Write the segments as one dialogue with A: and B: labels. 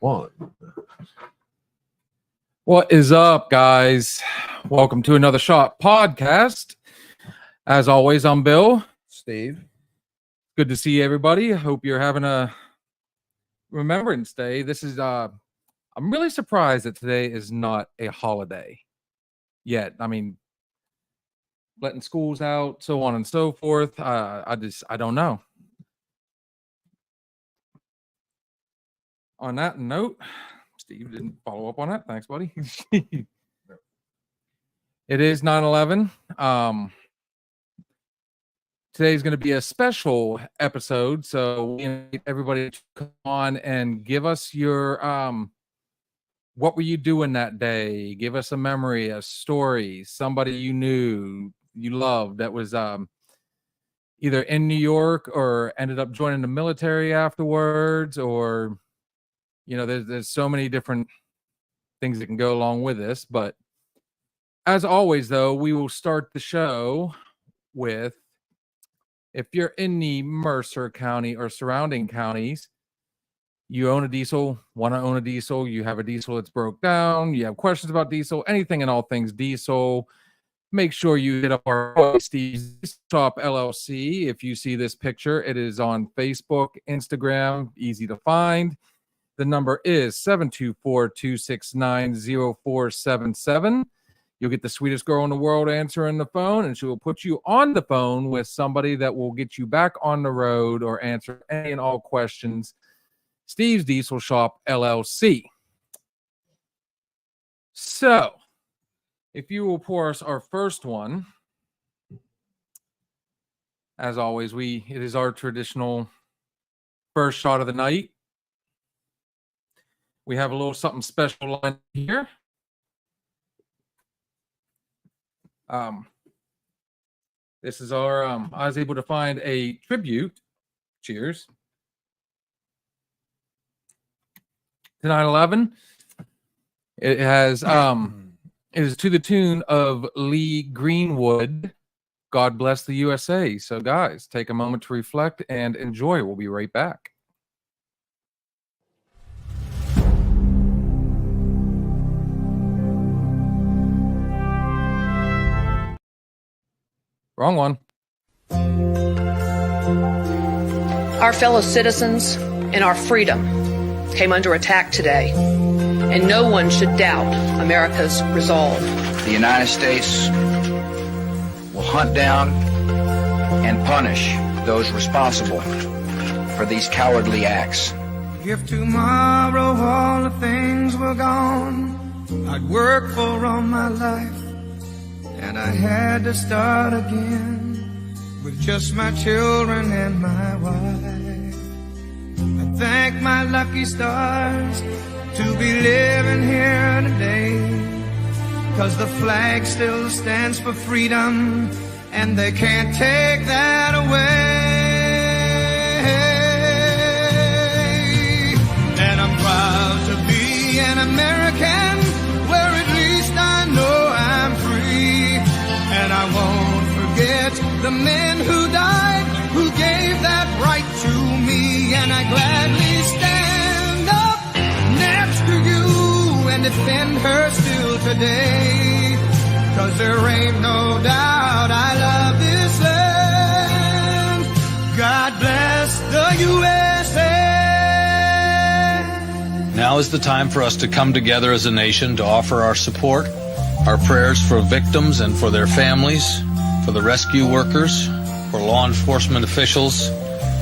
A: one.
B: What is up, guys? Welcome to another Shot podcast. As always, I'm Bill.
A: Steve.
B: Good to see everybody. I hope you're having a Remembrance Day. This is I'm really surprised that today is not a holiday yet. I mean, letting schools out, so on and so forth. I don't know. On that note, Steve didn't follow up on that. Thanks, buddy. It is 9/11. Today's going to be a special episode, so we invite everybody to come on and give us your what were you doing that day? Give us a memory, a story, somebody you knew, you loved that was either in New York or ended up joining the military afterwards, or there's so many different things that can go along with this. But as always, though, we will start the show with, if you're in the Mercer County or surrounding counties, you own a diesel, want to own a diesel, you have a diesel that's broke down, you have questions about diesel, anything and all things diesel, make sure you hit up our Steve's Shop LLC. If you see this picture, it is on Facebook, Instagram, easy to find. The number is 724-269-0477. You'll get the sweetest girl in the world answering the phone, and she will put you on the phone with somebody that will get you back on the road or answer any and all questions. Steve's Diesel Shop LLC. So, if you will pour us our first one, as always, it is our traditional first shot of the night. We have a little something special line here. This is our, I was able to find a tribute, cheers, to 9/11. It has, it is to the tune of Lee Greenwood, God Bless the USA. So guys, take a moment to reflect and enjoy. We'll be right back. Wrong one.
C: Our fellow citizens and our freedom came under attack today, and no one should doubt America's resolve.
D: The United States will hunt down and punish those responsible for these cowardly acts.
E: If tomorrow all the things were gone I'd worked for all my life, and I had to start again with just my children and my wife. I thank my lucky stars to be living here today, 'cause the flag still stands for freedom, and they can't take that away. And I'm proud to be an American, where at least I know I'm free. And I won't forget the men who died, who gave that right to me. And I gladly stand up next to you and defend her still today. 'Cause there ain't no doubt I love this land. God bless the USA.
F: Now is the time for us to come together as a nation to offer our support, our prayers for victims and for their families, for the rescue workers, for law enforcement officials,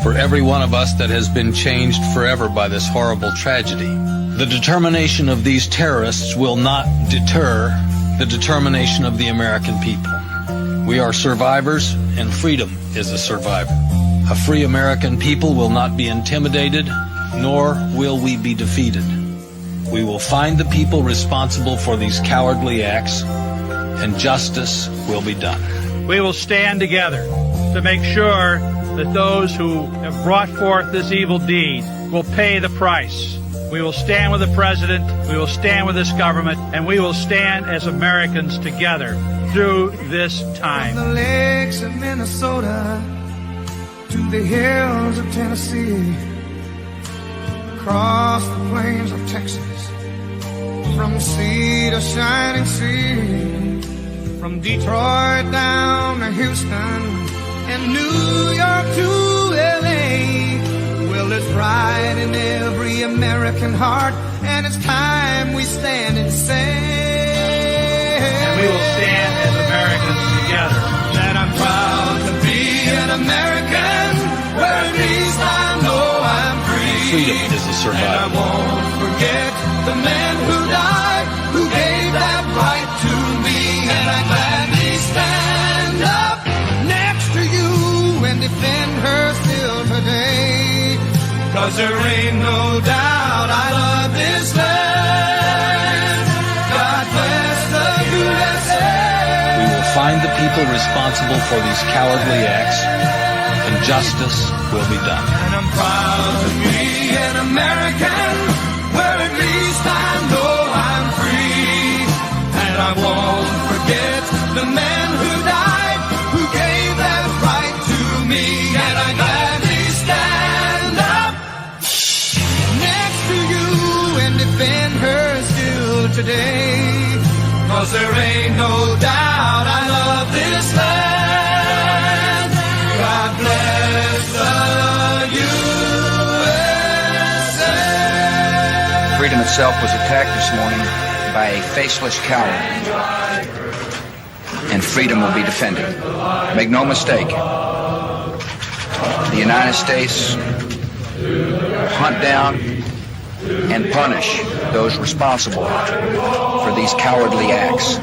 F: for every one of us that has been changed forever by this horrible tragedy. The determination of these terrorists will not deter the determination of the American people. We are survivors, and freedom is a survivor. A free American people will not be intimidated, nor will we be defeated. We will find the people responsible for these cowardly acts, and justice will be done.
G: We will stand together to make sure that those who have brought forth this evil deed will pay the price. We will stand with the president, we will stand with this government, and we will stand as Americans together through this time.
E: From the lakes of Minnesota to the hills of Tennessee, across the plains of Texas, from sea to shining sea, from Detroit down to Houston and New York to LA. Well, there's pride in every American heart, and it's time we stand and say,
G: And we will stand as Americans together.
E: that I'm proud to be an American, where at least I know I'm free.
F: Freedom is the
E: And I
F: survival.
E: won't forget the men who died, who gave that right to me. And I gladly stand up next to you and defend her still today. 'Cause there ain't no doubt I love this land. God bless the USA.
F: We will find the people responsible for these cowardly acts, and justice will be done.
E: And I'm proud to be an American, where at least I know I'm free. And I won't forget the men who died, who gave that right to me. And I gladly stand up next to you and defend her still today. 'Cause there ain't no doubt I love this land. God bless the USA.
D: Freedom itself was attacked this morning by a faceless coward. And freedom will be defended. Make no mistake, the United States will hunt down and punish those responsible for these cowardly acts.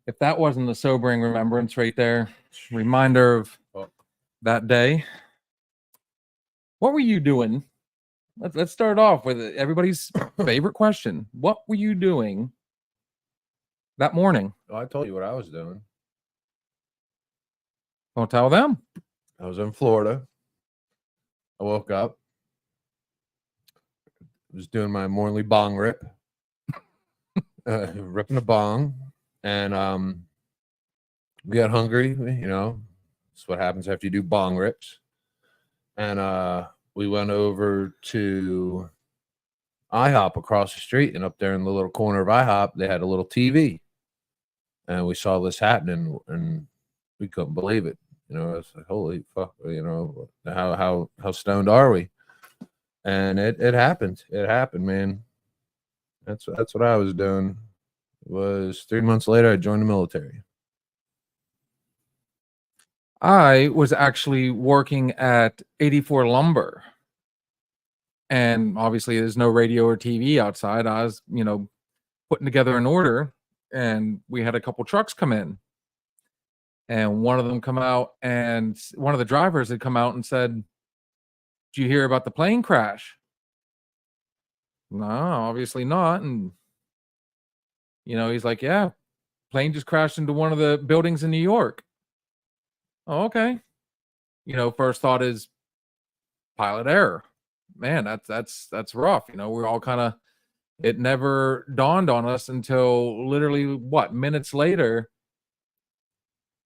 B: If that wasn't a sobering remembrance right there, reminder of that day. What were you doing? Let's start off with everybody's favorite question. What were you doing that morning?
A: Oh, I told you what I was doing.
B: Well, tell them.
A: I was in Florida. I woke up. Was doing my morning bong rip. Ripping a bong. And we got hungry, you know. That's what happens after you do bong rips. And we went over to IHOP across the street, and up there in the little corner of IHOP, they had a little TV. And we saw this happening, and we couldn't believe it. You know, it's like, holy fuck, you know, how stoned are we? And it happened. It happened, man. That's what I was doing. It was 3 months later, I joined the military.
B: I was actually working at 84 Lumber. And obviously there's no radio or TV outside. I was, you know, putting together an order, and we had a couple trucks come in. And one of them come out, and one of the drivers had come out and said, "Did you hear about the plane crash?" No, obviously not. And, you know, he's like, "Yeah, plane just crashed into one of the buildings in New York." Oh, okay. You know, first thought is pilot error. Man, that's rough. You know, we're all kind of, it never dawned on us until literally what, minutes later,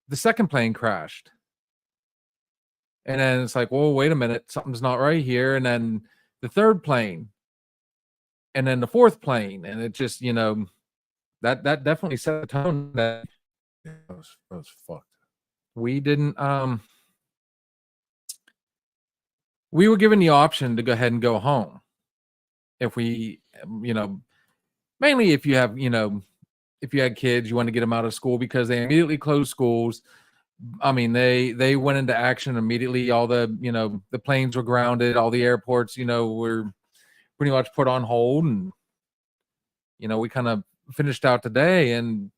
B: the second plane crashed. And then it's like, well, wait a minute, something's not right here. And then the third plane, and then the fourth plane, and it just, you know, that definitely set the tone that
A: That was fucked.
B: we didn't we were given the option to go ahead and go home if we, you know, mainly if you have, you know, if you had kids, you want to get them out of school, because they immediately closed schools. I mean, they went into action immediately. All the, you know, the planes were grounded, all the airports, you know, were pretty much put on hold. And, you know, we kind of finished out today, and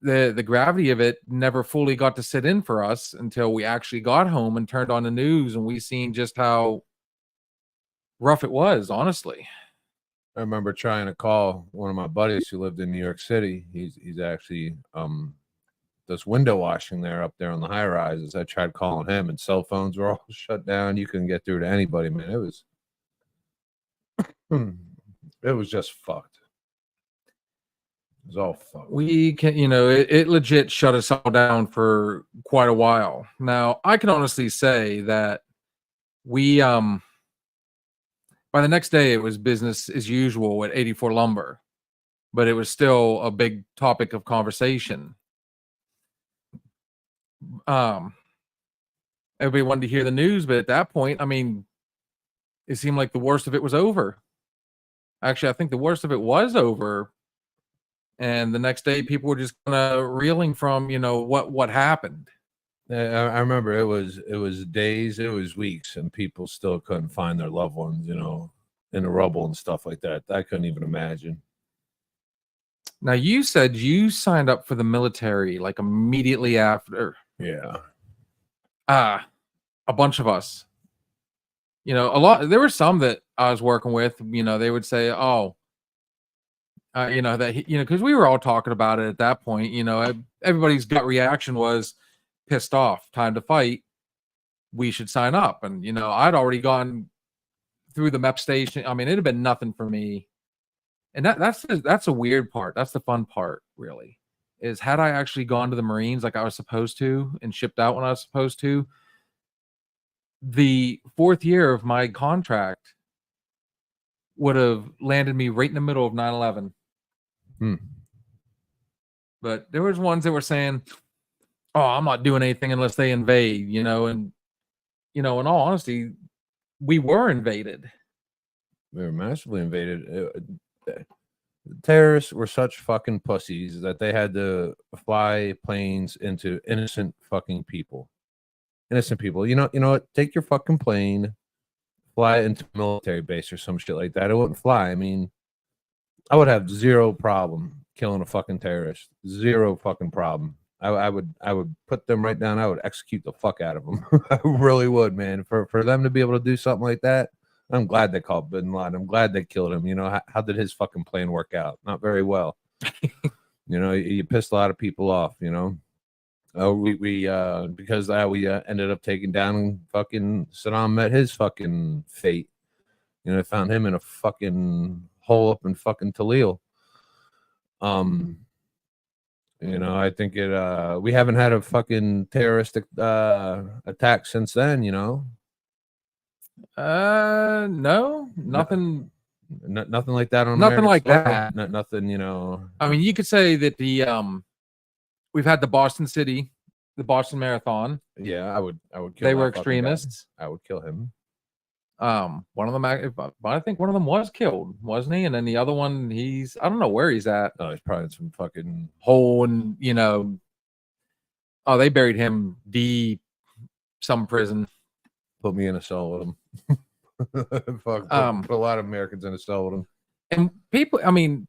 B: the gravity of it never fully got to sit in for us until we actually got home and turned on the news, and we seen just how rough it was, honestly.
A: I remember trying to call one of my buddies who lived in New York City. He's actually does window washing up there on the high rises. I tried calling him, and cell phones were all shut down. You couldn't get through to anybody, man. It was just fucked. It was all fucked.
B: We can, it legit shut us all down for quite a while. Now, I can honestly say that we by the next day it was business as usual at 84 Lumber, but it was still a big topic of conversation. Everybody wanted to hear the news, but at that point, I mean, it seemed like the worst of it was over. Actually, I think the worst of it was over. And the next day, people were just kind of reeling from, what happened.
A: I remember it was days, it was weeks, and people still couldn't find their loved ones, in the rubble and stuff like that. I couldn't even imagine.
B: Now, you said you signed up for the military like immediately after.
A: Yeah.
B: A bunch of us. A lot. There were some that I was working with. They would say, "Oh, because we were all talking about it at that point. Everybody's gut reaction was pissed off, time to fight. We should sign up." And I'd already gone through the MEP station. I mean, it had been nothing for me. And that's a weird part. That's the fun part, really, is had I actually gone to the Marines like I was supposed to and shipped out when I was supposed to, the 4th year of my contract would have landed me right in the middle of 9/11. But there was ones that were saying, "Oh, I'm not doing anything unless they invade," and in all honesty, we were invaded.
A: We were massively invaded. Terrorists were such fucking pussies that they had to fly planes into innocent fucking people. Innocent people. You know what? Take your fucking plane, fly it into a military base or some shit like that. It wouldn't fly. I mean, I would have zero problem killing a fucking terrorist. Zero fucking problem. I would put them right down. I would execute the fuck out of them. I really would, man. For them to be able to do something like that, I'm glad they caught Bin Laden. I'm glad they killed him. How did his fucking plane work out? Not very well. You pissed a lot of people off. We ended up taking down fucking Saddam. Met his fucking fate. They found him in a fucking hole up in fucking Talil. I think we haven't had a fucking terroristic attack since then.
B: No, nothing.
A: Nothing like that on
B: Nothing
A: American
B: like
A: soil.
B: that.
A: Nothing.
B: I mean, you could say that we've had the Boston Marathon.
A: Yeah, I would kill.
B: They were
A: that fucking guy.
B: extremists.
A: I would kill him.
B: One of them, I think one of them was killed, wasn't he? And then the other one, I don't know where he's at.
A: Oh, he's probably in some fucking
B: hole, and they buried him deep, some prison.
A: Put me in a cell with him. Put a lot of Americans in a cell with him.
B: And people, I mean,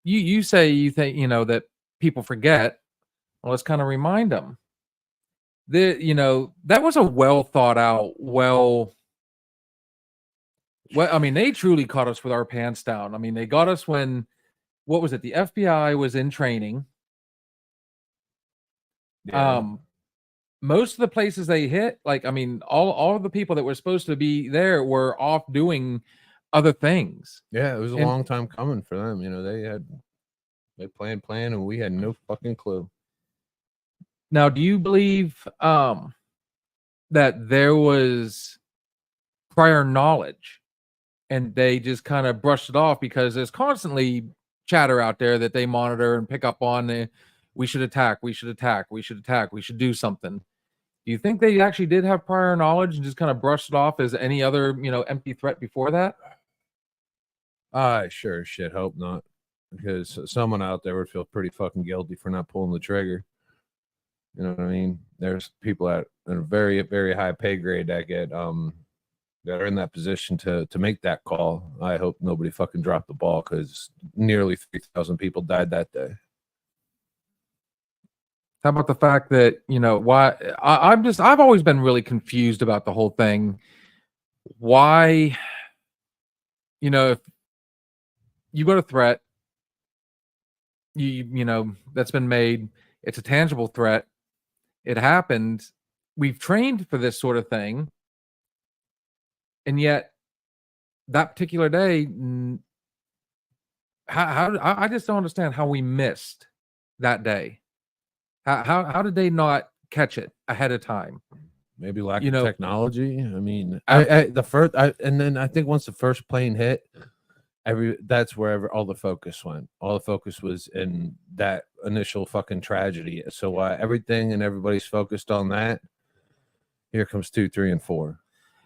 B: you say you think that people forget. Well, let's kind of remind them that that was a well thought out, I mean, they truly caught us with our pants down. I mean, they got us when, what was it? The FBI was in training.
A: Yeah.
B: Most of the places they hit, like, I mean, all of the people that were supposed to be there were off doing other things.
A: Yeah, it was a long time coming for them. They planned, and we had no fucking clue.
B: Now, do you believe that there was prior knowledge and they just kind of brushed it off because there's constantly chatter out there that they monitor and pick up on? We should attack, we should attack, we should attack, we should do something. Do you think they actually did have prior knowledge and just kind of brushed it off as any other, empty threat before that?
A: I sure as shit hope not, because someone out there would feel pretty fucking guilty for not pulling the trigger. You know what I mean? There's people at a very, very high pay grade that get that are in that position to make that call. I hope nobody fucking dropped the ball, because nearly 3,000 people died that day.
B: How about the fact that, why I've always been really confused about the whole thing. Why you know, if you got a threat, you know, that's been made, it's a tangible threat. It happened. We've trained for this sort of thing. And yet that particular day, how I just don't understand how we missed that day. How did they not catch it ahead of time?
A: Maybe lack
B: You
A: of
B: know,
A: technology. I mean,
B: I'm-
A: and then I think once the first plane hit, that's wherever all the focus went. All the focus was in that initial fucking tragedy. So everything and everybody's focused on that. Here comes 2, 3, and 4.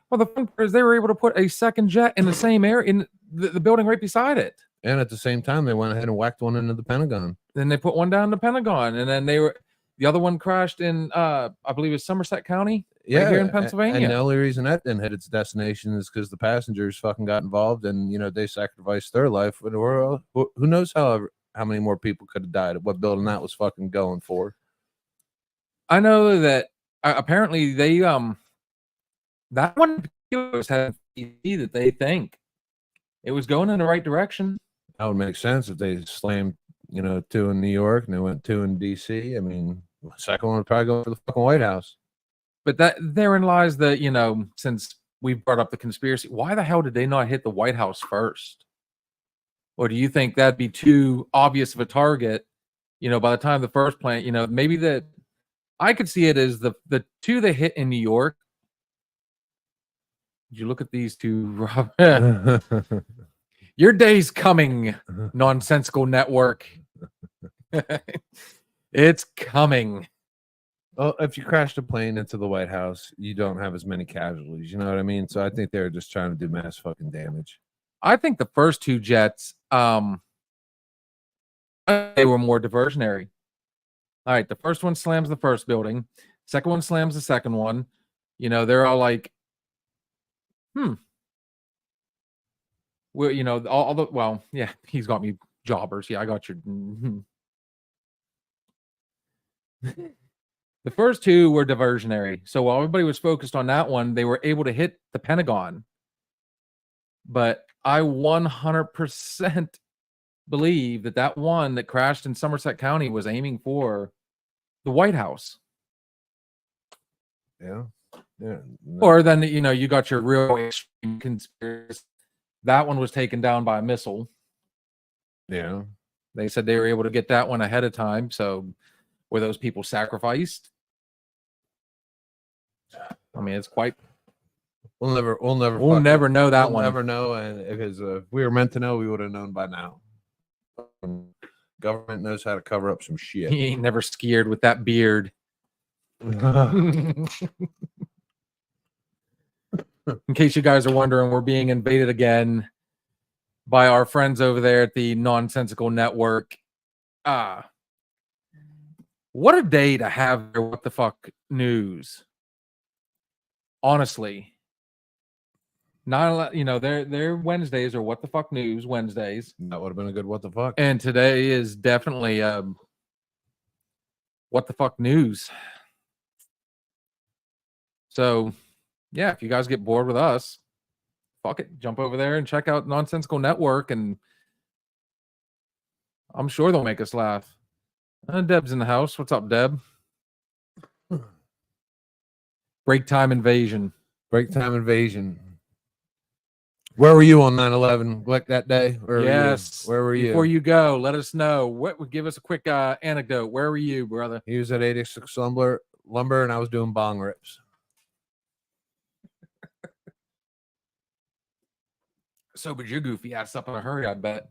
B: Well, the fun part is they were able to put a second jet in the same area in the building right beside it.
A: And at the same time, they went ahead and whacked one into the Pentagon.
B: Then they put one down in the Pentagon, and then the other one crashed in I believe it's Somerset County, right here in Pennsylvania.
A: And the only reason that didn't hit its destination is because the passengers fucking got involved, and you know they sacrificed their life. But who knows how many more people could have died at what building that was fucking going for?
B: I know that apparently they that one in particular had that they think it was going in the right direction.
A: That would make sense if they slammed, 2 in New York and they went 2 in DC. I mean, the second one would probably go for the fucking White House.
B: But therein lies the, since we brought up the conspiracy, why the hell did they not hit the White House first? Or do you think that'd be too obvious of a target? By the time the first plane, maybe I could see it as the 2 they hit in New York. Did you look at these 2, Rob? Your day's coming, nonsensical network. It's coming.
A: Well, if you crashed a plane into the White House, you don't have as many casualties. You know what I mean? So I think they're just trying to do mass fucking damage.
B: I think the first 2 jets, they were more diversionary. All right, the first one slams the first building. Second one slams the second one. They're all like, well, yeah, he's got me jobbers. Yeah, I got your. The first 2 were diversionary. So while everybody was focused on that one, they were able to hit the Pentagon. But I 100% believe that one that crashed in Somerset County was aiming for the White House.
A: Yeah. Yeah. No.
B: Or then, you got your real extreme conspiracy. That one was taken down by a missile.
A: Yeah.
B: They said they were able to get that one ahead of time. So were those people sacrificed? I mean, it's quite.
A: We'll never
B: know that
A: we'll
B: one.
A: Never know, and because if we were meant to know, we would have known by now. Government knows how to cover up some shit.
B: He ain't never scared with that beard. In case you guys are wondering, we're being invaded again by our friends over there at the Nonsensical Network. What a day to have their what the fuck news. Honestly. Their Wednesdays are what the fuck news Wednesdays.
A: That would have been a good what the fuck.
B: And today is definitely what the fuck news. So, yeah, if you guys get bored with us, fuck it, jump over there and check out Nonsensical Network, and I'm sure they'll make us laugh. Deb's in the house. What's up, Deb? Break time invasion.
A: Break time invasion. Where were you on 9/11? Like that day? Where were you?
B: Before you go, let us know. What would give us a quick anecdote? Where were you, brother?
A: He was at 86 Lumber, and I was doing bong rips.
B: Sobered your goofy ass up in a hurry, I bet.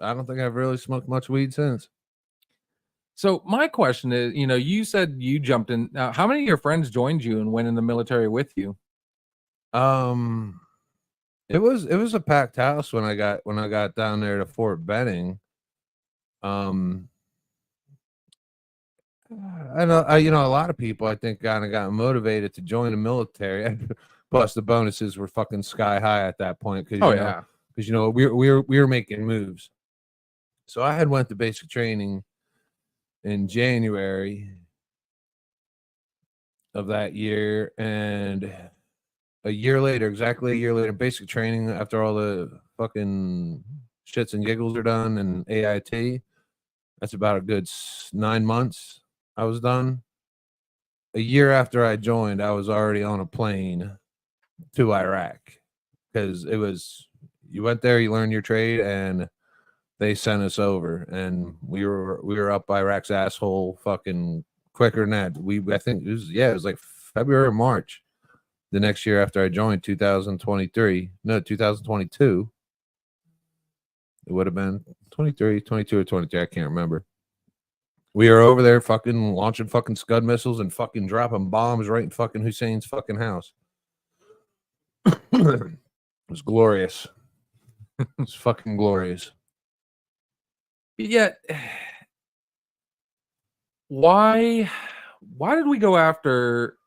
A: I don't think I've really smoked much weed since.
B: So my question is, you said you jumped in. Now, how many of your friends joined you and went in the military with you?
A: It was a packed house when I got down there to Fort Benning. I know a lot of people I think kind of got motivated to join the military. Plus the bonuses were fucking sky high at that point because we were making moves. So I had went to basic training in January of that year, and a year later, exactly a year later, basic training after all the fucking shits and giggles are done and AIT. That's about a good 9 months. I was done. A year after I joined, I was already on a plane to Iraq because it was you went there, you learned your trade, and they sent us over, and we were up Iraq's asshole fucking quicker than that. I think it was like February or March the next year after I joined, 2022. It would have been 23, 22 or 23. I can't remember. We are over there fucking launching fucking Scud missiles and fucking dropping bombs right in fucking Hussein's fucking house. It was glorious. It was fucking glorious.
B: Yet, why did we go after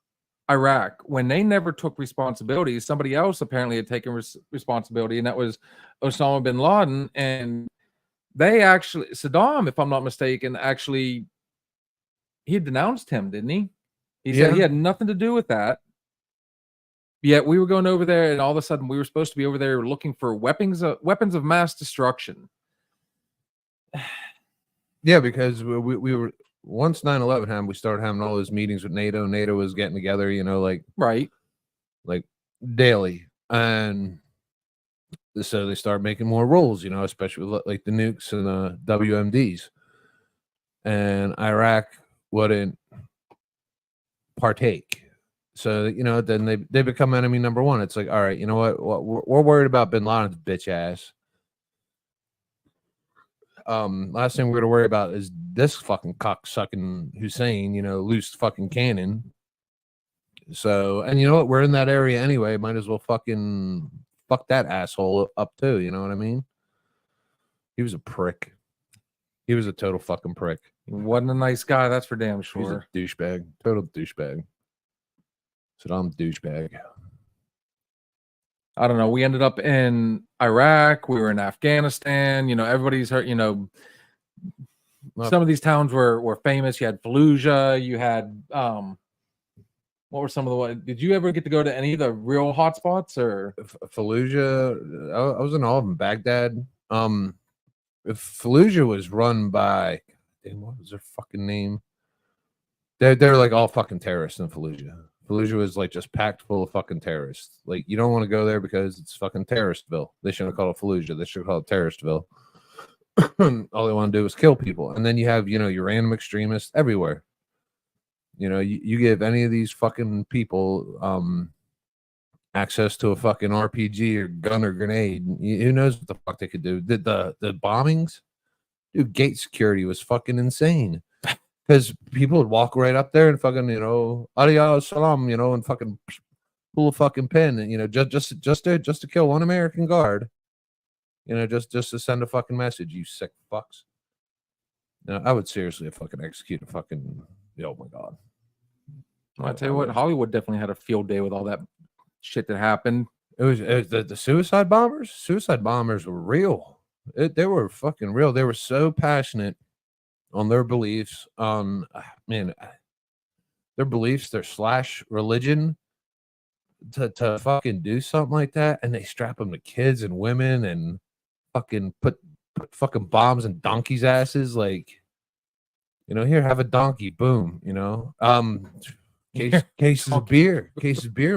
B: Iraq when they never took responsibility? Somebody else apparently had taken responsibility, and that was Osama bin Laden. And they actually, Saddam, if I'm not mistaken, actually, he denounced him, didn't he? He said he had nothing to do with that. Yet we were going over there, and all of a sudden we were supposed to be over there looking for weapons of mass destruction.
A: Yeah, because we were once 9/11 happened, we started having all those meetings with NATO. NATO was getting together, like daily, and so they started making more rules, especially like the nukes and the WMDs, and Iraq wouldn't partake. So then they become enemy number one. It's like, all right, you know what? We're worried about bin Laden's bitch ass. Last thing we're gonna worry about is this fucking cocksucking Hussein, loose fucking cannon. So, and you know what? We're in that area anyway. Might as well fucking fuck that asshole up too. You know what I mean? He was a prick. He was a total fucking prick.
B: He wasn't a nice guy, that's for damn sure.
A: He's a douchebag. Total douchebag. Saddam douchebag.
B: I don't know. We ended up in Iraq. We were in Afghanistan. Everybody's hurt. Some of these towns were famous. You had Fallujah. You had what were some of the? Did you ever get to go to any of the real hot spots or
A: Fallujah? I was in all of them. Baghdad. Fallujah was run by. What was their fucking name? They're like all fucking terrorists in Fallujah. Fallujah was like just packed full of fucking terrorists. Like you don't want to go there because it's fucking Terroristville. They shouldn't have called it Fallujah. They should have called it Terroristville. All they want to do is kill people. And then you have, your random extremists everywhere. You give any of these fucking people access to a fucking RPG or gun or grenade. Who knows what the fuck they could do? The bombings? Dude, gate security was fucking insane. Because people would walk right up there and fucking, Aliyah salam, and fucking pull a fucking pin, and just to kill one American guard, just to send a fucking message, you sick fucks. I would seriously fucking execute a fucking. Oh my god!
B: Well, I tell you what, Hollywood definitely had a field day with all that shit that happened.
A: It was the suicide bombers. Suicide bombers were real. They were fucking real. They were so passionate on their beliefs, their beliefs, their / religion, to fucking do something like that, and they strap them to kids and women and fucking put fucking bombs in donkeys' asses, like, here, have a donkey, boom, cases of beer,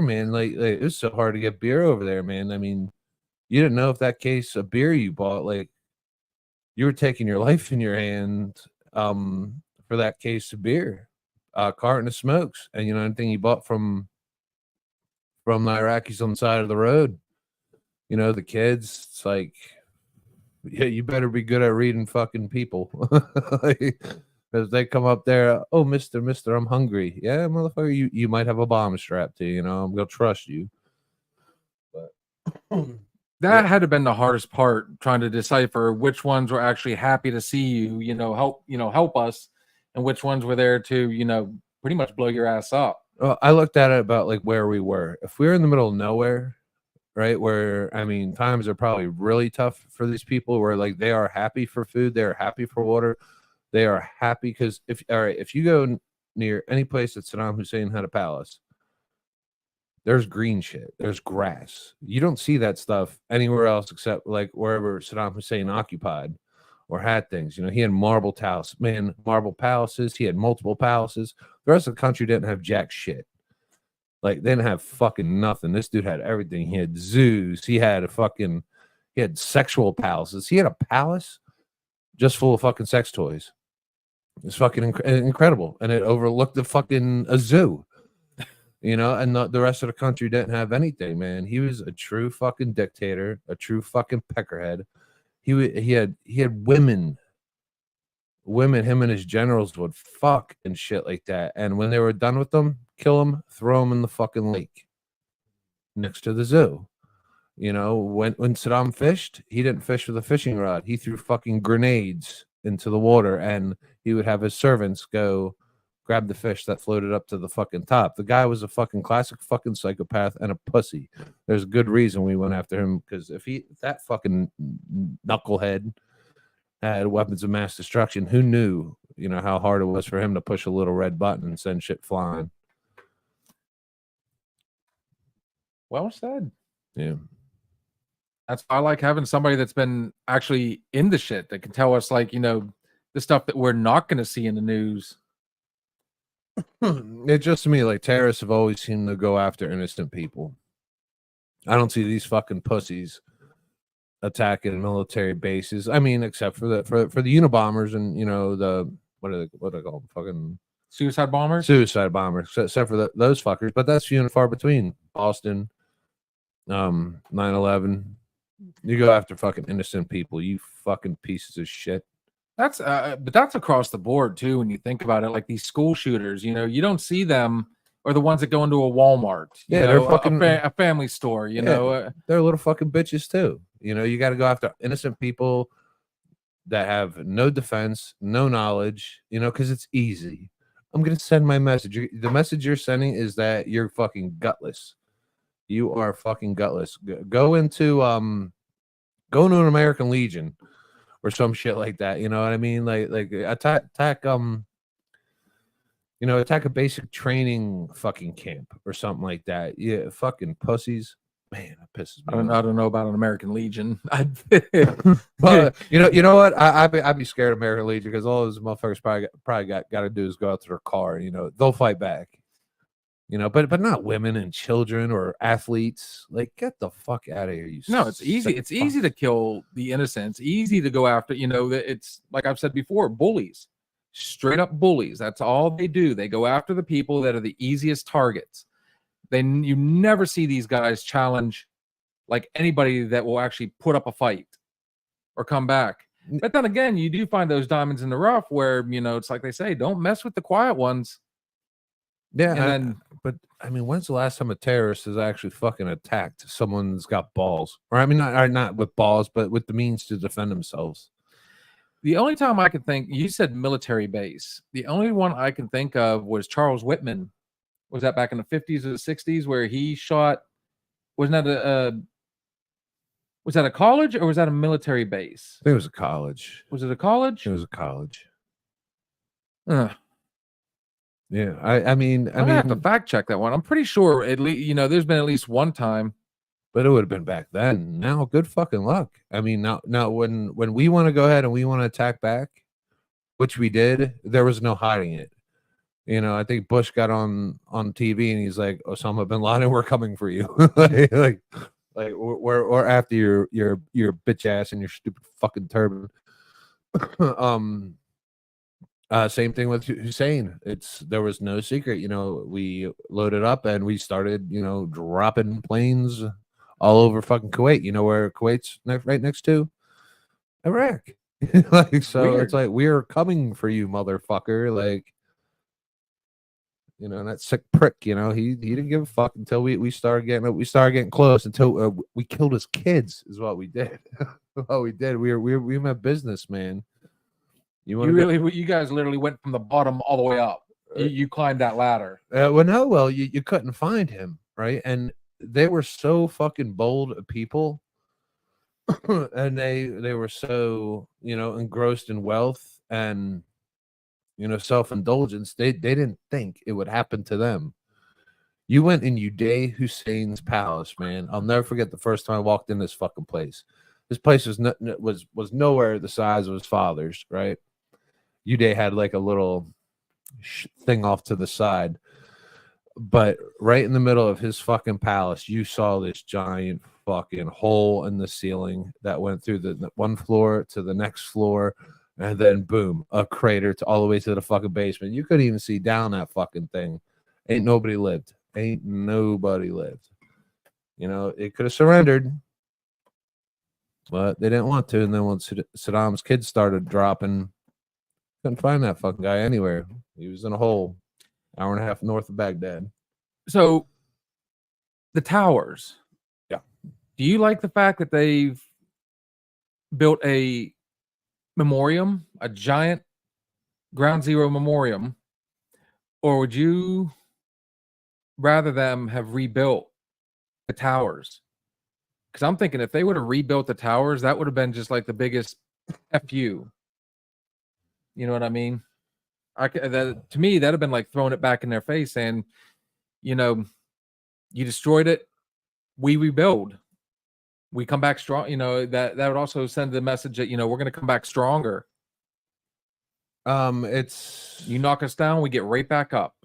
A: man. Like it was so hard to get beer over there, man. I mean, you didn't know if that case of beer you bought, like, you were taking your life in your hand. For that case of beer, carton of smokes, and anything you bought from the Iraqis on the side of the road, the kids, it's like, yeah, you better be good at reading fucking people, because they come up there, oh, mister, I'm hungry. Yeah, motherfucker, you might have a bomb strapped to you, I'm gonna trust you. But
B: that had to have been the hardest part, trying to decipher which ones were actually happy to see you, help us, and which ones were there to, pretty much blow your ass up.
A: Well, I looked at it about like where we were. If we were in the middle of nowhere, right, where, times are probably really tough for these people, where like they are happy for food, they are happy for water, they are happy because if you go near any place that Saddam Hussein had a palace, There's green shit. There's grass. You don't see that stuff anywhere else except like wherever Saddam Hussein occupied or had things. You know, he had marble palaces. He had multiple palaces. The rest of the country didn't have jack shit. Like they didn't have fucking nothing. This dude had everything. He had zoos. He had sexual palaces. He had a palace just full of fucking sex toys. It's fucking incredible. And it overlooked a zoo. You know, and the rest of the country didn't have anything, man. He was a true fucking dictator, a true fucking peckerhead. He had women, him and his generals would fuck and shit like that. And when they were done with them, kill them, throw them in the fucking lake next to the zoo. You know, when Saddam fished, he didn't fish with a fishing rod. He threw fucking grenades into the water, and he would have his servants go grab the fish that floated up to the fucking top. The guy was a fucking classic fucking psychopath and a pussy. There's a good reason we went after him, because if that fucking knucklehead had weapons of mass destruction, who knew, you know, how hard it was for him to push a little red button and send shit flying.
B: Well said.
A: Yeah.
B: That's why I like having somebody that's been actually in the shit that can tell us, like, you know, the stuff that we're not going to see in the news.
A: It just to me, like, terrorists have always seemed to go after innocent people. I don't see these fucking pussies attacking military bases. I mean, except for the Unabombers and, you know, the what do they call them? Fucking
B: Suicide bombers.
A: Except for those fuckers. But that's few and far between. Boston, 9/11. You go after fucking innocent people, you fucking pieces of shit.
B: That's but that's across the board too. When you think about it, like these school shooters, you know, you don't see them, or the ones that go into a Walmart.
A: Yeah, they're fucking
B: a family store. You know,
A: they're little fucking bitches too. You know, you got to go after innocent people that have no defense, no knowledge. You know, because it's easy. I'm gonna send my message. The message you're sending is that you're fucking gutless. You are fucking gutless. Go into an American Legion or some shit like that. You know what I mean? Like attack attack a basic training fucking camp or something like that. Yeah, fucking pussies. Man, that pisses me off.
B: I don't know about an American Legion.
A: But you know what? I'd be scared of American Legion, because all those motherfuckers probably got to do is go out to their car. You know, they'll fight back. You know, but not women and children or athletes. Like, get the fuck out of here!
B: No, it's easy. It's easy to kill the innocents. Easy to go after. You know, it's like I've said before, bullies, straight up bullies. That's all they do. They go after the people that are the easiest targets. You never see these guys challenge like anybody that will actually put up a fight or come back. But then again, you do find those diamonds in the rough where, you know, it's like they say, don't mess with the quiet ones.
A: Yeah, but I mean, when's the last time a terrorist has actually fucking attacked someone that's got balls? Or I mean, not with balls, but with the means to defend themselves.
B: The only time I can think, you said military base. The only one I can think of was Charles Whitman. Was that back in the 50s or the 60s where he shot? Wasn't that was that a college or was that a military base?
A: I think it was a college.
B: Was it a college?
A: It was a college. Yeah, I mean,
B: have to fact check that one. I'm pretty sure at least, you know, there's been at least one time,
A: but it would have been back then. Now, good fucking luck. I mean, now when we want to go ahead and we want to attack back, which we did, there was no hiding it. You know, I think Bush got on TV and he's like, Osama bin Laden, we're coming for you. like we're after your bitch ass and your stupid fucking turban. Same thing with Hussein. There was no secret. You know, we loaded up and we started, you know, dropping planes all over fucking Kuwait. You know where Kuwait's right next to? Iraq. Like, so weird. It's like, we're coming for you, motherfucker. Like, you know, and that sick prick, you know, he didn't give a fuck until we started getting close, until we killed his kids is what we did. What we did. We meant business, man. You
B: guys literally went from the bottom all the way up. You climbed that ladder.
A: You couldn't find him, right? And they were so fucking bold people, and they were so, you know, engrossed in wealth and, you know, self-indulgence. They didn't think it would happen to them. You went in Uday Hussein's palace, man. I'll never forget the first time I walked in this fucking place. This place was nowhere the size of his father's, right? Uday had like a little thing off to the side, but right in the middle of his fucking palace, you saw this giant fucking hole in the ceiling that went through the one floor to the next floor, and then boom, a crater to all the way to the fucking basement. You couldn't even see down that fucking thing. Ain't nobody lived. Ain't nobody lived. You know, it could have surrendered, but they didn't want to. And then once Saddam's kids started dropping, couldn't find that fucking guy anywhere. He was in a hole, hour and a half north of Baghdad.
B: So, the towers.
A: Yeah.
B: Do you like the fact that they've built a memoriam, a giant ground zero memoriam, or would you rather them have rebuilt the towers? Because I'm thinking if they would have rebuilt the towers, that would have been just like the biggest FU. You know what I mean? To me, that'd have been like throwing it back in their face, saying, you know, you destroyed it, we rebuild, we come back strong. You know, that would also send the message that, you know, we're going to come back stronger.
A: It's
B: You knock us down, we get right back up.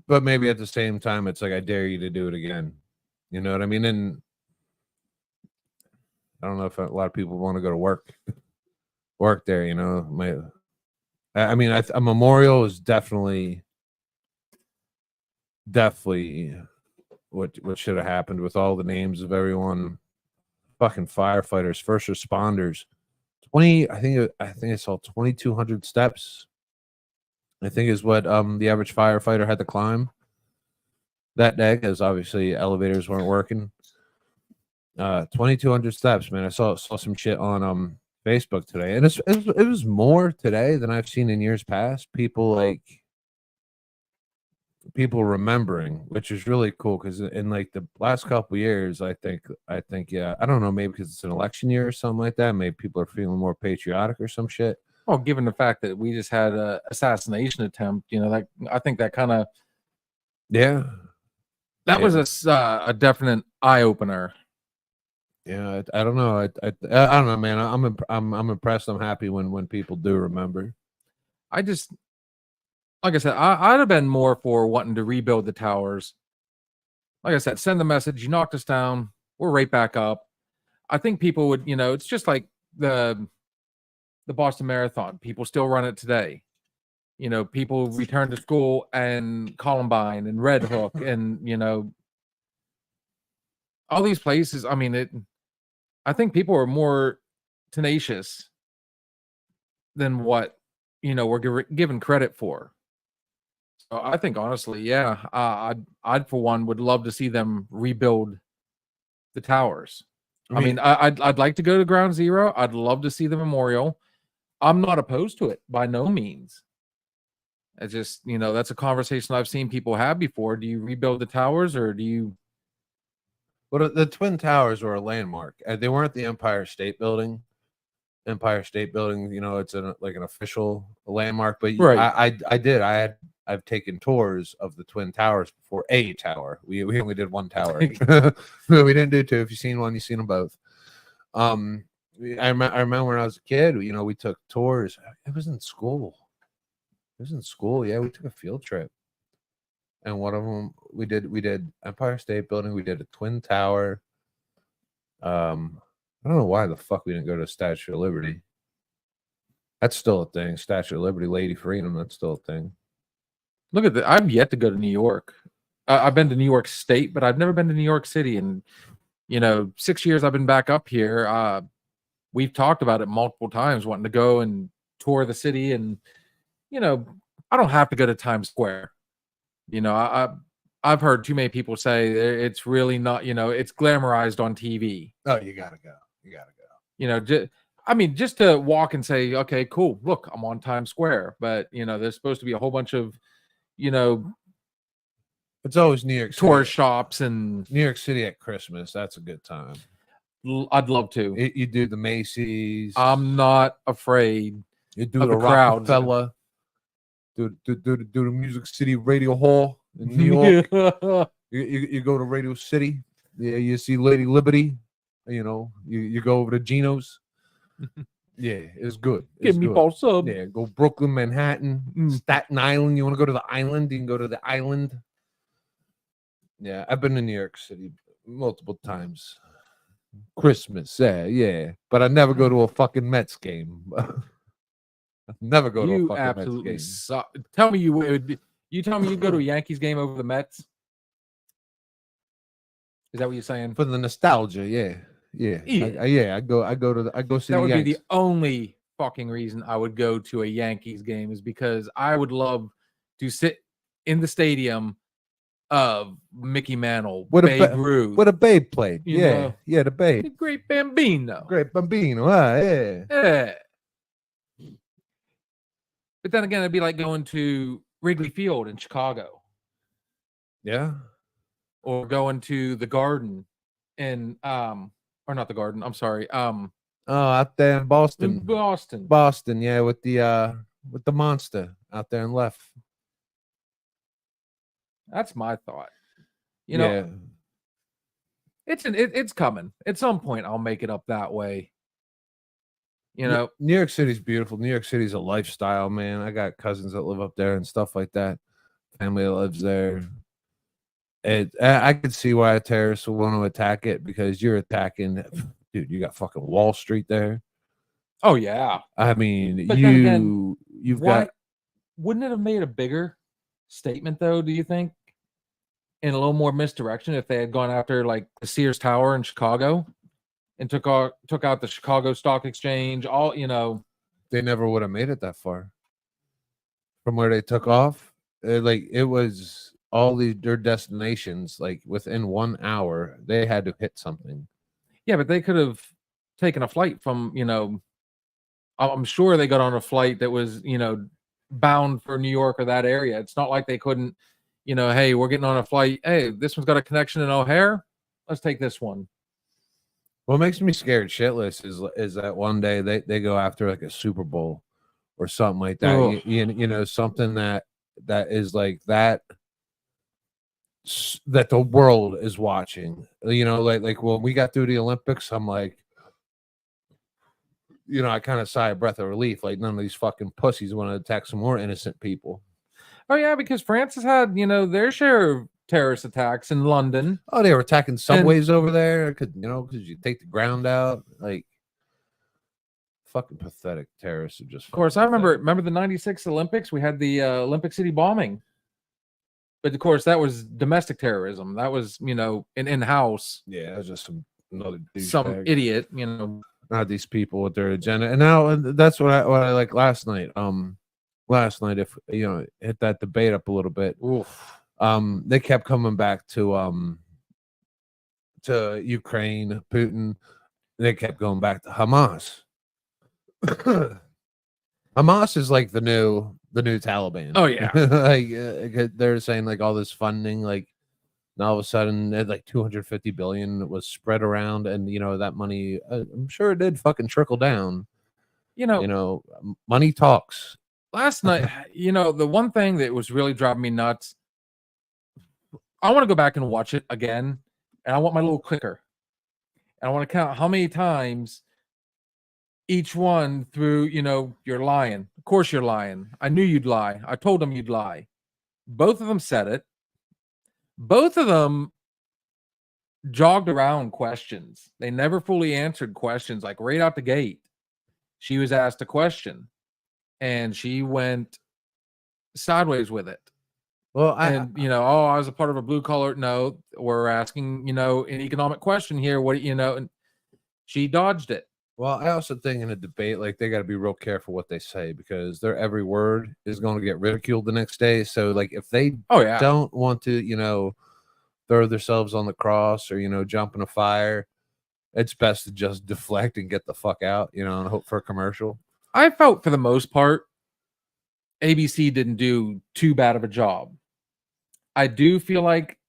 A: but maybe at the same time, it's like I dare you to do it again. You know what I mean? And I don't know if a lot of people want to go to work there. You know, I mean, a memorial is definitely what should have happened with all the names of everyone, fucking firefighters, first responders. I think I saw 2,200 steps. I think is what the average firefighter had to climb that day, because obviously elevators weren't working. 2,200 steps, man. I saw some shit on Facebook today, and it was more today than I've seen in years past. People remembering, which is really cool, because in like the last couple years, I think yeah, I don't know, maybe because it's an election year or something like that, maybe people are feeling more patriotic or some shit.
B: Well, given the fact that we just had a assassination attempt, you know, that I think that kind of was a definite eye opener.
A: Yeah, I don't know. I don't know, man. I'm impressed. I'm happy when people do remember.
B: Like I said, I'd have been more for wanting to rebuild the towers. Like I said, send the message, you knocked us down, we're right back up. I think people would, you know, it's just like the Boston Marathon. People still run it today. You know, people return to school, and Columbine and Red Hook and, you know, all these places. I mean, I think people are more tenacious than what, you know, we're given credit for. So I think honestly, yeah, I'd for one would love to see them rebuild the towers. I mean, I'd like to go to Ground Zero. I'd love to see the memorial. I'm not opposed to it by no means. It's just, you know, that's a conversation I've seen people have before. Do you rebuild the towers, or do you?
A: Well, the Twin Towers were a landmark. They weren't the Empire State Building. Empire State Building, you know, it's like an official landmark. But
B: Right.
A: I've taken tours of the Twin Towers before. A tower. We only did one tower. We didn't do two. If you've seen one, you've seen them both. I remember when I was a kid, you know, we took tours. It was in school. Yeah, we took a field trip. And one of them we did Empire State Building, we did a Twin Tower. I don't know why the fuck we didn't go to Statue of Liberty. That's still a thing. Statue of Liberty, Lady Freedom, that's still a thing.
B: Look at that. I've yet to go to New York. I've been to New York State, but I've never been to New York City. And, you know, 6 years I've been back up here. We've talked about it multiple times, wanting to go and tour the city. And, you know, I don't have to go to Times Square. You know, I've heard too many people say it's really not, you know, it's glamorized on TV.
A: Oh, you gotta go.
B: You know, just to walk and say, okay, cool, look, I'm on Times Square. But, you know, there's supposed to be a whole bunch of, you know,
A: it's always New York City.
B: Tourist shops and
A: New York City at Christmas. That's a good time.
B: I'd love to.
A: You do the Macy's.
B: I'm not afraid.
A: You do
B: of
A: the
B: crowds.
A: Rockefeller. Do the Music City Radio Hall. in New York. You go to Radio City. Yeah, you see Lady Liberty. You know, you go over to Geno's. Yeah, it's good.
B: Give
A: It's
B: me
A: good.
B: ball sub.
A: Yeah, go Brooklyn, Manhattan, Staten Island. You want to go to the island? You can go to the island. Yeah, I've been to New York City multiple times. Christmas, yeah. But I never go to a fucking Mets game. I never go to a
B: You
A: fucking
B: absolutely
A: Mets game.
B: suck. Tell me you would. You tell me you go to a Yankees game over the Mets. Is that what you're saying?
A: For the nostalgia, yeah. I go see
B: That
A: the
B: would be the
A: Yanks.
B: only fucking reason I would go to a Yankees game, is because I would love to sit in the stadium of Mickey Mantle,
A: What a
B: Babe
A: ba-
B: Ruth,
A: What a Babe played.
B: You
A: Yeah,
B: know.
A: yeah, the Babe.
B: the great Bambino.
A: Great Bambino. Yeah.
B: Yeah. But then again, it'd be like going to Wrigley Field in Chicago,
A: Yeah.
B: or going to the Garden in or not the Garden. I'm sorry.
A: Oh, out there in
B: In
A: Boston.
B: Boston.
A: Boston, yeah, with the monster out there in left.
B: That's my thought. You know,
A: yeah.
B: it's coming. At some point I'll make it up that way. You know,
A: New York City's beautiful. New York City's a lifestyle, man. I got cousins that live up there and stuff like that. Family that lives there. I could see why a terrorist would want to attack it, because you're attacking, dude. You got fucking Wall Street there.
B: oh yeah.
A: I mean,
B: But then again,
A: you've
B: Why
A: got
B: wouldn't it have made a bigger statement though, do you think? In a little more misdirection, if they had gone after like the Sears Tower in Chicago and took out the Chicago Stock Exchange, all, you know.
A: they never would have made it that far from where they took off. Like, it was all their destinations, like within 1 hour, they had to hit something.
B: Yeah, but they could have taken a flight from, you know, I'm sure they got on a flight that was, you know, bound for New York or that area. It's not like they couldn't, you know, hey, we're getting on a flight. Hey, this one's got a connection in O'Hare. Let's take this one.
A: What makes me scared shitless is that one day they go after like a Super Bowl or something like that.
B: Ugh.
A: You know, something that is like that that the world is watching. You know, like when we got through the Olympics, I'm like, you know, I kind of sigh a breath of relief. Like, none of these fucking pussies want to attack some more innocent people.
B: Oh yeah, because France has had, you know, their share of terrorist attacks in London.
A: Oh, they were attacking subways over there. Could you take the ground out? Like, fucking pathetic terrorists are just.
B: Of course, I remember the '96 Olympics. We had the Olympic City bombing, but of course that was domestic terrorism. That was, you know, an in-house,
A: Yeah, it was just another
B: some
A: douchebag.
B: idiot, you know.
A: Not these people with their agenda. And now that's what I like last night. Last night, if you know, hit that debate up a little bit.
B: Oof.
A: They kept coming back to Ukraine, Putin. They kept going back to Hamas. Hamas is like the new Taliban.
B: Oh yeah.
A: Like, they're saying like all this funding, like, and all of a sudden, like 250 billion was spread around, and you know that money, I'm sure it did fucking trickle down.
B: You know,
A: You know, money talks.
B: last night, you know, the one thing that was really driving me nuts, I want to go back and watch it again, and I want my little clicker, and I want to count how many times each one through, you know, you're lying. Of course you're lying. I knew you'd lie. I told them you'd lie. Both of them said it. Both of them jogged around questions. They never fully answered questions. Like right out the gate, she was asked a question and she went sideways with it.
A: Well,
B: And, you know, oh, I was a part of a blue collar. No, we're asking, you know, an economic question here. What, you know, and she dodged it.
A: Well, I also think in a debate, like, they got to be real careful what they say, because their every word is going to get ridiculed the next day. So, like, if they
B: Oh, yeah.
A: don't want to, you know, throw themselves on the cross or, you know, jump in a fire, it's best to just deflect and get the fuck out, you know, and hope for a commercial.
B: I felt for the most part, ABC didn't do too bad of a job. I do feel like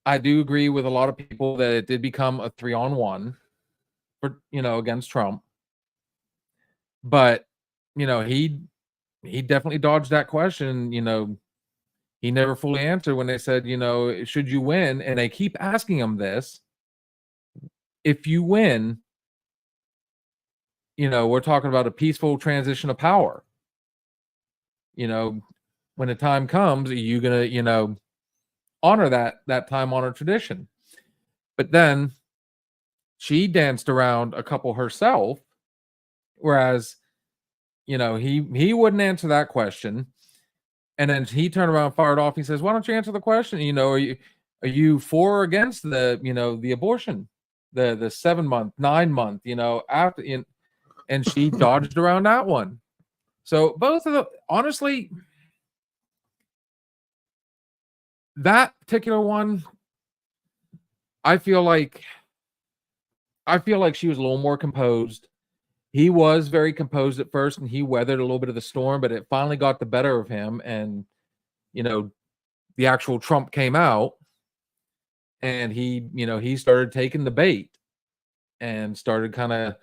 B: I do agree with a lot of people that it did become a 3-on-1 for, you know, against Trump. But, you know, he definitely dodged that question. You know, he never fully answered when they said, you know, should you win? And they keep asking him this. If you win, you know, we're talking about a peaceful transition of power. You know, when the time comes, are you gonna, you know, honor that time-honored tradition? But then she danced around a couple herself, whereas, you know, he wouldn't answer that question. And then he turned around, fired off. He says, "Why don't you answer the question? You know, are you for or against the, you know, the abortion, the 7-month, 9-month, you know, after?" And she dodged around that one. So both of the, honestly, that particular one, I feel like she was a little more composed. He was very composed at first, and he weathered a little bit of the storm, but it finally got the better of him. And, you know, the actual Trump came out, and he, you know, he started taking the bait and started kind of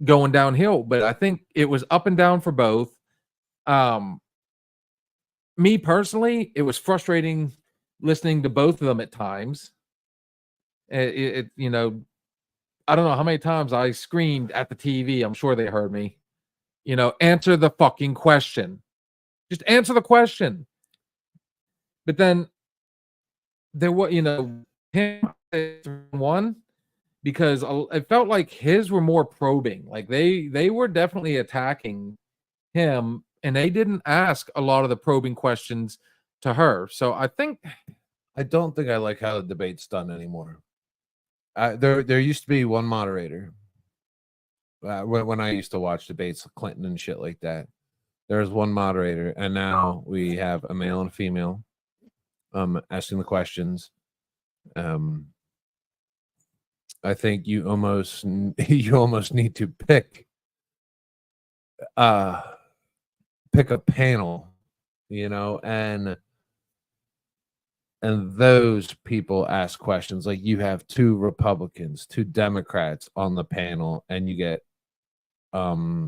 B: going downhill. But I think it was up and down for both. Me personally, it was frustrating listening to both of them at times. It you know, I don't know how many times I screamed at the TV. I'm sure they heard me. You know, answer the fucking question. Just answer the question. But then there was, you know, him one, because it felt like his were more probing. Like they were definitely attacking him, and they didn't ask a lot of the probing questions to her. So I
A: don't think I like how the debate's done anymore. There used to be one moderator when I used to watch debates, Clinton and shit like that. There was one moderator, and now we have a male and a female asking the questions. I think you almost need to pick a panel, you know, and those people ask questions. Like, you have 2 Republicans, 2 Democrats on the panel, and you get a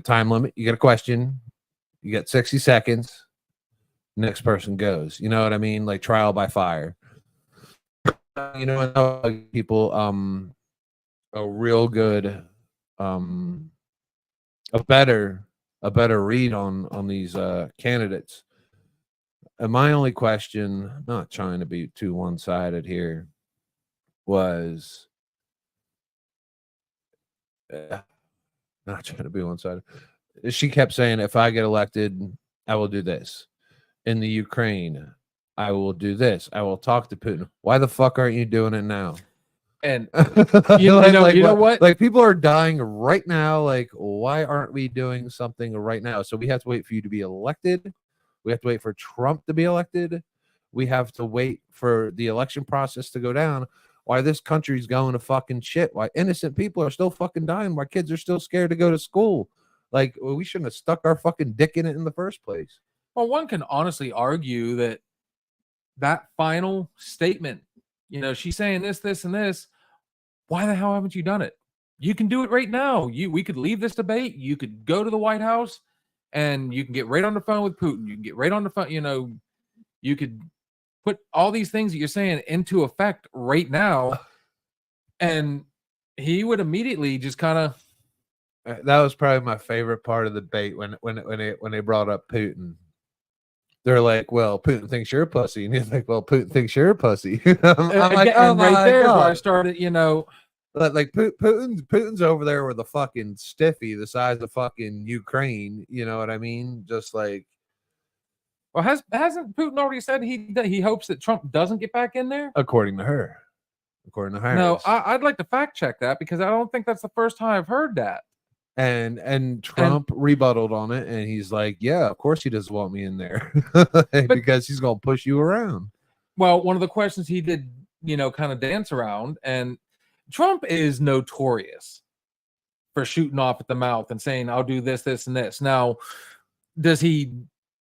A: time limit, you get a question, you get 60 seconds, next person goes. You know what I mean? Like trial by fire. You know, people a real good a better read on these candidates. And my only question, not trying to be too one-sided here, was not trying to be one-sided. She kept saying, if I get elected, I will do this. In the Ukraine, I will do this. I will talk to Putin. Why the fuck aren't you doing it now?
B: And you know what?
A: Like, people are dying right now. Like, why aren't we doing something right now? So we have to wait for you to be elected. We have to wait for Trump to be elected. We have to wait for the election process to go down. Why this country's going to fucking shit. Why innocent people are still fucking dying. Why kids are still scared to go to school. Like, well, we shouldn't have stuck our fucking dick in it in the first place.
B: Well, one can honestly argue that final statement, you know, she's saying this, this, and this. Why the hell haven't you done it? You can do it right now. We could leave this debate. You could go to the White House and you can get right on the phone with Putin. You can get right on the phone. You know, you could put all these things that you're saying into effect right now. And he would immediately just kind of.
A: That was probably my favorite part of the debate when they brought up Putin. They're like, well, Putin thinks you're a pussy. And he's like, well, Putin thinks you're a pussy. I'm like, oh,
B: right there, where I started, you know.
A: Like Putin's over there with a fucking stiffy the size of fucking Ukraine. You know what I mean? Just like.
B: Well, hasn't Putin already said he hopes that Trump doesn't get back in there?
A: According to her.
B: No, I'd like to fact check that, because I don't think that's the first time I've heard that.
A: And Trump rebutted on it, and he's like, yeah, of course he doesn't want me in there because he's going to push you around.
B: Well, one of the questions he did, you know, kind of dance around, and Trump is notorious for shooting off at the mouth and saying, I'll do this, this, and this. Now, does he,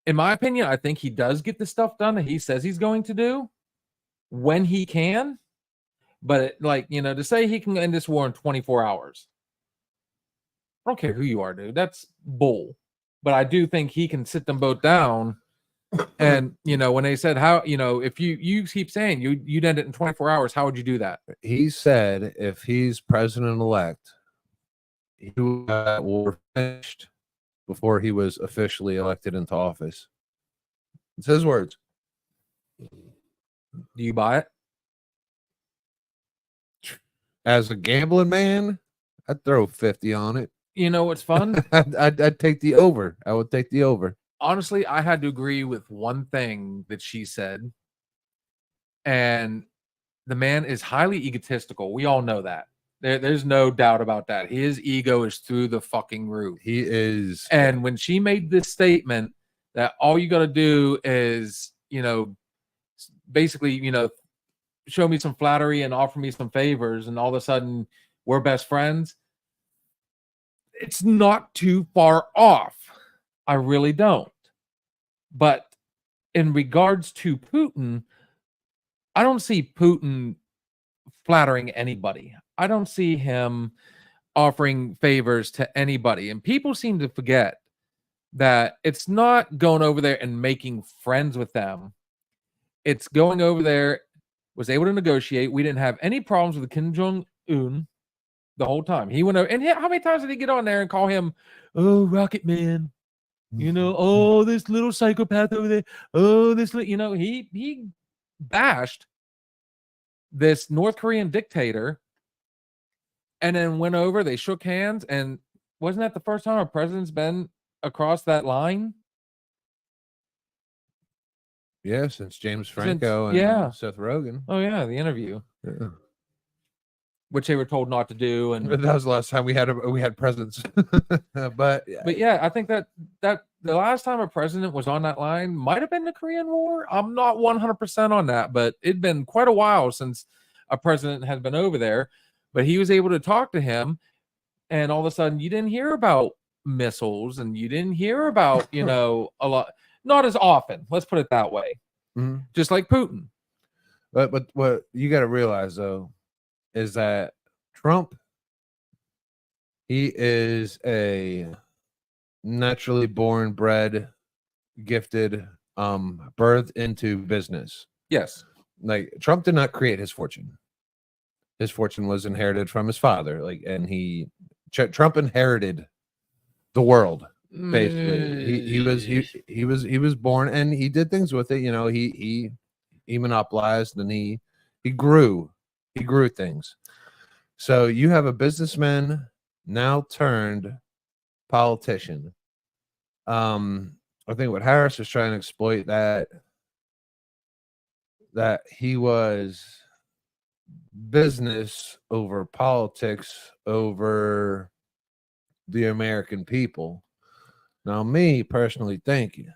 B: in my opinion, I think he does get the stuff done that he says he's going to do when he can. But like, you know, to say he can end this war in 24 hours. I don't care who you are, dude. That's bull. But I do think he can sit them both down And when they said how, if you keep saying you'd end it in 24 hours, how would you do that?
A: He said if he's president-elect, he would have war finished before he was officially elected into office. It's his words.
B: Do you buy it?
A: As a gambling man, I'd throw 50 on it.
B: You know what's fun?
A: I'd take the over. I would take the over.
B: Honestly, I had to agree with one thing that she said. And the man is highly egotistical. We all know that. There's no doubt about that. His ego is through the fucking roof.
A: He is.
B: And when she made this statement that all you got to do is, basically, show me some flattery and offer me some favors, and all of a sudden we're best friends. It's not too far off. I really don't. But in regards to Putin, I don't see Putin flattering anybody. I don't see him offering favors to anybody. And people seem to forget that it's not going over there and making friends with them. It's going over there, was able to negotiate. We didn't have any problems with Kim Jong-un the whole time. He went over, and how many times did he get on there and call him, oh, Rocket Man? Oh, this little psychopath over there. Oh, this, he bashed this North Korean dictator, and then went over, they shook hands, and wasn't that the first time our president's been across that line?
A: Yeah, since James Franco and Seth Rogen.
B: Oh, yeah, the interview.
A: Yeah.
B: Which they were told not to do, and
A: But that was the last time we had presidents. but
B: yeah, I think that the last time a president was on that line might have been the Korean War. I'm not 100% on that, but it'd been quite a while since a president had been over there. But he was able to talk to him, and all of a sudden you didn't hear about missiles, and you didn't hear about a lot, not as often. Let's put it that way.
A: Mm-hmm.
B: Just like Putin.
A: But what you got to realize though is that Trump, he is a naturally born, bred, gifted, birthed into business.
B: Yes.
A: Like Trump did not create his fortune. His fortune was inherited from his father. Trump inherited the world. Basically, he was born, and he did things with it. He monopolized, and he grew things. So you have a businessman now turned politician. I think what Harris was trying to exploit that he was business over politics over the American people. Now, me personally, thank you.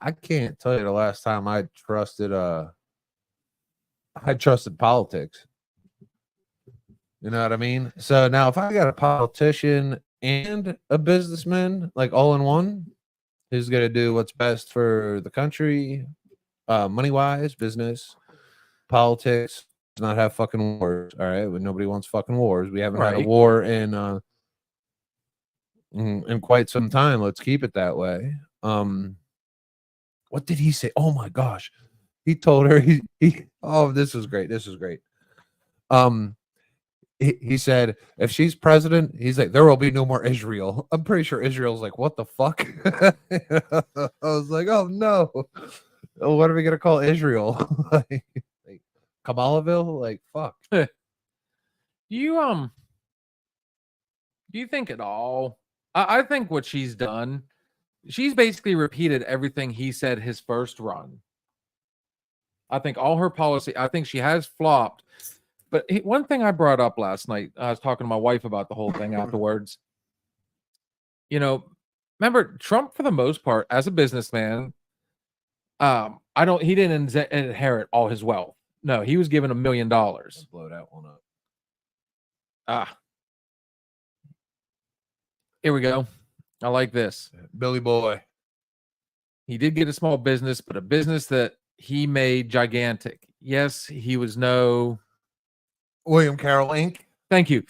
A: I can't tell you the last time I trusted politics. You know what I mean? So now if I got a politician and a businessman like all in one, who's going to do what's best for the country, money wise, business, politics, not have fucking wars. All right. When nobody wants fucking wars. We haven't had a war in quite some time. Let's keep it that way. What did he say? Oh my gosh. He told her this is great. This is great. He said, if she's president, he's like, there will be no more Israel. I'm pretty sure Israel's like, what the fuck? I was like, oh no. What are we going to call Israel? like Kamalaville? Like, fuck.
B: Do you think at all? I think what she's done, she's basically repeated everything he said his first run. I think all her policy, I think she has flopped. But one thing I brought up last night, I was talking to my wife about the whole thing afterwards. Remember Trump, for the most part, as a businessman, he didn't inherit all his wealth. No, he was given $1 million.
A: Blow that one up.
B: Here we go. I like this.
A: Billy Boy.
B: He did get a small business, but a business that he made gigantic. Yes, he was no
A: William Carroll Inc.
B: Thank you.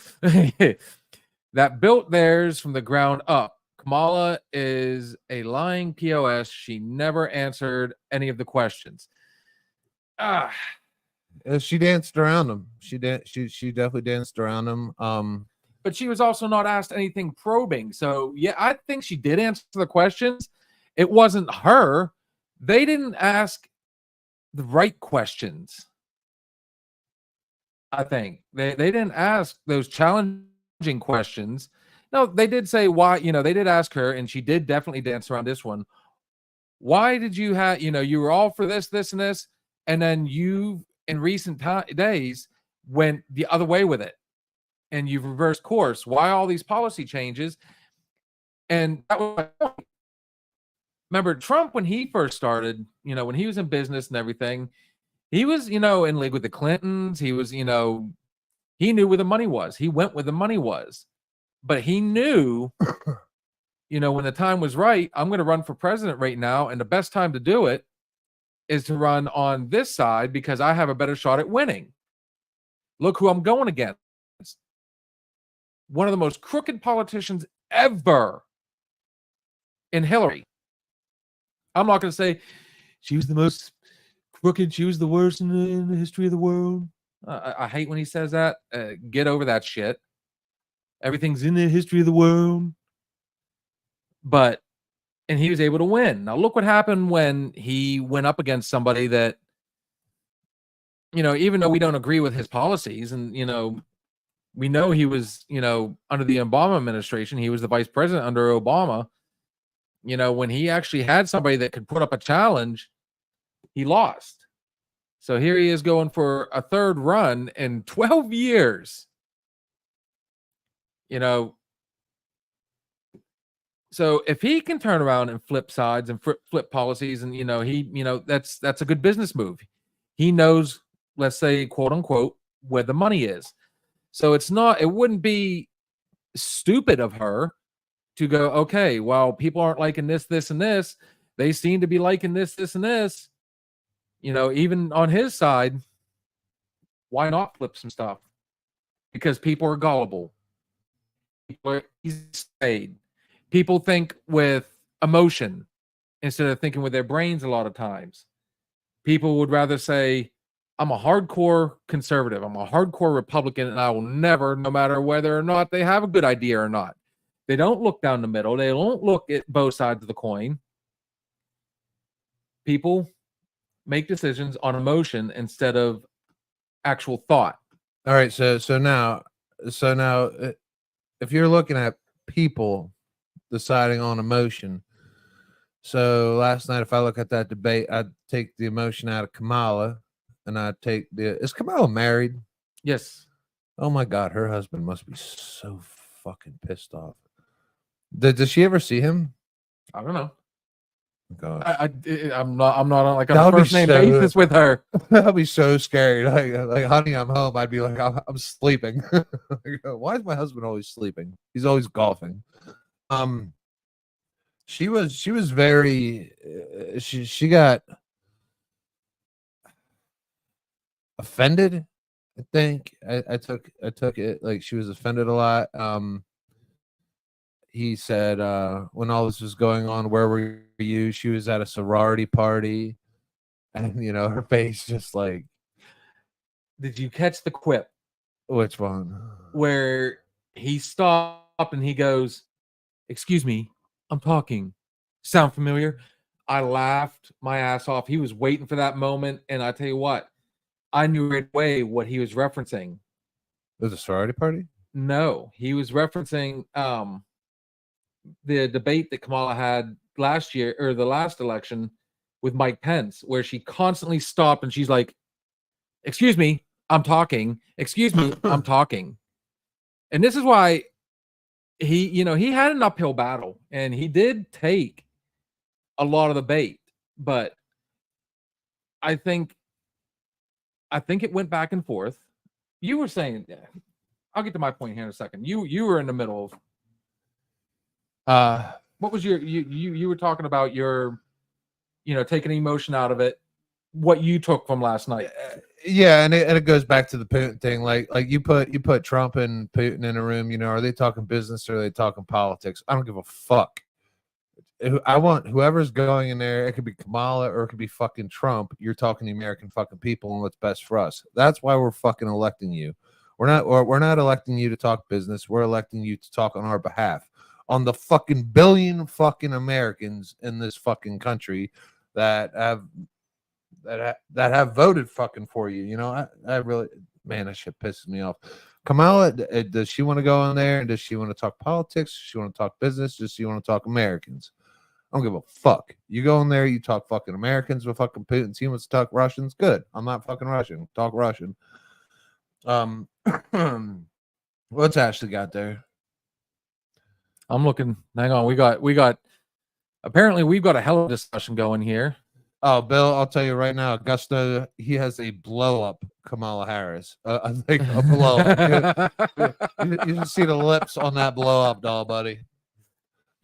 B: That built theirs from the ground up Kamala is a lying POS. She never answered any of the questions.
A: She danced around him. She definitely danced around him.
B: But she was also not asked anything probing. So yeah, I think she did answer the questions. It wasn't her. They didn't ask the right questions. I think they didn't ask those challenging questions. No, they did say why, they did ask her, and she did definitely dance around this one. Why did you have, you were all for this, and this, and then you in recent days went the other way with it, and you've reversed course. Why all these policy changes? And that was my point. Remember Trump, when he first started, when he was in business and everything, he was, in league with the Clintons. He was, he knew where the money was. He went where the money was. But he knew, when the time was right, I'm going to run for president right now. And the best time to do it is to run on this side because I have a better shot at winning. Look who I'm going against. One of the most crooked politicians ever in Hillary. I'm not going to say she was the most crooked. She was the worst in the history of the world. I hate when he says that. Get over that shit. Everything's in the history of the world. And he was able to win. Now, look what happened when he went up against somebody that, even though we don't agree with his policies and, we know he was, under the Obama administration, he was the vice president under Obama. When he actually had somebody that could put up a challenge, he lost. So here he is going for a third run in 12 years. So if he can turn around and flip sides and flip policies, and that's a good business move. He knows, let's say, quote unquote, where the money is. So it wouldn't be stupid of her to go, okay, well, people aren't liking this, and this. They seem to be liking this, and this. Even on his side, why not flip some stuff? Because people are gullible. People are easy. People think with emotion instead of thinking with their brains a lot of times. People would rather say, I'm a hardcore conservative. I'm a hardcore Republican, and I will never, no matter whether or not they have a good idea or not. They don't look down the middle. They don't look at both sides of the coin. People make decisions on emotion instead of actual thought.
A: All right, so now, if you're looking at people deciding on emotion, so last night, if I look at that debate, I'd take the emotion out of Kamala, and I'd take is Kamala married?
B: Yes.
A: Oh my God, her husband must be so fucking pissed off. Does she ever see him?
B: I don't know.
A: God.
B: I'm not on like a first name basis with her.
A: I'll be so scared. Like, honey, I'm home. I'd be like, I'm sleeping. Why is my husband always sleeping? He's always golfing. She was very. She got offended. I think I took it like she was offended a lot. He said when all this was going on, where were you? She was at a sorority party, and her face just like.
B: Did you catch the quip?
A: Which one?
B: Where he stopped and he goes, "Excuse me, I'm talking. Sound familiar?" I laughed my ass off. He was waiting for that moment, and I tell you what, I knew right away what he was referencing.
A: It was a sorority party?
B: No, he was referencing the debate that Kamala had last year or the last election with Mike Pence, where she constantly stopped and she's like, "Excuse me, I'm talking. Excuse me, I'm talking." And this is why he had an uphill battle, and he did take a lot of the bait, but I think it went back and forth. You were saying, I'll get to my point here in a second. You were in the middle of what was your you were talking about your taking emotion out of it what you took from last night.
A: Yeah, and it goes back to the Putin thing. Like you put Trump and Putin in a room. Are they talking business or are they talking politics? I don't give a fuck. I want whoever's going in there. It could be Kamala or it could be fucking Trump. You're talking the American fucking people and what's best for us. That's why we're fucking electing you. We're not electing you to talk business. We're electing you to talk on our behalf, on the fucking billion fucking Americans in this fucking country that have voted fucking for you. I really, man, that shit pisses me off. Kamala, does she want to go in there and does she want to talk politics? Does she want to talk business? Does she want to talk Americans? I don't give a fuck. You go in there, you talk fucking Americans with fucking Putin. He wants to talk Russians. Good. I'm not fucking Russian. Talk Russian. What's Ashley got there?
B: I'm looking. Hang on. We got. Apparently, we've got a hell of a discussion going here.
A: Oh, Bill, I'll tell you right now, Augusta, he has a blow up Kamala Harris. I think a blow up. You should see the lips on that blow up doll, buddy.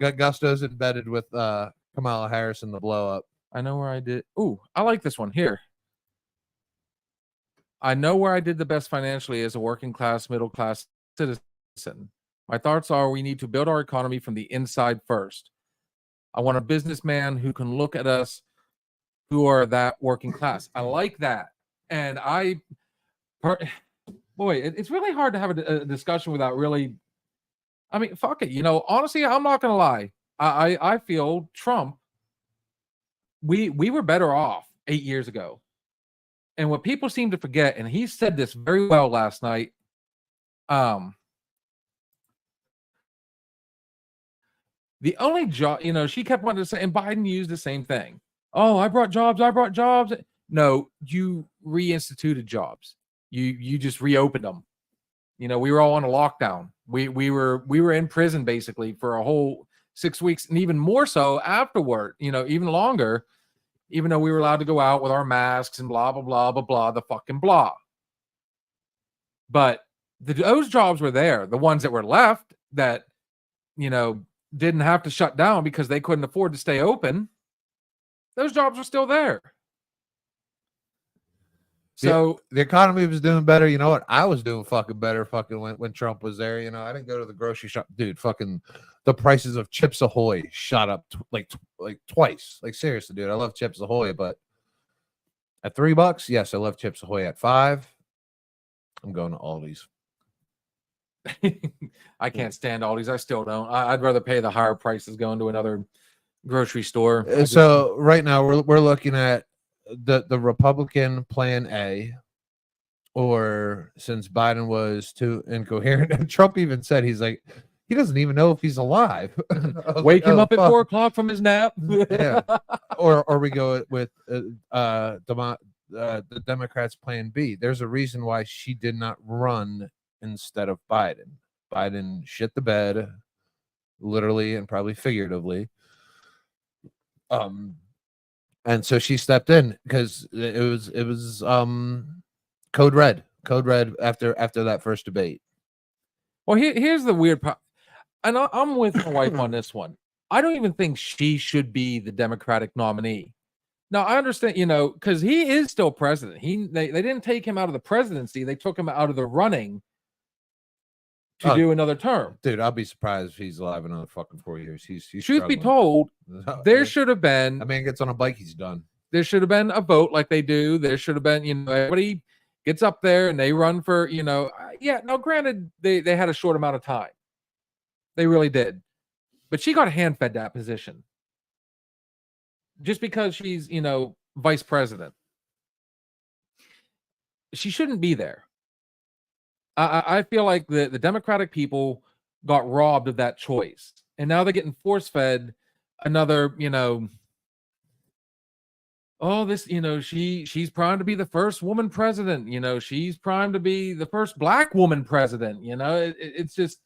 A: Gusto's embedded with Kamala Harris in the blow up.
B: I know where I did. Ooh, I like this one here. I know where I did the best financially as a working class, middle class citizen. My thoughts are we need to build our economy from the inside first. I want a businessman who can look at us who are that working class. I like that. And it's really hard to have a discussion without really, I mean, fuck it. Honestly, I'm not going to lie. I feel Trump, we were better off 8 years ago. And what people seem to forget, and he said this very well last night, the only job, she kept wanting to say, and Biden used the same thing. Oh, I brought jobs. No, you reinstituted jobs. You just reopened them. We were all on a lockdown. We were in prison basically for a whole 6 weeks, and even more so afterward, even longer, even though we were allowed to go out with our masks and blah, blah, blah, blah, blah, the fucking blah. But those jobs were there. The ones that were left that, didn't have to shut down because they couldn't afford to stay open. Those jobs are still there. So
A: the economy was doing better. You know what? I was doing fucking better when Trump was there. I didn't go to the grocery shop. Dude, fucking the prices of Chips Ahoy shot up like twice. Like seriously, dude. I love Chips Ahoy, but at $3, yes, I love Chips Ahoy. At $5, I'm going to Aldi's.
B: I can't stand Aldi's. I still don't. I'd rather pay the higher prices going to another grocery store.
A: So right now we're looking at the Republican plan A, or since Biden was too incoherent, and Trump even said he doesn't even know if he's alive.
B: Wake him up at 4 o'clock from his nap.
A: Yeah. Or we go with the Democrats' plan B. There's a reason why she did not run instead of Biden. Biden shit the bed, literally and probably figuratively. And so she stepped in because it was code red after that first debate.
B: Well, here's the weird part, and I'm with my wife on this one. I don't even think she should be the Democratic nominee. Now, I understand, because he is still president. They didn't take him out of the presidency; they took him out of the running to do another term.
A: Dude, I'll be surprised if he's alive another fucking 4 years. He's
B: Truth be told, there should have been.
A: I mean, gets on a bike, he's done.
B: There should have been a vote like they do. There should have been, everybody gets up there and they run for, yeah. Now, granted, they had a short amount of time. They really did. But she got hand-fed that position. Just because she's, vice president. She shouldn't be there. I feel like the Democratic people got robbed of that choice. And now they're getting force-fed another, she's primed to be the first woman president. She's primed to be the first black woman president. It's just,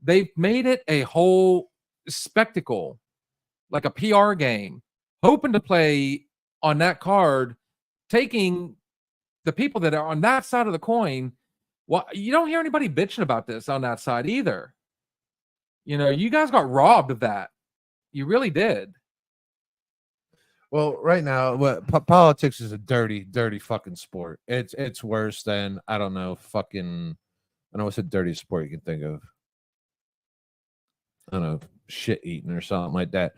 B: they've made it a whole spectacle, like a PR game, hoping to play on that card, taking the people that are on that side of the coin. Well, you don't hear anybody bitching about this on that side either. You guys got robbed of that. You really did.
A: Well, right now, what politics is a dirty, dirty fucking sport. It's worse than I don't know, fucking. I know what's the dirtiest sport you can think of. I don't know, shit eating or something like that.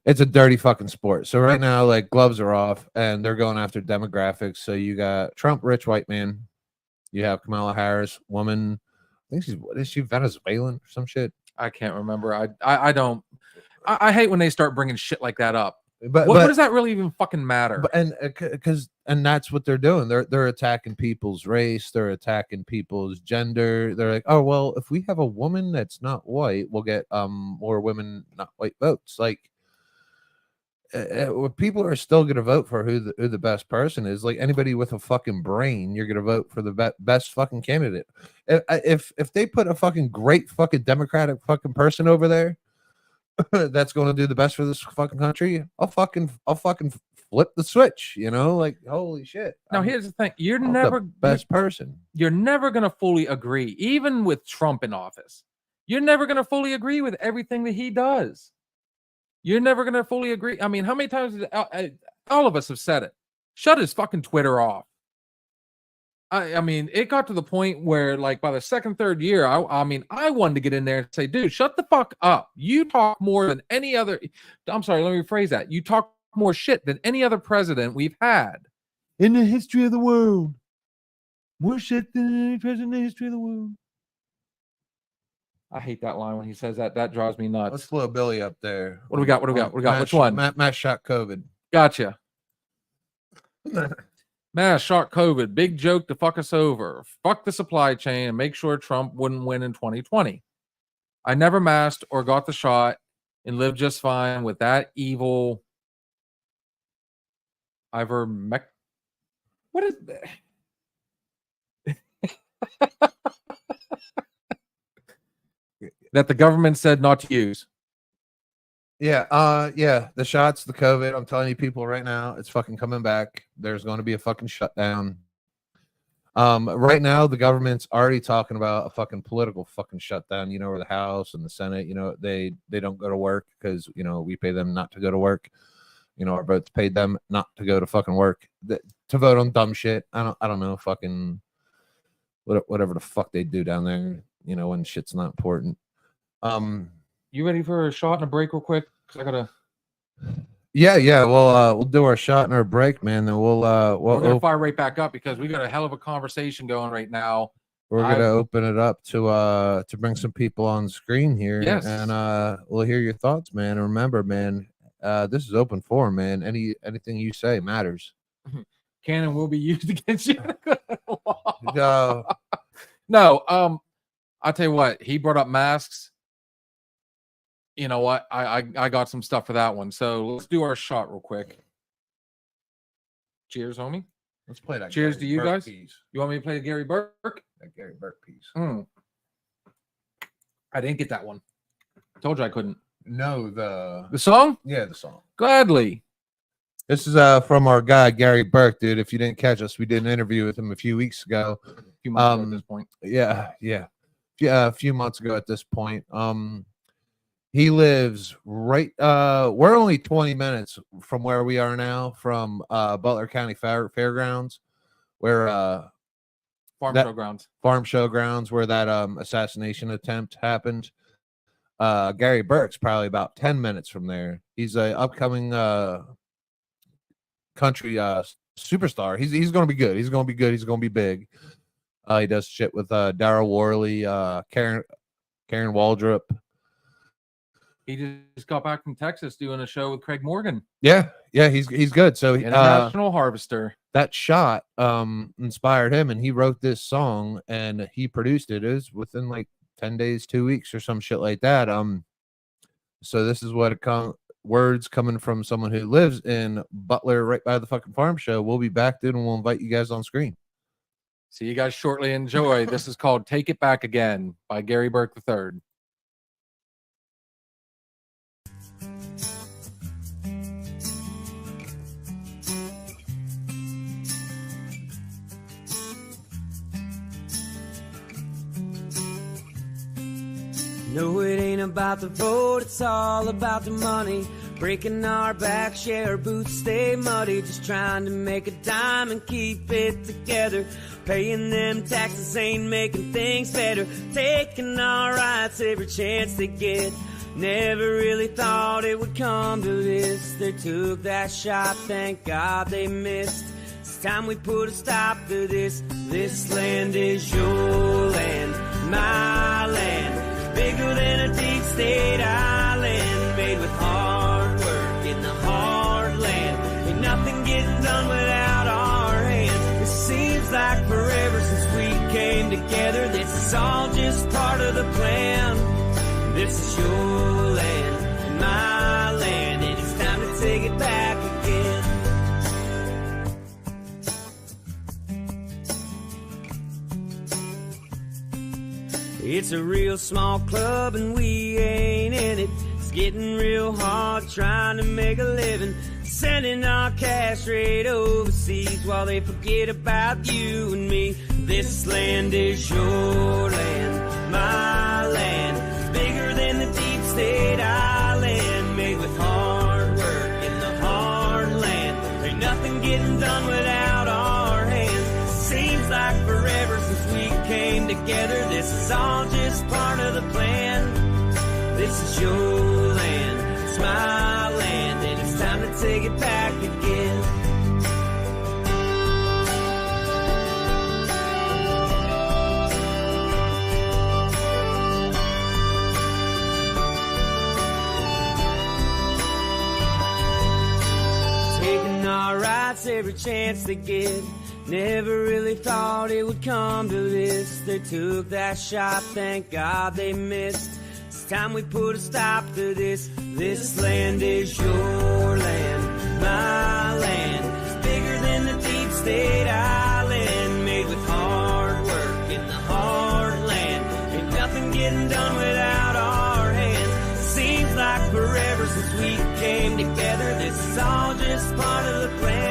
A: It's a dirty fucking sport. So right now, like gloves are off, and they're going after demographics. So you got Trump, rich white man. You have Kamala Harris, woman. I think is she Venezuelan or some shit?
B: I can't remember. I don't. I hate when they start bringing shit like that up.
A: But
B: What does that really even fucking matter?
A: But and that's what they're doing. They're attacking people's race. They're attacking people's gender. They're like, oh well, if we have a woman that's not white, we'll get more women not white votes. Like, people are still going to vote for who the best person is. Like anybody with a fucking brain, you're going to vote for the best fucking candidate. If they put a fucking great fucking Democratic fucking person over there that's going to do the best for this fucking country, I'll fucking flip the switch, you know, like holy shit.
B: Now here's the thing:
A: I'm the best person.
B: You're never gonna fully agree, even with Trump in office. You're never gonna fully agree with everything that he does. You're never gonna fully agree. I mean, how many times all of us have said it? Shut his fucking Twitter off. I mean, it got to the point where, like, by the second, third year, I mean, I wanted to get in there and say, dude, shut the fuck up. You talk more than any other. I'm sorry, let me rephrase that. You talk more shit than any other president we've had in the history of the world. More shit than any president in the history of the world. I hate that line when he says that. That drives me nuts.
A: Let's blow Billy up there.
B: What do we got? What do we got? What do we got? Which one?
A: Matt shot COVID.
B: Gotcha. Mass shot COVID. Big joke to fuck us over. Fuck the supply chain and make sure Trump wouldn't win in 2020. I never masked or got the shot and lived just fine with that evil ivermectin. What is that? That the government said not to use.
A: Yeah, the shots, the COVID. I'm telling you, people, right now, it's fucking coming back. There's going to be a fucking shutdown. Right now, the government's already talking about a fucking political fucking shutdown. You know, where the House and the Senate, you know, they don't go to work because you know we pay them not to go to work. You know, our votes paid them not to go to fucking work to vote on dumb shit. I don't know, fucking whatever the fuck they do down there. You know, when shit's not important.
B: You ready for a shot and a break real quick? Because I gotta.
A: Yeah. We'll do our shot and our break, man. Then we're
B: gonna fire right back up because we got a hell of a conversation going right now.
A: We're gonna open it up to bring some people on screen here.
B: Yes.
A: And we'll hear your thoughts, man. And remember, man, this is open forum, man. Anything you say matters.
B: Cannon will be used against you.
A: No.
B: No. I'll tell you what. He brought up masks. You know what? I got some stuff for that one. So let's do our shot real quick. Cheers, homie.
A: Let's play that.
B: Cheers
A: Gary
B: to you
A: Burke
B: guys.
A: piece.
B: You want me to play the Gary Burke?
A: That Gary Burke piece.
B: I didn't get that one. Told you I couldn't.
A: No, the
B: song?
A: Yeah, the song.
B: Gladly.
A: This is from our guy Gary Burke, dude. If you didn't catch us, we did an interview with him a few weeks ago.
B: A few months ago at this point.
A: Yeah. A few months ago at this point. He lives right we're only 20 minutes from where we are now, from Butler County Fairgrounds, where
B: Farm
A: showgrounds where that assassination attempt happened. Gary Burke's probably about 10 minutes from there. He's a upcoming country superstar. He's gonna be good. He's gonna be big. He does shit with Daryl Worley, Karen Waldrop.
B: He just got back from Texas doing a show with Craig Morgan.
A: Yeah, he's good. So
B: International Harvester.
A: That shot inspired him, and he wrote this song and he produced it. It was within like 10 days, 2 weeks, or some shit like that. So this is what words coming from someone who lives in Butler, right by the fucking farm show. We'll be back, dude, and we'll invite you guys on screen.
B: See you guys shortly. Enjoy. This is called "Take It Back Again" by Gary Burke III.
H: No, it ain't about the vote, it's all about the money. Breaking our backs, share our boots, stay muddy. Just trying to make a dime and keep it together. Paying them taxes ain't making things better. Taking our rights every chance they get. Never really thought it would come to this. They took that shot, thank God they missed. It's time we put a stop to this. This land is your land, my land. Bigger than a deep state island. Made with hard work in the heartland. Ain't nothing getting done without our hands. It seems like forever since we came together. This is all just part of the plan. This is your land and my land, and it's time to take it back again. It's a real small club and we ain't in it. It's getting real hard trying to make a living. Sending our cash right overseas while they forget about you and me. This land is your land, my land. Bigger than the deep state island. Made with hard work in the heartland. Ain't nothing getting done without our hands. Seems like forever since we came together. This is all just part of the plan. This is your land, it's my land, and it's time to take it back again. Our rights every chance they get. Never really thought it would come to this. They took that shot, thank God they missed. It's time we put a stop to this. This land is your land, my land. It's bigger than the deep state island. Made with hard work in the heartland. Ain't nothing getting done without our hands. Seems like forever since we came together. This is all just part of the plan.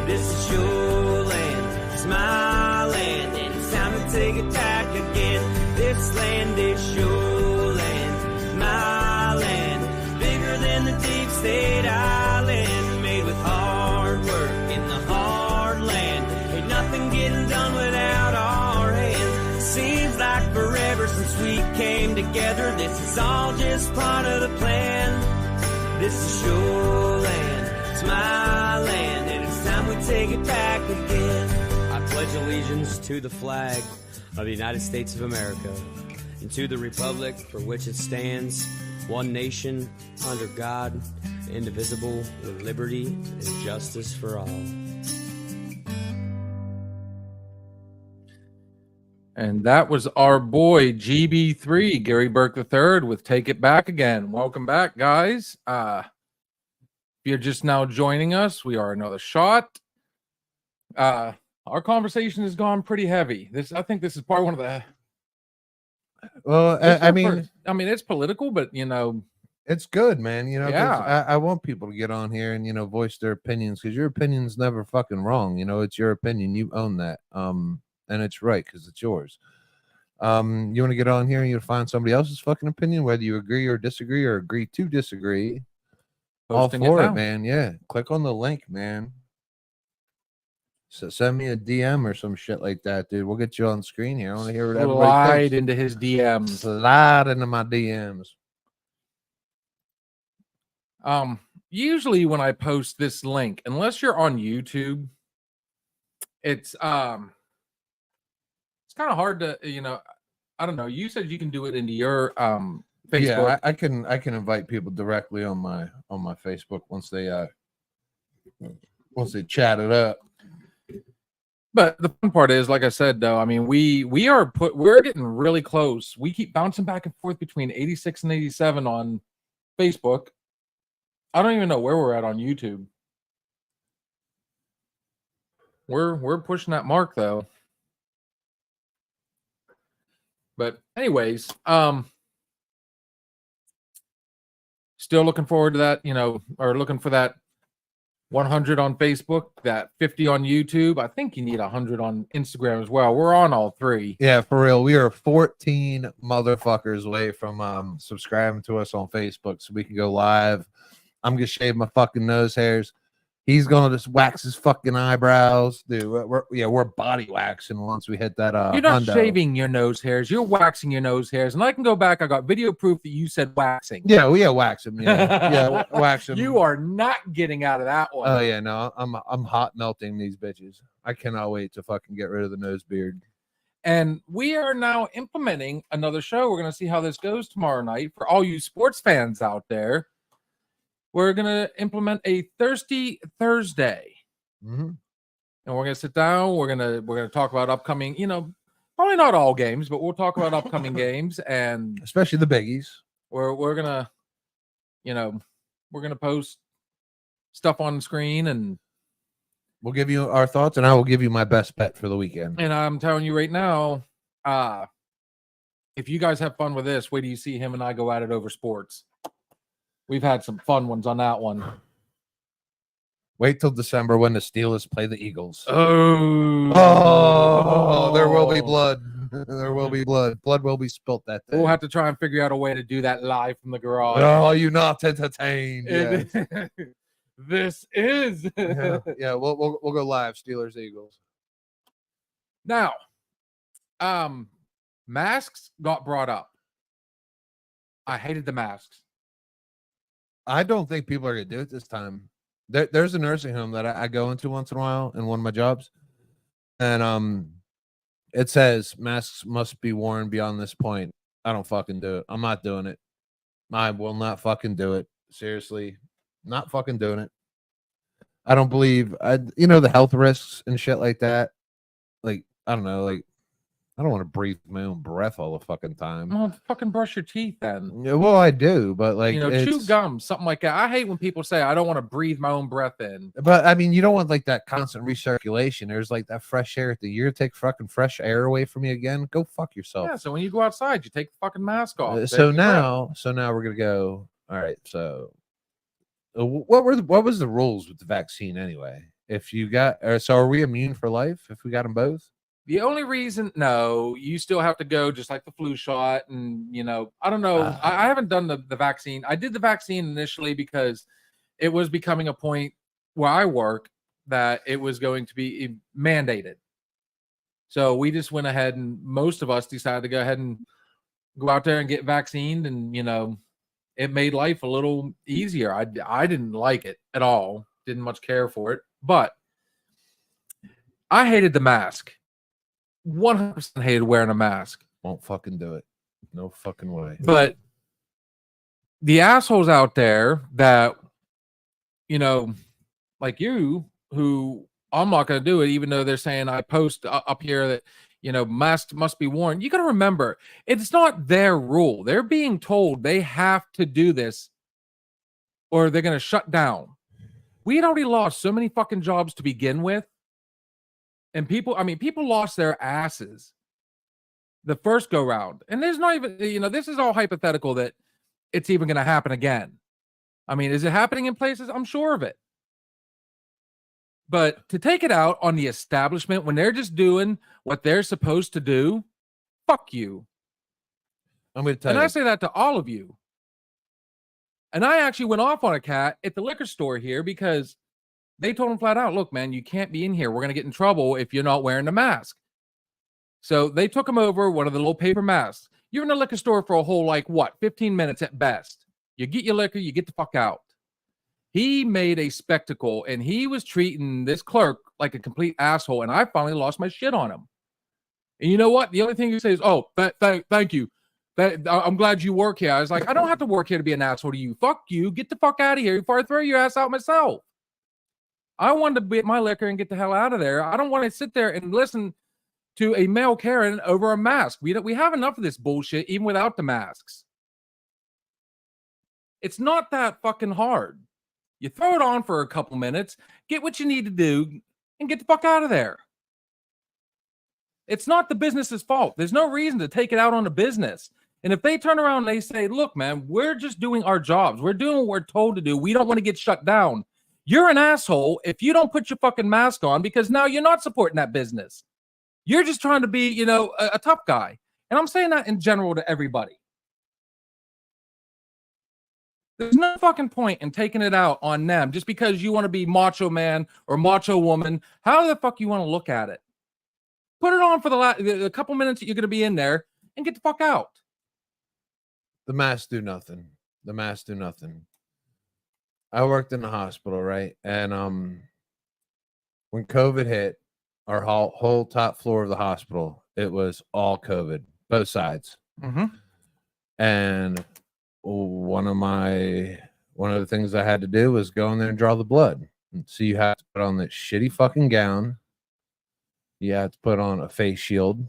H: This is your land, it's my land, and it's time to take it back again. This land is your land, my land. Bigger than the deep state island. Made with hard work in the heartland. Ain't nothing getting done without our hands. Seems like forever since we came together. This is all just part of the plan. This is your land, it's my land, and it's time we take it back again. I pledge allegiance to the flag of the United States of America and to the republic for which it stands, one nation, under God, indivisible, with liberty and justice for all.
B: And that was our boy GB3, Gary Burke III, with Take It Back Again. Welcome back, guys. If you're just now joining us, we are Another Shot. Our conversation has gone pretty heavy. I think this is probably one of the...
A: Well, I mean,
B: it's political, but,
A: it's good, man. 'Cause
B: Yeah.
A: I want people to get on here and, voice their opinions, because your opinion's never fucking wrong. It's your opinion. You own that. And it's right because it's yours. You want to get on here and you'll find somebody else's fucking opinion, whether you agree or disagree or agree to disagree.
B: Posting
A: all for
B: it
A: it,
B: now.
A: man. Yeah. Click on the link, man. So send me a DM or some shit like that, dude. We'll get you on screen here. I want to hear what everybody
B: Slide
A: thinks.
B: into his DMs.
A: Slide into my DMs.
B: Usually when I post this link, unless you're on YouTube, it's kind of hard to, I don't know. You said you can do it into your Facebook.
A: Yeah, I can invite people directly on my Facebook once they chat it up.
B: But the fun part is, like I said, though, I mean, we're getting really close. We keep bouncing back and forth between 86 and 87 on Facebook. I don't even know where we're at on YouTube. We're pushing that mark though. But anyways, still looking forward to that, or looking for that 100 on Facebook, that 50 on YouTube. I think you need 100 on Instagram as well. We're on all three.
A: Yeah, for real. We are 14 motherfuckers away from subscribing to us on Facebook so we can go live. I'm gonna shave my fucking nose hairs. He's gonna just wax his fucking eyebrows, dude. We're body waxing once we hit that.
B: You're not
A: hundo.
B: shaving your nose hairs. You're waxing your nose hairs, and I can go back. I got video proof that you said waxing.
A: Yeah, wax him. Yeah, wax him.
B: You are not getting out of that one.
A: Oh yeah, no, I'm hot melting these bitches. I cannot wait to fucking get rid of the nose beard.
B: And we are now implementing another show. We're gonna see how this goes tomorrow night for all you sports fans out there. We're gonna implement a Thirsty Thursday,
A: Mm-hmm.
B: and we're gonna sit down. We're gonna talk about upcoming. Probably not all games, but we'll talk about upcoming games, and
A: Especially the biggies.
B: we're gonna, we're gonna post stuff on the screen, and
A: We'll give you our thoughts, and I will give you my best bet for the weekend.
B: I'm telling you right now, if you guys have fun with this, wait till you see him and I go at it over sports. We've had some fun ones on that one.
A: Wait till December when the Steelers play the Eagles.
B: Oh,
A: There will be blood. There will be blood. Blood will be spilt that day.
B: We'll have to try and figure out a way to do that live from the garage.
A: Oh, you not entertained? Yeah,
B: This is
A: yeah. We'll go live. Steelers Eagles.
B: now. Masks got brought up. I hated the masks.
A: I don't think people are gonna do it this time. There's a nursing home that I go into once in a while in one of my jobs, and it says masks must be worn beyond this point. I don't fucking do it. I'm not doing it. I will not fucking do it. Seriously, not fucking doing it. I don't believe the health risks and shit like that. Like, I don't know, like I don't want to breathe my own breath all the fucking time.
B: Well, fucking brush your teeth then.
A: Yeah, well, I do, but like
B: chew
A: it's-
B: gum, something like that. I hate when people say I don't want to breathe my own breath in.
A: But I mean, you don't want like that constant recirculation. There's like that fresh air at the year. Take fucking fresh air away from me again. Go fuck yourself.
B: Yeah, so when you go outside, you take the fucking mask off. Take
A: So
B: your breath.
A: now we're gonna go. All right. So, what was the rules with the vaccine anyway? If you got, so are we immune for life if we got them both?
B: The only reason, no, you still have to go just like the flu shot. And, I don't know. I haven't done the vaccine. I did the vaccine initially because it was becoming a point where I work that it was going to be mandated. So we just went ahead and most of us decided to go ahead and go out there and get vaccinated. And, it made life a little easier. I didn't like it at all. Didn't much care for it. But I hated the mask. 100% hated wearing a mask.
A: Won't fucking do it. No fucking way.
B: But the assholes out there that, like you, who I'm not going to do it, even though they're saying I post up here that, masks must be worn. You got to remember, it's not their rule. They're being told they have to do this or they're going to shut down. We had already lost so many fucking jobs to begin with. And people lost their asses the first go round. And there's not even, this is all hypothetical that it's even going to happen again. I mean, is it happening in places? I'm sure of it. But to take it out on the establishment when they're just doing what they're supposed to do, fuck you.
A: I'm going to tell
B: And
A: you.
B: I say that to all of you. And I actually went off on a cat at the liquor store here because they told him flat out, look, man, you can't be in here. We're going to get in trouble if you're not wearing the mask. So they took him over, one of the little paper masks. You're in the liquor store for a whole, 15 minutes at best. You get your liquor, you get the fuck out. He made a spectacle, and he was treating this clerk like a complete asshole, and I finally lost my shit on him. And you know what? The only thing he says, oh, thank you. I'm glad you work here. I was like, I don't have to work here to be an asshole to you. Fuck you. Get the fuck out of here before I throw your ass out myself. I wanted to get my liquor and get the hell out of there. I don't want to sit there and listen to a male Karen over a mask. We have enough of this bullshit even without the masks. It's not that fucking hard. You throw it on for a couple minutes, get what you need to do, and get the fuck out of there. It's not the business's fault. There's no reason to take it out on the business. And if they turn around and they say, look, man, we're just doing our jobs. We're doing what we're told to do. We don't want to get shut down. You're an asshole if you don't put your fucking mask on, because now you're not supporting that business. You're just trying to be, a tough guy. And I'm saying that in general to everybody. There's no fucking point in taking it out on them just because you want to be macho man or macho woman. How the fuck you want to look at it? Put it on for the couple minutes that you're going to be in there and get the fuck out.
A: The masks do nothing. The masks do nothing. I worked in the hospital, right? And when COVID hit, our whole top floor of the hospital, it was all COVID, both sides.
B: Mm-hmm.
A: And one of the things I had to do was go in there and draw the blood. So you have to put on this shitty fucking gown. You have to put on a face shield.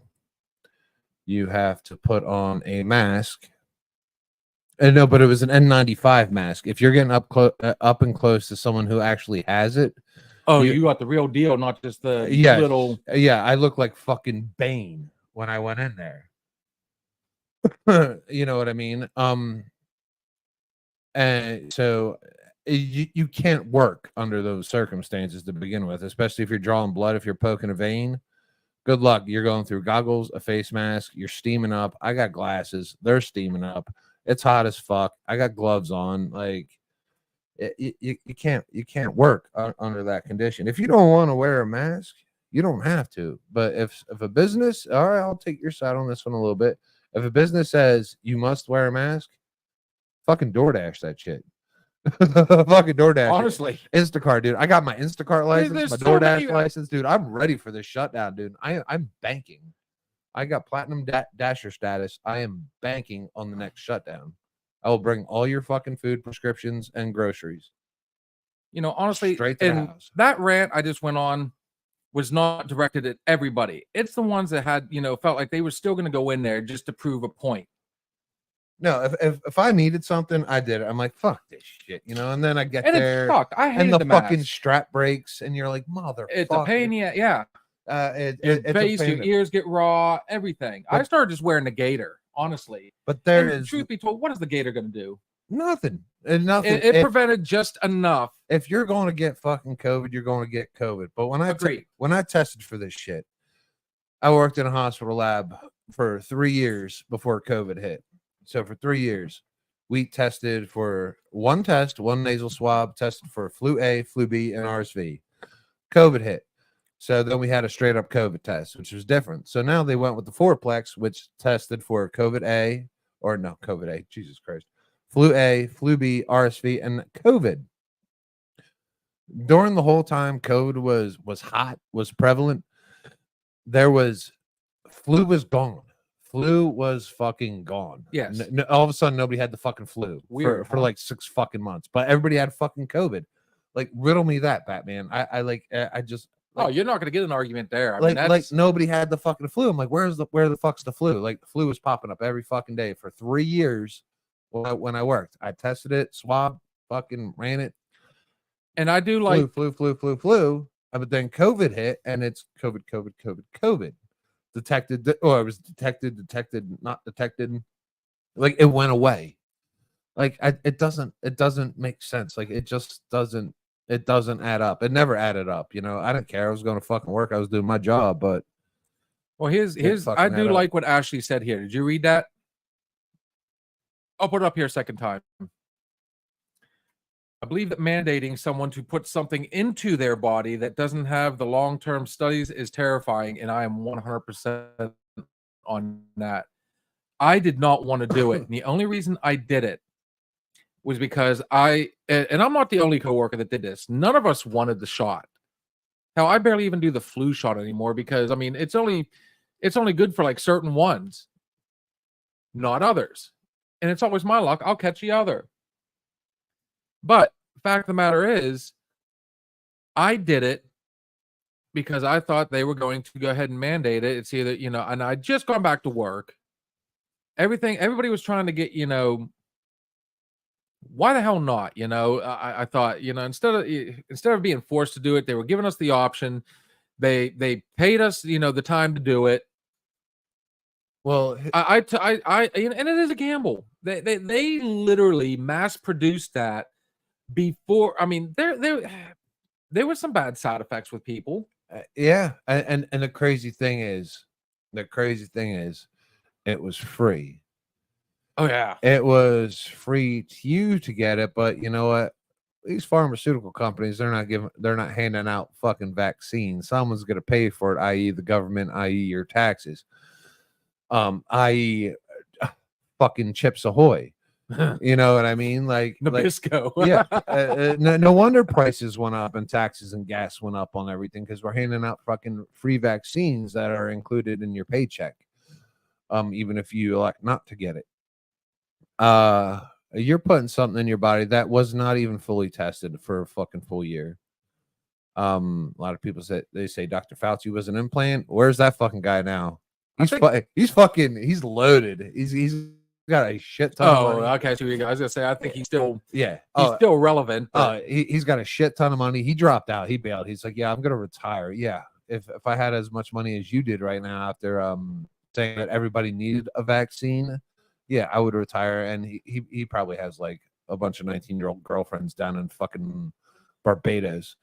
A: You have to put on a mask. And no, but it was an N95 mask. If you're getting up and close to someone who actually has it.
B: Oh, you got the real deal, not just the little.
A: Yeah, I look like fucking Bane when I went in there. You know what I mean? And so you can't work under those circumstances to begin with, especially if you're drawing blood, if you're poking a vein. Good luck. You're going through goggles, a face mask, you're steaming up. I got glasses, they're steaming up. It's hot as fuck. I got gloves on. Like you can't work under that condition. If you don't want to wear a mask, you don't have to. But if a business, all right, I'll take your side on this one a little bit. If a business says you must wear a mask, fucking DoorDash that shit. Fucking DoorDash.
B: Honestly,
A: Instacart, dude. I got my Instacart license,
B: there's
A: my
B: so
A: DoorDash
B: many-
A: license, dude. I'm ready for this shutdown, dude. I'm banking. I got platinum dasher status. I am banking on the next shutdown. I will bring all your fucking food, prescriptions, and groceries.
B: Honestly,
A: Straight to the
B: and
A: house.
B: that rant I just went on was not directed at everybody. It's the ones that had, felt like they were still going to go in there just to prove a point.
A: No, if I needed something, I did it. I'm like, fuck this shit, and then I get
B: And
A: there,
B: it sucked. I hated
A: and the fucking
B: mask.
A: strap breaks, and you're like, motherfucker.
B: It's a pain. Yeah.
A: It's
B: Your
A: a
B: face,
A: pain.
B: your ears get raw, everything. I
A: But-
B: started just wearing the gaiter, honestly.
A: But there
B: And
A: is
B: truth be told, what is the gaiter going to do?
A: nothing. And nothing.
B: It prevented just enough.
A: If you're going to get fucking COVID, you're going to get COVID. But when I tested for this shit, I worked in a hospital lab for 3 years before COVID hit. So for 3 years, we tested for one nasal swab, tested for flu A, flu B, and RSV. COVID hit. So then we had a straight up COVID test, which was different. So now they went with the fourplex, which tested for COVID A, Jesus Christ. Flu A, flu B, RSV, and COVID. During the whole time COVID was hot, was prevalent, flu was gone. Flu was fucking gone.
B: Yes.
A: All of a sudden, nobody had the fucking flu
B: Weird,
A: for
B: huh?
A: like 6 fucking months, but everybody had fucking COVID. Like, riddle me that, Batman. I just. Like,
B: You're not going to get an argument there. I mean,
A: like nobody had the fucking flu. I'm like, where the fuck's the flu? Like, the flu was popping up every fucking day for 3 years when I worked. I tested it, swab, fucking ran it.
B: and I do like
A: flu. But then COVID hit, and it's COVID. Detected, it was detected, not detected. Like, it went away. Like, it doesn't make sense. Like, it just doesn't. It doesn't add up. It never added up. I didn't care. I was going to fucking work. I was doing my job, but
B: Well, here's
A: fucking
B: I do
A: add up.
B: like what Ashley said here. Did you read that? I'll put it up here a second time. I believe that mandating someone to put something into their body that doesn't have the long-term studies is terrifying, and I am 100% on that. I did not want to do it. And the only reason I did it was because and I'm not the only coworker that did this. None of us wanted the shot. Hell, I barely even do the flu shot anymore because, I mean, it's only good for like certain ones, not others. And it's always my luck. I'll catch the other. But fact of the matter is, I did it because I thought they were going to go ahead and mandate it. It's either, and I just gone back to work. Everybody was trying to get, why the hell not? I thought, instead of being forced to do it, they were giving us the option. They paid us, the time to do it.
A: well,
B: And it is a gamble. They literally mass produced that before. I mean, there were some bad side effects with people.
A: Yeah, and the crazy thing is, it was free.
B: Oh yeah.
A: It was free to you to get it, but you know what? These pharmaceutical companies, they're not handing out fucking vaccines. Someone's gonna pay for it, i.e. the government, i.e. your taxes, i.e. fucking Chips Ahoy. You know what I mean? Like
B: Nabisco.
A: yeah. No wonder prices went up and taxes and gas went up on everything, because we're handing out fucking free vaccines that are included in your paycheck, even if you elect not to get it. You're putting something in your body that was not even fully tested for a fucking full year. A lot of people say Dr. Fauci was an implant. Where's that fucking guy now? He's loaded. He's got a shit ton of money.
B: Okay. So I was gonna say, I think he's still
A: Yeah.
B: still relevant.
A: He's got a shit ton of money. He dropped out. He bailed. He's like, yeah, I'm gonna retire. Yeah. If I had as much money as you did right now after saying that everybody needed a vaccine, yeah, I would retire. And he probably has like a bunch of 19-year-old girlfriends down in fucking Barbados.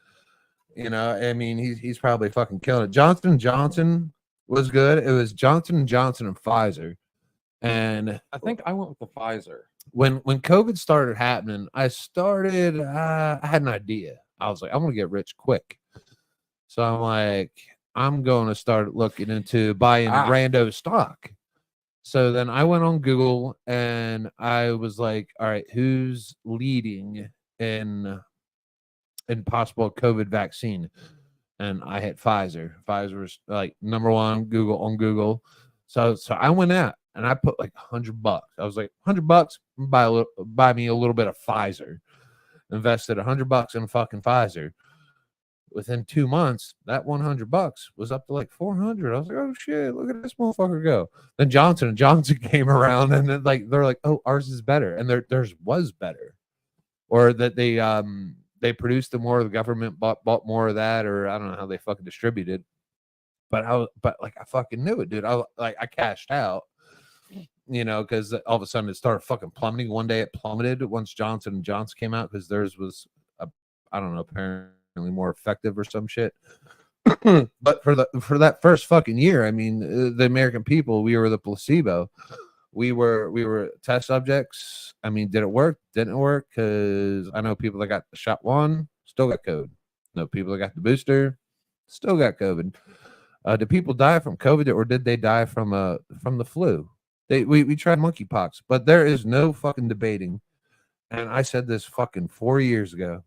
A: You know, I mean, he's probably fucking killing it. Johnson & Johnson was good. It was Johnson & Johnson and Pfizer. And
B: I think I went with the Pfizer.
A: When COVID started happening, I had an idea. I was like, I'm gonna get rich quick. So I'm like, I'm going to start looking into buying rando stock. So then I went on Google and I was like, all right, who's leading in possible COVID vaccine? And I hit Pfizer. Pfizer was like number one on Google. So I went out and I put like $100. I was like, $100, buy me a little bit of Pfizer. Invested $100 in fucking Pfizer. Within 2 months, that $100 was up to like $400. I was like, oh shit, look at this motherfucker go. Then Johnson & Johnson came around, and then they're like, oh, ours is better, and theirs was better, or that they produced the more, the government bought more of that, or I don't know how they fucking distributed. But I fucking knew it, dude. I cashed out, you know, because all of a sudden it started fucking plummeting. One day it plummeted once Johnson & Johnson came out, because theirs was I don't know, apparently more effective or some shit. But for that first fucking year, I mean, the American people, we were the placebo. We were test subjects. I mean, did it work? Didn't work? Because I know people that got the shot one still got COVID. No, people that got the booster still got COVID. Did people die from COVID, or did they die from the flu? We tried monkeypox, but there is no fucking debating. And I said this fucking 4 years ago.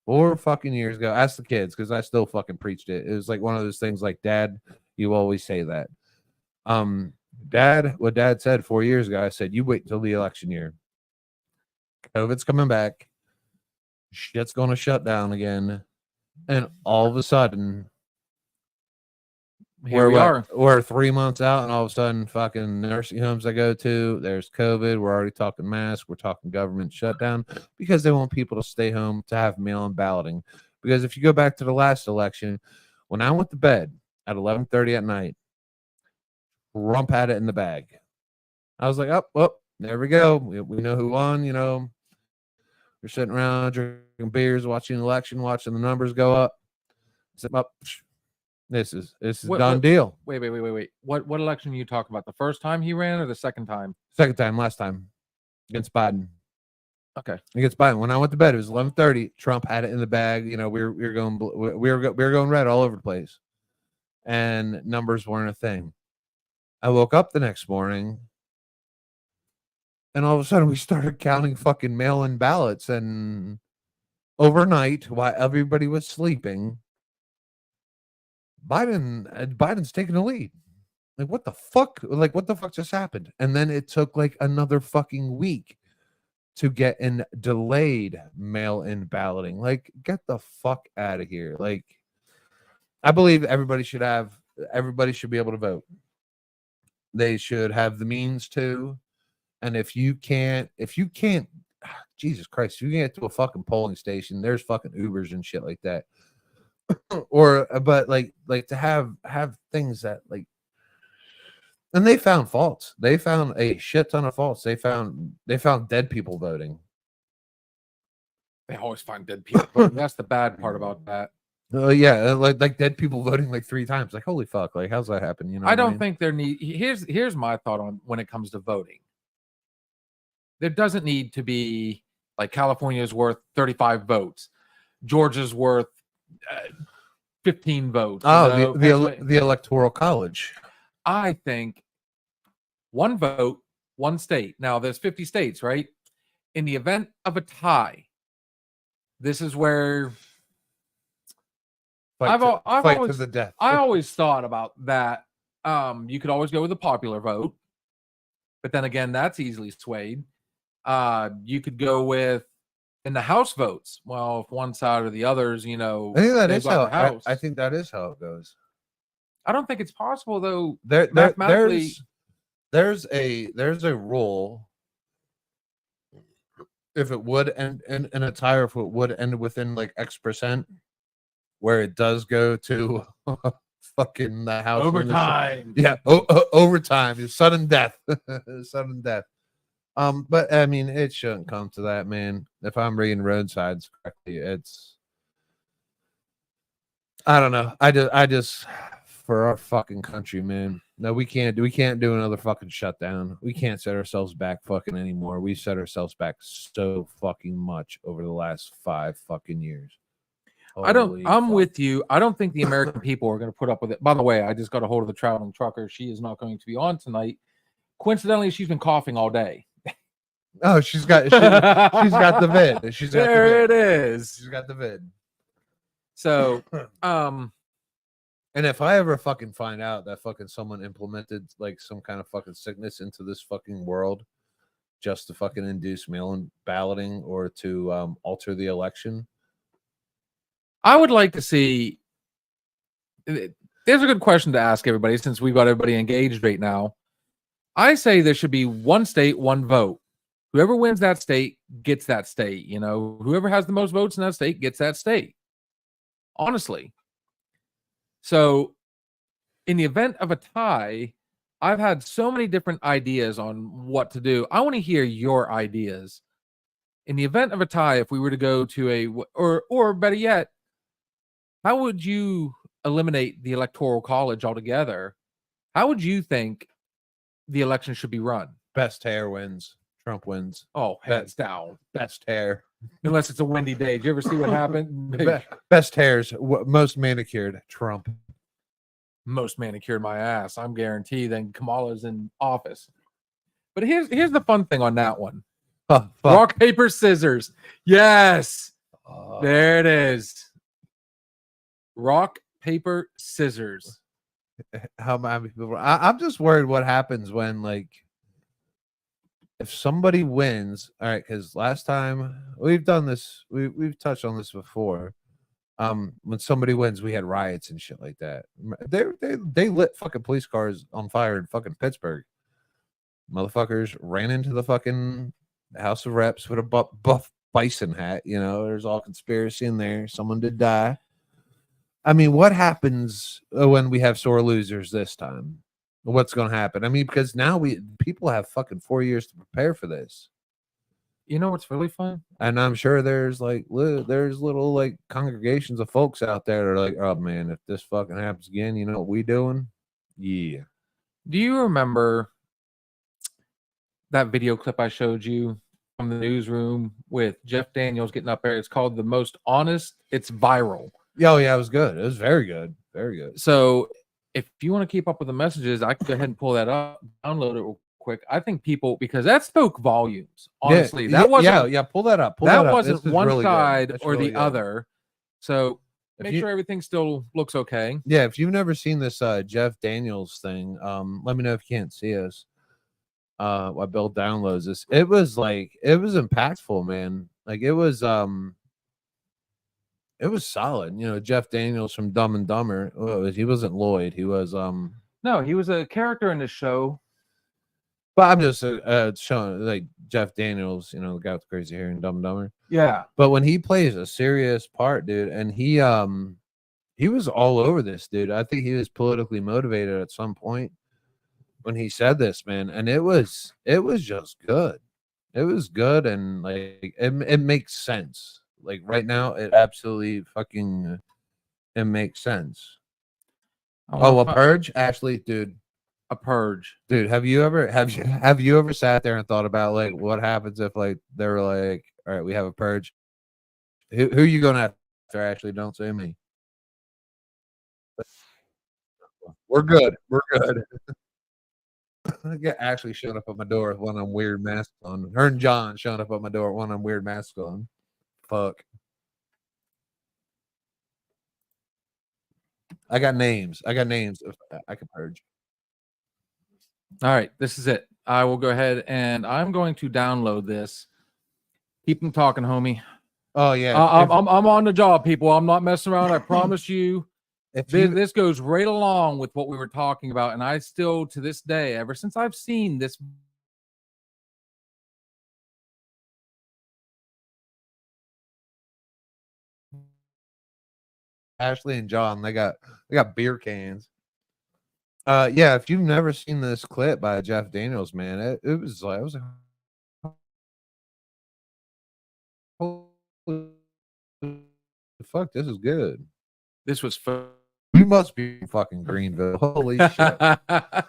A: 4 fucking years ago. Ask the kids, because I still fucking preached it. It was like one of those things like, Dad, you always say that. What Dad said 4 years ago, I said, you wait until the election year. COVID's coming back. Shit's going to shut down again. And all of a sudden, we're 3 months out, and all of a sudden, fucking nursing homes I go to, there's COVID. We're already talking masks. We're talking government shutdown, because they want people to stay home to have mail-in balloting. Because if you go back to the last election, when I went to bed at 11:30 at night, Trump had it in the bag. I was like, oh, there we go. We know who won. You know, we're sitting around drinking beers, watching the election, watching the numbers go up. This is a done deal.
B: Wait. What election are you talking about? The first time he ran, or the second time?
A: Second time, last time, against Biden.
B: Okay,
A: against Biden. When I went to bed, it was 11:30. Trump had it in the bag. You know, we were going red all over the place, and numbers weren't a thing. I woke up the next morning, and all of a sudden we started counting fucking mail-in ballots, and overnight, while everybody was sleeping, Biden's taking the lead. Like, what the fuck? Like, what the fuck just happened? And then it took like another fucking week to get in delayed mail-in balloting. Like, get the fuck out of here. Like, I believe everybody should be able to vote. They should have the means to. And if you can't, Jesus Christ, if you can get to a fucking polling station, there's fucking Ubers and shit like that. But to have things that like, and they found faults. They found a shit ton of faults. They found dead people voting.
B: They always find dead people. But that's the bad part about that.
A: Yeah, like dead people voting like 3 times. Like, holy fuck! Like, how's that happen? You know,
B: I
A: what
B: don't
A: mean?
B: think there need. Here's my thought on when it comes to voting. There doesn't need to be like California's worth 35 votes, Georgia's worth 15 votes. you know,
A: The electoral college.
B: I think one vote, one state. Now there's 50 states, right? In the event of a tie, this is where I've
A: Fight
B: always
A: to the death.
B: I always thought about that. You could always go with a popular vote, but then again, that's easily swayed. You could go with in the House votes. Well, if one side or the others, you know,
A: I think that
B: they've
A: is
B: got
A: how
B: the House.
A: I think that is how it goes.
B: I don't think it's possible though.
A: There's
B: Mathematically-
A: there's a rule. If it would end in a tie, or if it would end within like X percent, where it does go to fucking the House and the Senate.
B: Overtime.
A: Yeah, overtime, sudden death, sudden death. But I mean, it shouldn't come to that, man. If I'm reading roadsides correctly, it's I don't know. I just for our fucking country, man. No, we can't do another fucking shutdown. We can't set ourselves back fucking anymore. We set ourselves back so fucking much over the last 5 fucking years. Holy
B: I'm
A: fuck.
B: with you. I don't think the American people are going to put up with it. By the way, I just got a hold of the traveling trucker. She is not going to be on tonight. Coincidentally, she's been coughing all day.
A: Oh, she's got the vid. She's got
B: There
A: the
B: it
A: vid.
B: is.
A: She's got the vid.
B: So,
A: And if I ever fucking find out that fucking someone implemented like some kind of fucking sickness into this fucking world just to fucking induce mail-in balloting or to alter the election,
B: I would like to see. There's a good question to ask everybody since we've got everybody engaged right now. I say there should be one state, one vote. Whoever wins that state gets that state. You know, whoever has the most votes in that state gets that state. Honestly. So, in the event of a tie, I've had so many different ideas on what to do. I want to hear your ideas. In the event of a tie, if we were to go to or better yet, how would you eliminate the electoral college altogether? How would you think the election should be run?
A: best hair wins. Trump wins.
B: Oh, hands down.
A: Best hair.
B: Unless it's a windy day. Did you ever see what happened?
A: Best hairs. Most manicured. Trump.
B: Most manicured my ass. I'm guaranteed. Then Kamala's in office. But here's the fun thing on that one.
A: Oh, fuck.
B: Rock, paper, scissors. Yes. There it is. Rock, paper, scissors.
A: How many people? I'm just worried what happens when, like, if somebody wins. All right, because last time we've done this, we've touched on this before. When somebody wins, we had riots and shit like that. They lit fucking police cars on fire in fucking Pittsburgh. Motherfuckers ran into the fucking House of Reps with a buff bison hat. You know, there's all conspiracy in there. Someone did die. I mean, what happens when we have sore losers this time? What's going to happen? I mean, because now people have fucking 4 years to prepare for this.
B: You know what's really fun?
A: And I'm sure there's like there's little like congregations of folks out there that are like, oh man, if this fucking happens again, you know what we doing? Yeah.
B: Do you remember that video clip I showed you from the newsroom with Jeff Daniels getting up there? It's called The Most Honest. It's viral.
A: Oh yeah, it was good. It was very good. Very good.
B: So if you want to keep up with the messages, I can go ahead and pull that up, download it real quick. I think people, because that spoke volumes. Honestly, that wasn't
A: pull that up.
B: that
A: up.
B: wasn't
A: This is
B: one
A: really good.
B: side
A: That's
B: or
A: really
B: the
A: good.
B: other. So
A: If
B: make
A: you-
B: sure everything still looks okay.
A: Yeah, if you've never seen this Jeff Daniels thing, let me know if you can't see us. While Bill downloads this. It was impactful, man. Like it was solid. You know, Jeff Daniels from Dumb and Dumber. He wasn't Lloyd. He was
B: No, he was a character in the show.
A: but I'm just showing like Jeff Daniels, you know, the guy with the crazy hair in Dumb and Dumber.
B: Yeah.
A: But when he plays a serious part, dude, and he was all over this, dude. I think he was politically motivated at some point when he said this, man, and it was just good. It was good, and like it makes sense. Like right now, it absolutely fucking it makes sense. Oh, a purge, Ashley, dude.
B: A purge.
A: Dude, have you ever sat there and thought about like what happens if like they were like, all right, we have a purge. Who are you going after? Ashley, don't say me. We're good. We're good. I get Ashley showing up at my door with one of them weird masks on. Her and John showing up at my door with one of them weird masks on. Fuck. I got names. I can purge.
B: All right, this is it. I will go ahead and I'm going to download this. Keep them talking, homie.
A: Oh yeah.
B: I'm on the job, people. I'm not messing around. I promise you.
A: If you
B: This goes right along with what we were talking about, and I still, to this day, ever since I've seen this,
A: Ashley and John, they got beer cans. Yeah, if you've never seen this clip by Jeff Daniels, man, it was like holy fuck, this is good.
B: this was fun.
A: You must be from fucking Greenville. Holy shit.
B: Are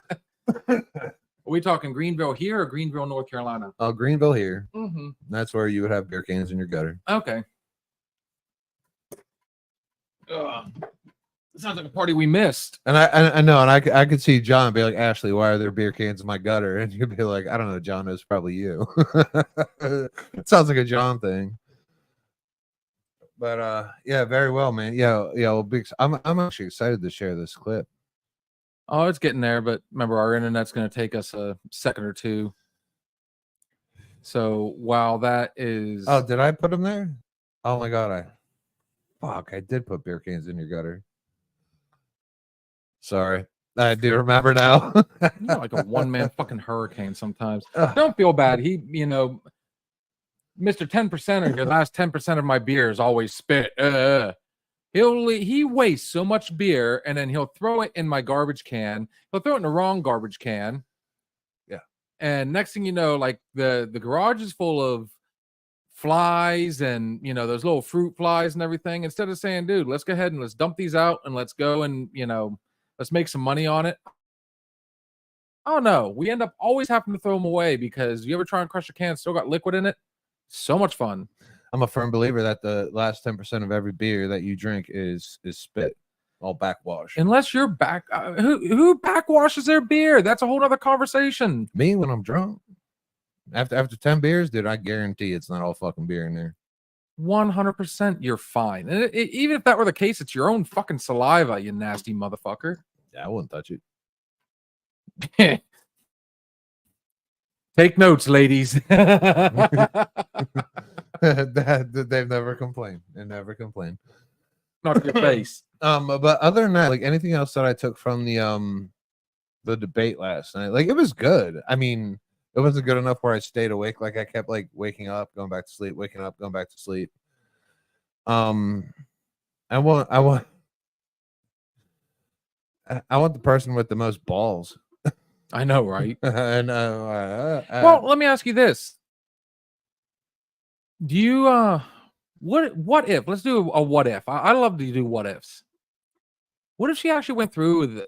B: we talking Greenville here or Greenville, North Carolina?
A: Oh, Greenville here.
B: Mm-hmm.
A: That's where you would have beer cans in your gutter.
B: Okay. It sounds like a party we missed.
A: And I know, and I could see John be like, Ashley, why are there beer cans in my gutter? And you'd be like, I don't know, John, it's probably you. It sounds like a John thing. But yeah, very well, man. Yeah, well, I'm actually excited to share this clip.
B: Oh, it's getting there, but remember, our internet's going to take us a second or two. So while that is,
A: Oh, did I put them there? Oh my god, I did put beer cans in your gutter. Sorry, I do remember now.
B: you're like a one-man fucking hurricane sometimes.
A: Ugh.
B: Don't feel bad. Mr. 10%er, your last 10% of my beer is always spit. He wastes so much beer and then he'll throw it in my garbage can. He'll throw it in the wrong garbage can.
A: Yeah.
B: And next thing you know, like the garage is full of flies and those little fruit flies and everything. Instead of saying, dude, let's go ahead and let's dump these out and let's go and let's make some money on it. Oh no, we end up always having to throw them away because you ever try and crush a can, still got liquid in it. So much fun.
A: I'm a firm believer that the last 10% of every beer that you drink is spit, all backwash.
B: Unless you're back, who backwashes their beer? That's a whole other conversation.
A: Me when I'm drunk, after 10 beers, dude, I guarantee it's not all fucking beer in there.
B: 100%, you're fine. And even if that were the case, it's your own fucking saliva, you nasty motherfucker.
A: Yeah, I wouldn't touch it.
B: Take notes, ladies.
A: They've never complained. They never complained.
B: Not your face.
A: But other than that, like anything else that I took from the debate last night, like it was good. I mean, it wasn't good enough where I stayed awake. Like I kept like waking up, going back to sleep, waking up, going back to sleep. I want the person with the most balls.
B: I know, right?
A: And
B: well, let me ask you this. Do you what if? Let's do a what if. I love to do what ifs. What if she actually went through with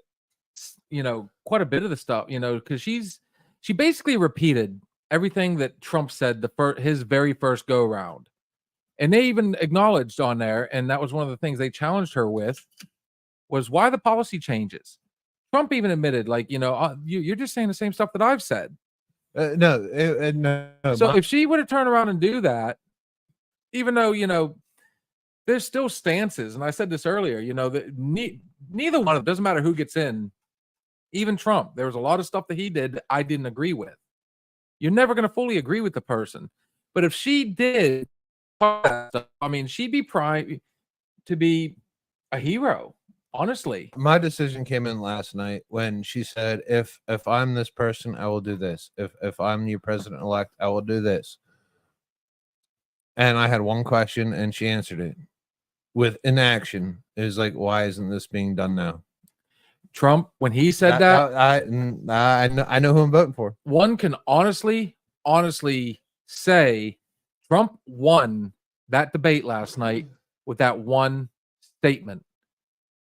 B: quite a bit of the stuff, because she basically repeated everything that Trump said his very first go round. And they even acknowledged on there, and that was one of the things they challenged her with, was why the policy changes. Trump even admitted, like, you're just saying the same stuff that I've said.
A: No.
B: So if she would have turned around and do that, even though, there's still stances, and I said this earlier, that neither one of them, doesn't matter who gets in, even Trump, there was a lot of stuff that he did that I didn't agree with. You're never going to fully agree with the person. But if she did, she'd be primed to be a hero. Honestly,
A: my decision came in last night when she said, if I'm this person, I will do this. If I'm your president-elect, I will do this. And I had one question and she answered it with inaction. It was like, why isn't this being done now?
B: Trump, when he said that,
A: I know who I'm voting for.
B: One can honestly say Trump won that debate last night with that one statement,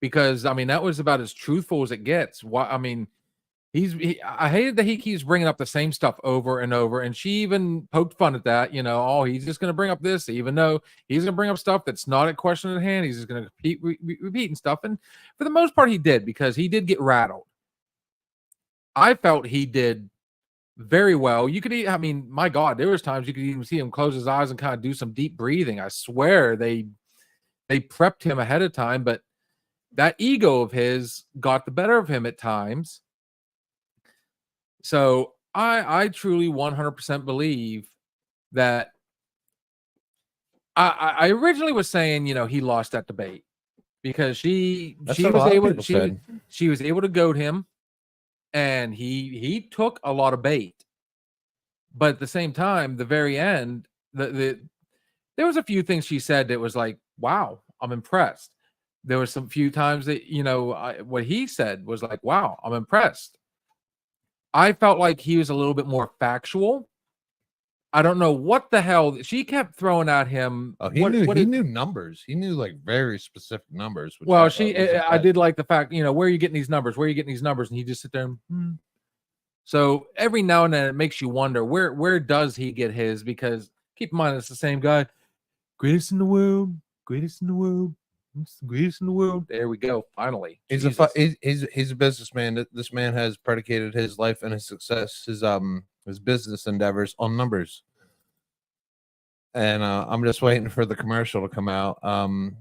B: because I mean that was about as truthful as it gets. What I mean, I hated that he keeps bringing up the same stuff over and over, and she even poked fun at that. You know, oh, he's just going to bring up this, even though he's going to bring up stuff that's not a question at hand. He's just going to repeat and stuff, and for the most part, he did, because he did get rattled. I felt he did very well. You could, I mean, my God, there was times you could even see him close his eyes and kind of do some deep breathing. I swear they prepped him ahead of time, but that ego of his got the better of him at times. So I truly 100% believe that I originally was saying, you know, he lost that debate because she was able to goad him, and he took a lot of bait. But at the same time, the very end, there was a few things she said that was like, wow, I'm impressed. There was some few times that, you know, what he said was like, wow, I'm impressed. I felt like he was a little bit more factual. I don't know what the hell she kept throwing at him.
A: Oh, he knew numbers. He knew like very specific numbers.
B: Well, I did like the fact, you know, where are you getting these numbers? Where are you getting these numbers? And he just sit there and, So every now and then it makes you wonder where does he get his? Because keep in mind, it's the same guy, greatest in the world, greatest in the world. Greatest in the world. There we go. Finally,
A: he's a businessman. This man has predicated his life and his success, his business endeavors on numbers. And I'm just waiting for the commercial to come out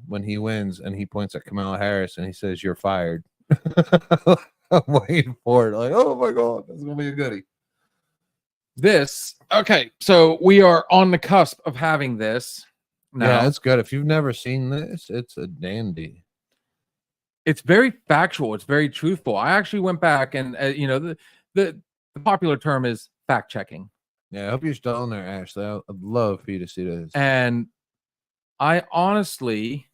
A: when he wins, and he points at Kamala Harris and he says, "You're fired." I'm waiting for it. Like, oh my God, that's gonna be a goodie.
B: Okay, so we are on the cusp of having this.
A: Yeah, it's good. If you've never seen this, it's a dandy.
B: It's very factual. It's very truthful. I actually went back and, you know, the popular term is fact checking.
A: Yeah, I hope you're still in there, Ashley. I'd love for you to see this.
B: And I honestly,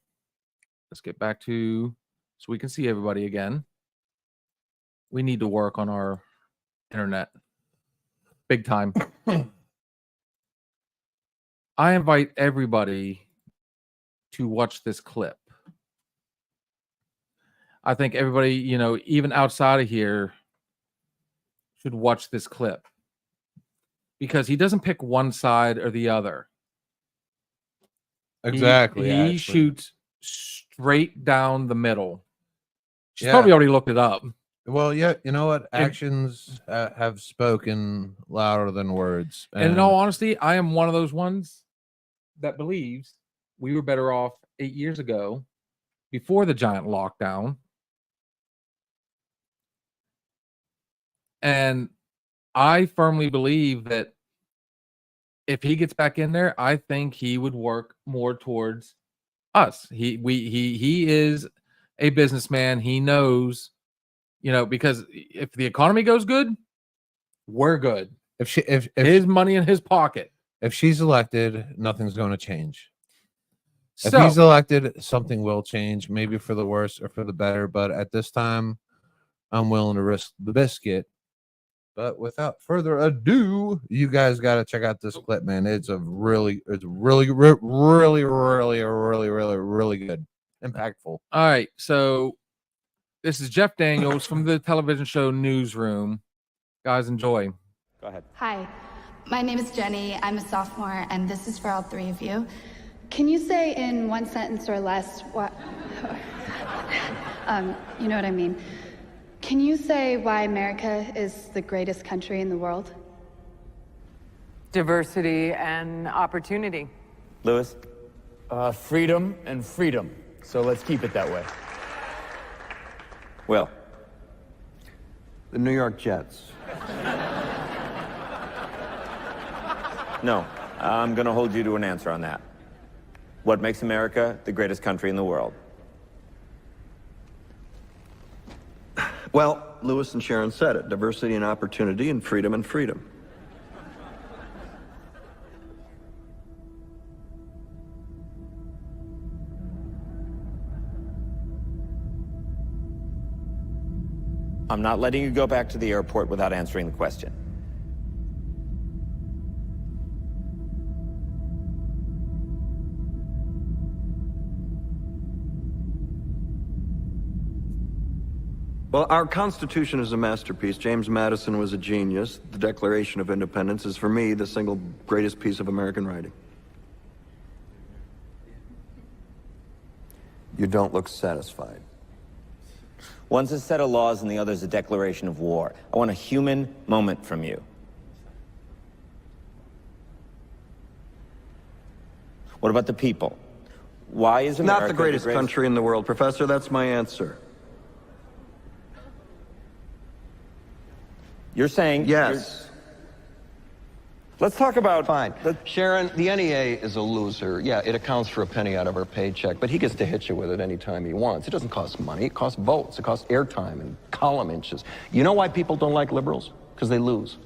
B: let's get back to, so we can see everybody again. We need to work on our internet big time. I invite everybody to watch this clip. I think everybody, you know, even outside of here, should watch this clip, because he doesn't pick one side or the other.
A: Exactly.
B: He shoots straight down the middle. She's probably already looked it up.
A: Well, yeah, you know what? Actions have spoken louder than words.
B: And in all honesty, I am one of those ones that believes we were better off 8 years ago, before the giant lockdown. And I firmly believe that if he gets back in there, I think he would work more towards us. He is a businessman. He knows, you know, because if the economy goes good, we're good. If his money in his pocket.
A: If she's elected, nothing's going to change. If he's elected, something will change, maybe for the worse or for the better. But at this time, I'm willing to risk the biscuit. But without further ado, you guys got to check out this clip, man. It's really good, impactful.
B: All right, so this is Jeff Daniels from the television show Newsroom. Guys, enjoy.
I: Go ahead.
J: Hi, my name is Jenny. I'm a sophomore, and this is for all three of you. Can you say in one sentence or less what? You know what I mean. Can you say why America is the greatest country in the world?
K: Diversity and opportunity.
I: Lewis?
L: Freedom and freedom. So let's keep it that way.
I: Will?
M: The New York Jets.
I: No, I'm going to hold you to an answer on that. What makes America the greatest country in the world?
M: Well, Lewis and Sharon said it. Diversity and opportunity, and freedom.
I: I'm not letting you go back to the airport without answering the question.
M: Well, our Constitution is a masterpiece. James Madison was a genius. The Declaration of Independence is, for me, the single greatest piece of American writing. You don't look satisfied.
I: One's a set of laws and the other's a declaration of war. I want a human moment from you. What about the people? Why is America
M: Not the greatest country in the world, Professor. That's my answer.
I: You're saying...
M: Yes.
I: Let's talk about...
N: Fine. Sharon, the NEA is a loser. Yeah, it accounts for a penny out of our paycheck, but he gets to hit you with it anytime he wants. It doesn't cost money. It costs votes. It costs airtime and column inches. You know why people don't like liberals? Because they lose.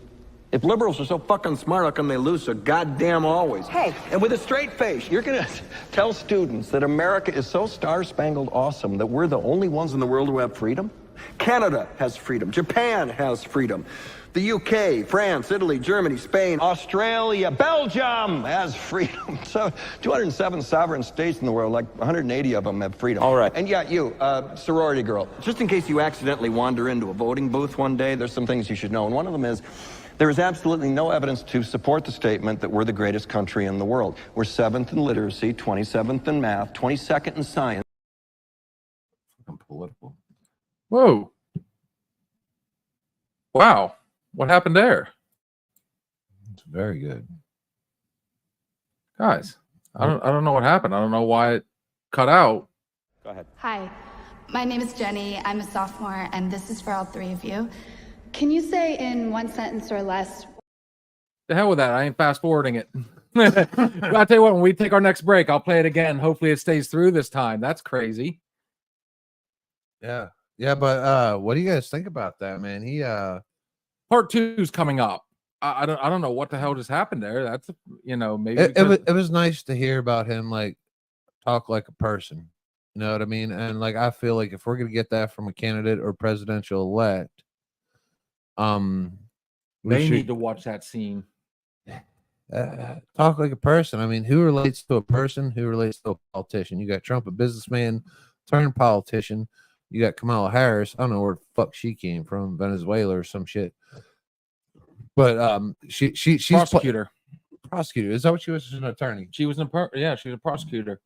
M: If liberals are so fucking smart, how come they lose so goddamn always?
N: Hey, and with a straight face, you're going to tell students that America is so star-spangled awesome that we're the only ones in the world who have freedom?
M: Canada has freedom. Japan has freedom. The UK, France, Italy, Germany, Spain,
N: Australia, Belgium has freedom. So 207 sovereign states in the world, like 180 of them have freedom.
I: All right.
N: And yeah, you, sorority girl,
M: just in case you accidentally wander into a voting booth one day,
N: there's some things you should know. And one of them is, there is absolutely no evidence to support the statement that we're the greatest country in the world. We're 7th in literacy, 27th in math, 22nd in science.
B: Political. Whoa. Wow. What happened there?
A: It's very good.
B: Guys, I don't know what happened. I don't know why it cut out.
I: Go ahead.
J: Hi, my name is Jenny. I'm a sophomore, and this is for all three of you. Can you say in one sentence or less?
B: The hell with that. I ain't fast forwarding it. I'll tell you what, when we take our next break, I'll play it again. Hopefully it stays through this time. That's crazy.
A: Yeah. Yeah, but what do you guys think about that, man? He
B: Part 2 is coming up. I don't know what the hell just happened there. That's, maybe
A: it was nice to hear about him like talk like a person. You know what I mean? And like I feel like if we're gonna get that from a candidate or presidential elect,
B: they need to watch that scene.
A: Talk like a person. I mean, who relates to a person? Who relates to a politician? You got Trump, a businessman turned politician. You got Kamala Harris. I don't know where the fuck she came from, Venezuela or some shit. But she's
B: prosecutor.
A: Prosecutor. Is that what she was? She's an attorney.
B: She was she's a prosecutor.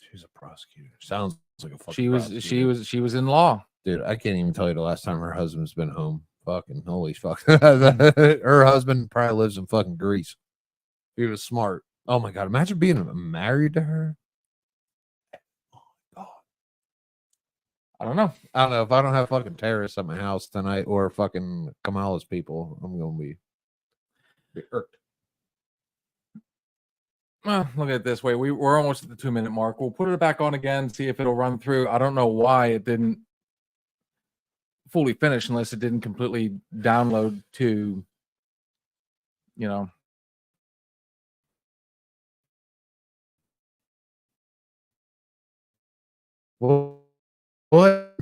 A: She's a prosecutor. Sounds like a fucking
B: she was in law.
A: Dude, I can't even tell you the last time her husband's been home. Fucking holy fuck. Her husband probably lives in fucking Greece. He was smart. Oh my god, imagine being married to her.
B: I don't know.
A: If I don't have fucking terrorists at my house tonight or fucking Kamala's people, I'm gonna be irked.
B: Well, look at it this way. We're almost at the 2-minute mark. We'll put it back on again, see if it'll run through. I don't know why it didn't fully finish unless it didn't completely download to,
A: Well, what?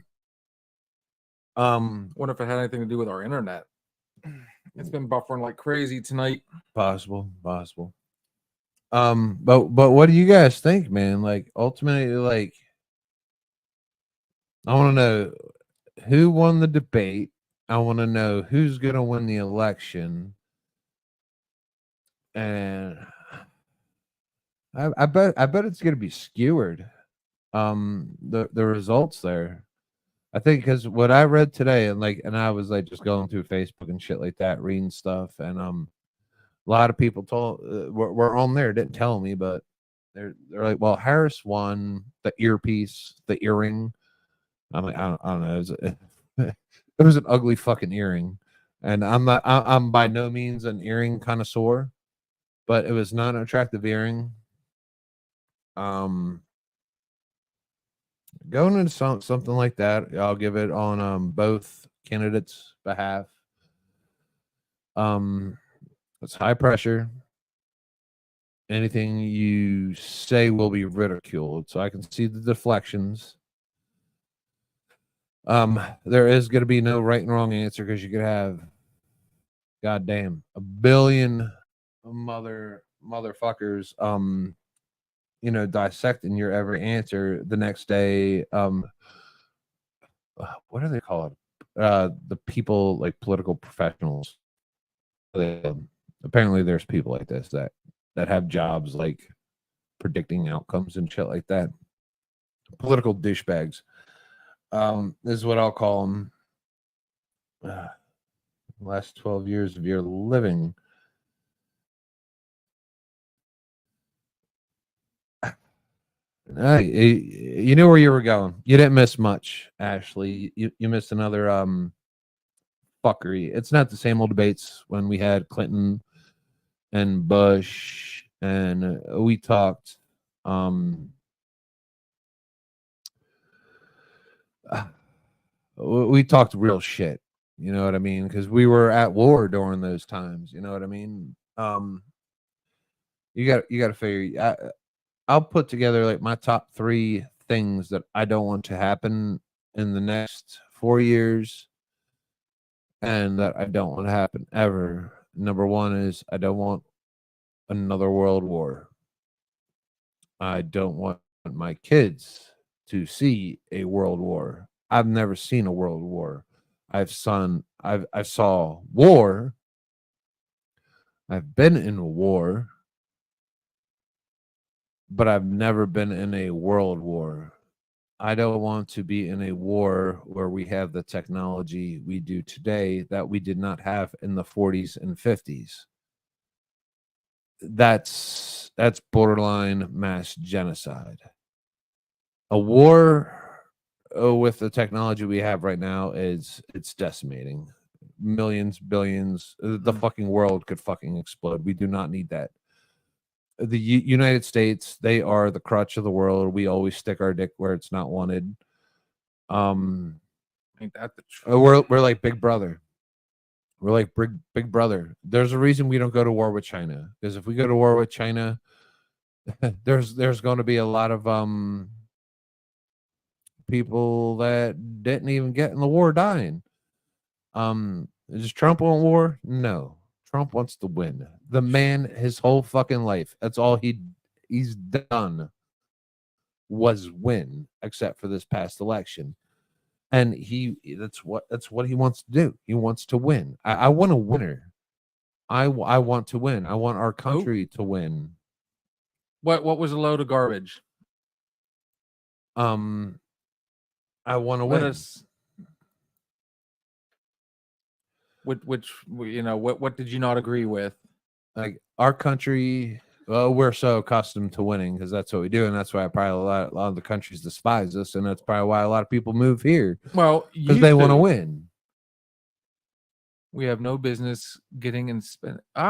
B: Wonder if it had anything to do with our internet. It's been buffering like crazy tonight.
A: Possible. But what do you guys think, man? Like ultimately, like I want to know who won the debate. I want to know who's gonna win the election, and I bet it's gonna be skewered. The results there. I think because what I read today, and I was like just going through Facebook and shit like that, reading stuff, and a lot of people told were on there, didn't tell me, but they're like, well, Harris won the earpiece, the earring. I'm like, I don't know, it was an ugly fucking earring, and I'm by no means an earring connoisseur, but it was not an attractive earring. Going into something like that, I'll give it on both candidates' behalf. It's high pressure. Anything you say will be ridiculed, so I can see the deflections. There is going to be no right and wrong answer because you could have, goddamn, a billion motherfuckers. Dissecting your every answer the next day. what are they called? The people like political professionals. Apparently, there's people like this that have jobs like predicting outcomes and shit like that. Political douchebags. This is what I'll call them. Last 12 years of your living. You knew where you were going. You didn't miss much, Ashley. You missed another fuckery. It's not the same old debates when we had Clinton and Bush and we talked we talked real shit. You know what I mean? Because we were at war during those times. You know what I mean? You got to figure. I'll put together like my top 3 things that I don't want to happen in the next 4 years, and that I don't want to happen ever. Number 1 is I don't want another world war. I don't want my kids to see a world war. I've never seen a world war. I saw war. I've been in a war, but I've never been in a world war. I don't want to be in a war where we have the technology we do today that we did not have in the 40s and 50s. That's borderline mass genocide. A war with the technology we have right now it's decimating. Millions, billions, the fucking world could fucking explode. We do not need that. The United States, they are the crutch of the world. We always stick our dick where it's not wanted.
B: Ain't that the truth?
A: We're like Big Brother. We're like Big Brother. There's a reason we don't go to war with China, because if we go to war with China, there's going to be a lot of people that didn't even get in the war dying. Does Trump want war? No. Trump wants to win. The man, his whole fucking life, that's all he's done was win, except for this past election. And that's what he wants to do. He wants to win. I want a winner. I want to win. I want our country to win.
B: What was a load of garbage?
A: I want to win.
B: Which what did you not agree with?
A: Like our country, well, we're so accustomed to winning because that's what we do, and that's why probably a lot of the countries despise us, and that's probably why a lot of people move here.
B: Well,
A: because they want to win.
B: We have no business getting and spending. We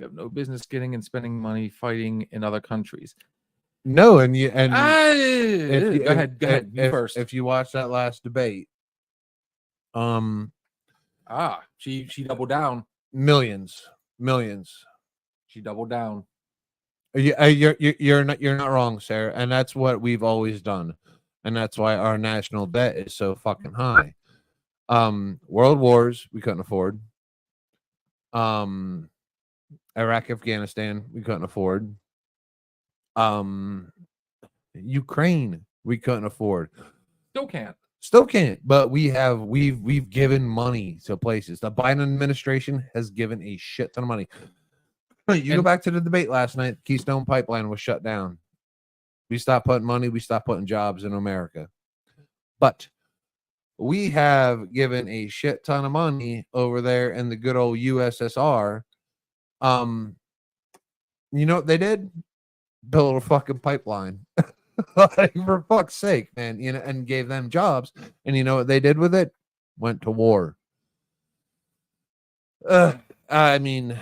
B: have no business getting and spending money fighting in other countries.
A: No, and
B: go ahead. You first.
A: If you watch that last debate,
B: she doubled down.
A: Millions.
B: She doubled down.
A: You're not wrong, Sarah, and that's what we've always done, and that's why our national debt is so fucking high. World wars we couldn't afford. Iraq, Afghanistan we couldn't afford. Ukraine we couldn't afford. Still can't, but we've given money to places. The Biden administration has given a shit ton of money. You go back to the debate last night, Keystone Pipeline was shut down. We stopped putting money, we stopped putting jobs in America. But we have given a shit ton of money over there in the good old USSR. You know what they did? Build a fucking pipeline. Like, for fuck's sake, man, and gave them jobs. And you know what they did with it? Went to war. I mean,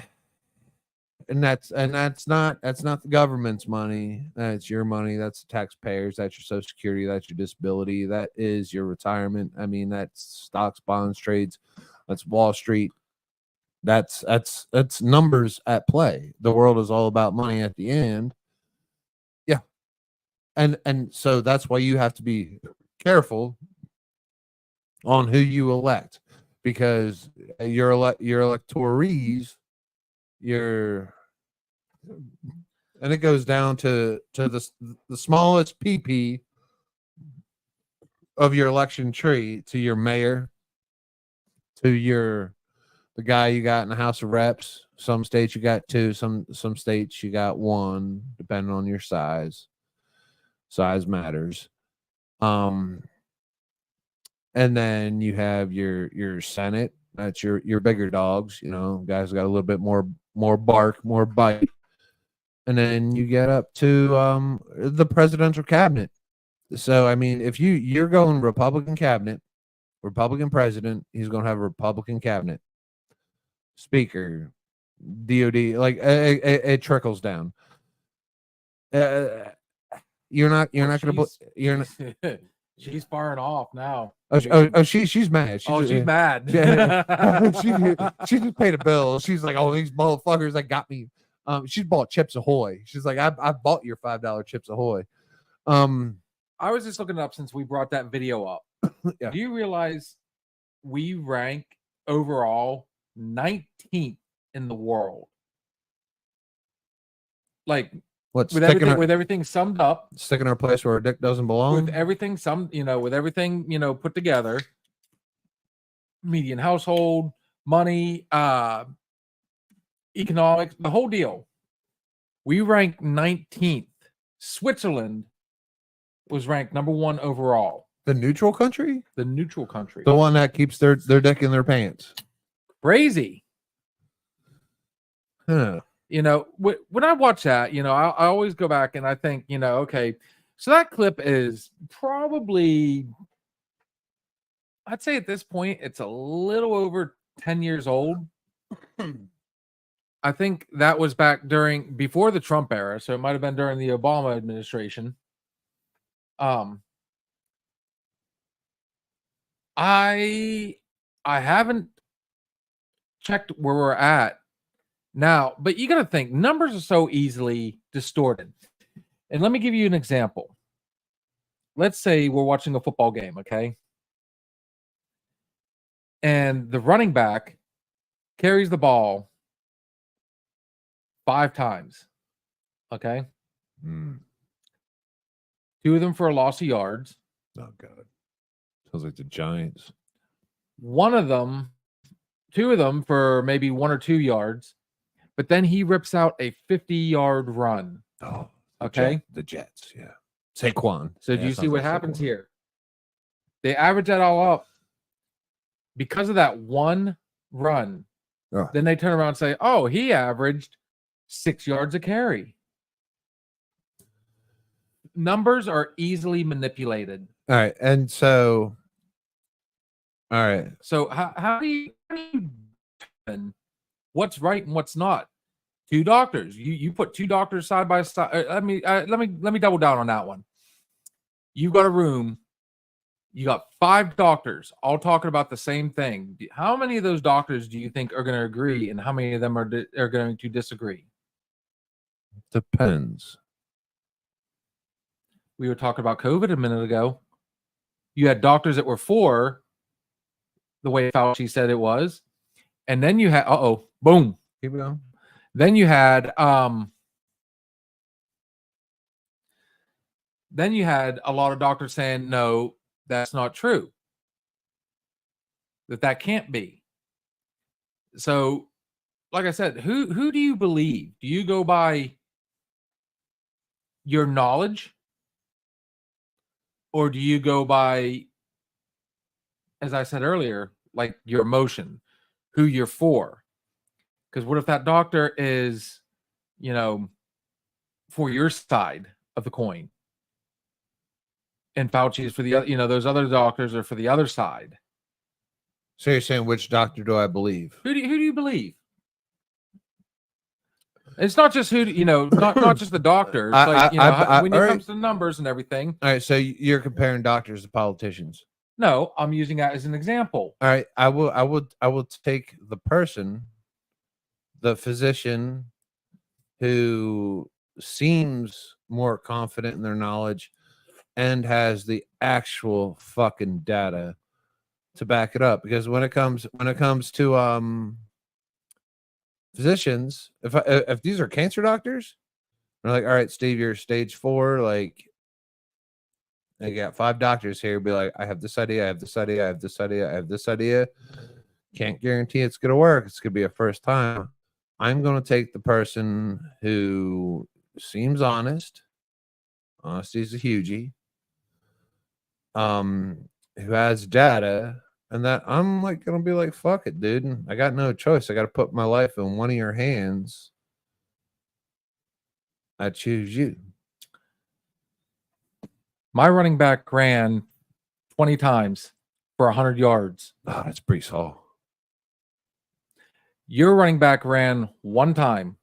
A: and that's not the government's money. That's your money. That's the taxpayers. That's your Social Security. That's your disability. That is your retirement. I mean, that's stocks, bonds, trades. That's Wall Street. That's numbers at play. The world is all about money at the end. Yeah. And so that's why you have to be careful on who you elect, because your electorees, and it goes down to the smallest PP of your election tree to your mayor, to the guy you got in the House of Reps. Some states you got 2, some states you got 1, depending on your size. Size matters. And then you have your Senate. That's your bigger dogs, guys got a little bit more bark, more bite. And then you get up to the presidential cabinet. So I mean, if you're going Republican cabinet, Republican president, he's going to have a Republican cabinet, speaker, DOD, like it trickles down. You're not going to you're not.
B: She's firing off now.
A: She's mad.
B: She's mad.
A: She just paid a bill. She's like, oh, these motherfuckers that got me. She's bought Chips Ahoy. She's like, I bought your $5 Chips Ahoy.
B: I was just looking it up since we brought that video up.
A: Yeah.
B: Do you realize we rank overall 19th in the world? Like,
A: what's
B: with everything summed up,
A: sticking our place where our dick doesn't belong.
B: With everything with everything put together, median household, money, economics, the whole deal. We ranked 19th. Switzerland was ranked number 1 overall.
A: The neutral country?
B: The neutral country.
A: The one that keeps their dick in their pants.
B: Crazy.
A: Huh.
B: When I watch that, I always go back and I think, okay, so that clip is probably, I'd say at this point, it's a little over 10 years old. I think that was back before the Trump era, so it might have been during the Obama administration. I haven't checked where we're at now, but you got to think numbers are so easily distorted. And let me give you an example. Let's say we're watching a football game, okay? And the running back carries the ball 5 times, okay? 2 of them for a loss of yards.
A: Oh, God. Sounds like the Giants.
B: 2 of them for maybe 1 or 2 yards. But then he rips out a 50-yard run.
A: Oh,
B: okay.
A: The Jets, yeah. Saquon.
B: So do you see what happens here? They average that all up because of that one run.
A: Oh.
B: Then they turn around and say, oh, he averaged 6 yards a carry. Numbers are easily manipulated.
A: All right. And so, all right.
B: So how do you determine what's right and what's not? 2 doctors. You put 2 doctors side by side. Let me double down on that one. You've got a room. You got 5 doctors all talking about the same thing. How many of those doctors do you think are going to agree, and how many of them are going to disagree?
A: Depends.
B: We were talking about COVID a minute ago. You had doctors that were for the way Fauci said it was, and then you had boom.
A: Keep it going.
B: Then you had a lot of doctors saying no, that's not true. That can't be. So, like I said, who do you believe? Do you go by your knowledge, or do you go by, as I said earlier, like your emotion, who you're for? Because what if that doctor is, for your side of the coin, and Fauci is for the other, those other doctors are for the other side.
A: So you're saying, which doctor do I believe?
B: Who do you believe? It's not just not just the doctors. When it comes to numbers and everything.
A: All right, so you're comparing doctors to politicians.
B: No, I'm using that as an example.
A: All right, I will take the person, the physician, who seems more confident in their knowledge and has the actual fucking data to back it up. Because when it comes to physicians, if these are cancer doctors, they're like, all right, Steve, you're stage 4, like, I got 5 doctors here. Be like, I have this idea. I have this idea. I have this idea. I have this idea. Can't guarantee it's gonna work. It's gonna be a first time. I'm gonna take the person who seems honest. Honesty is a hugie. Who has data, and that I'm like gonna be like, fuck it, dude. I got no choice. I got to put my life in one of your hands. I choose you.
B: My running back ran 20 times for 100 yards.
A: Oh, that's Brees Hall.
B: Your running back ran 1 time.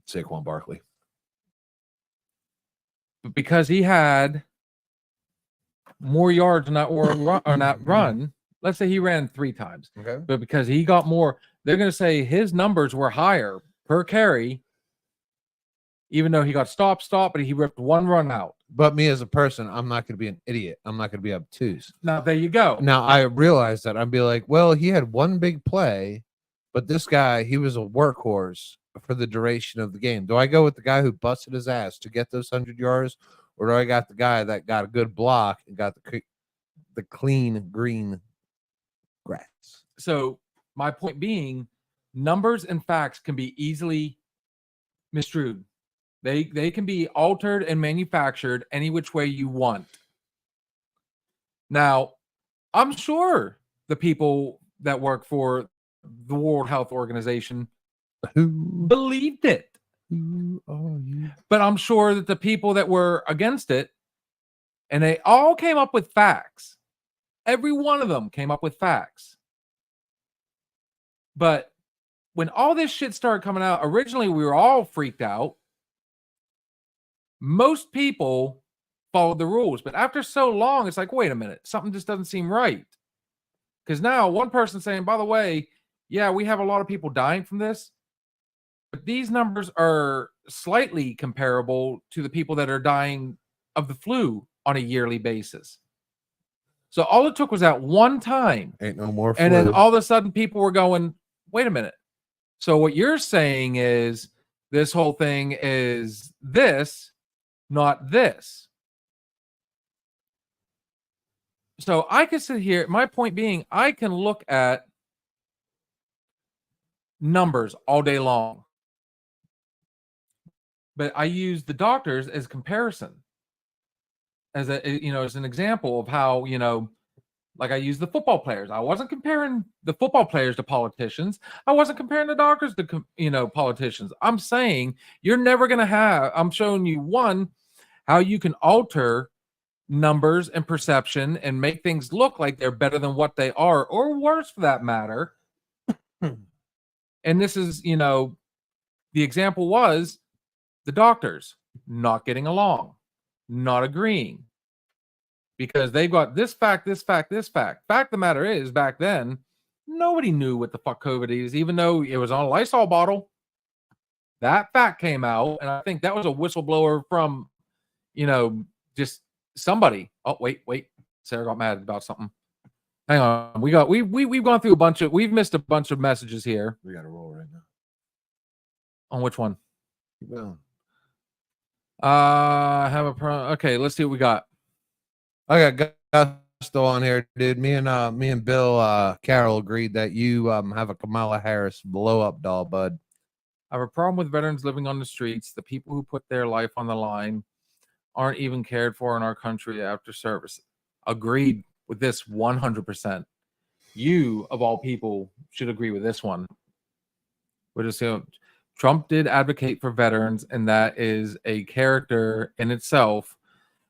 A: Saquon Barkley.
B: But because he had more yards on that run, let's say he ran 3 times.
A: Okay.
B: But because he got more, they're going to say his numbers were higher per carry, even though he got stop, but he ripped 1 run out.
A: But me as a person, I'm not going to be an idiot. I'm not going to be obtuse.
B: Now, there you go.
A: Now, I realize that. I'd be like, well, he had 1 big play, but this guy, he was a workhorse for the duration of the game. Do I go with the guy who busted his ass to get those 100 yards, or do I got the guy that got a good block and got the clean green grass?
B: So my point being, numbers and facts can be easily misconstrued. They can be altered and manufactured any which way you want. Now, I'm sure the people that work for the World Health Organization
A: who
B: believed it.
A: Who are you?
B: But I'm sure that the people that were against it, and they all came up with facts. Every one of them came up with facts. But when all this shit started coming out, originally we were all freaked out. Most people followed the rules, but after so long, it's like, wait a minute, something just doesn't seem right. Because now one person saying, by the way, yeah, we have a lot of people dying from this, but these numbers are slightly comparable to the people that are dying of the flu on a yearly basis. So all it took was that one time.
A: Ain't no more flu.
B: And then all of a sudden people were going, wait a minute. So what you're saying is this whole thing is this, not this. So I can sit here, my point being, I can look at numbers all day long. But I use the doctors as comparison. As as an example of how, like I use the football players. I wasn't comparing the football players to politicians. I wasn't comparing the doctors to, politicians. I'm saying you're never going to have, I'm showing you one, how you can alter numbers and perception and make things look like they're better than what they are, or worse for that matter. And this is, the example was the doctors not getting along, not agreeing, because they've got this fact, this fact, this fact. Fact of the matter is, back then, nobody knew what the fuck COVID is, even though it was on a Lysol bottle. That fact came out, and I think that was a whistleblower from, just somebody. Oh, wait. Sarah got mad about something. Hang on. We've gone through we've missed a bunch of messages here.
A: We got to roll right now.
B: On which one?
A: Keep going.
B: I have okay, let's see what we got.
A: I got Gusto on here, dude. Me and Bill Carroll agreed that you have a Kamala Harris blow up doll, bud.
B: I have a problem with veterans living on the streets. The people who put their life on the line aren't even cared for in our country after service. Agreed with this 100%. You, of all people, should agree with this one. We're just Trump did advocate for veterans, and that is a character in itself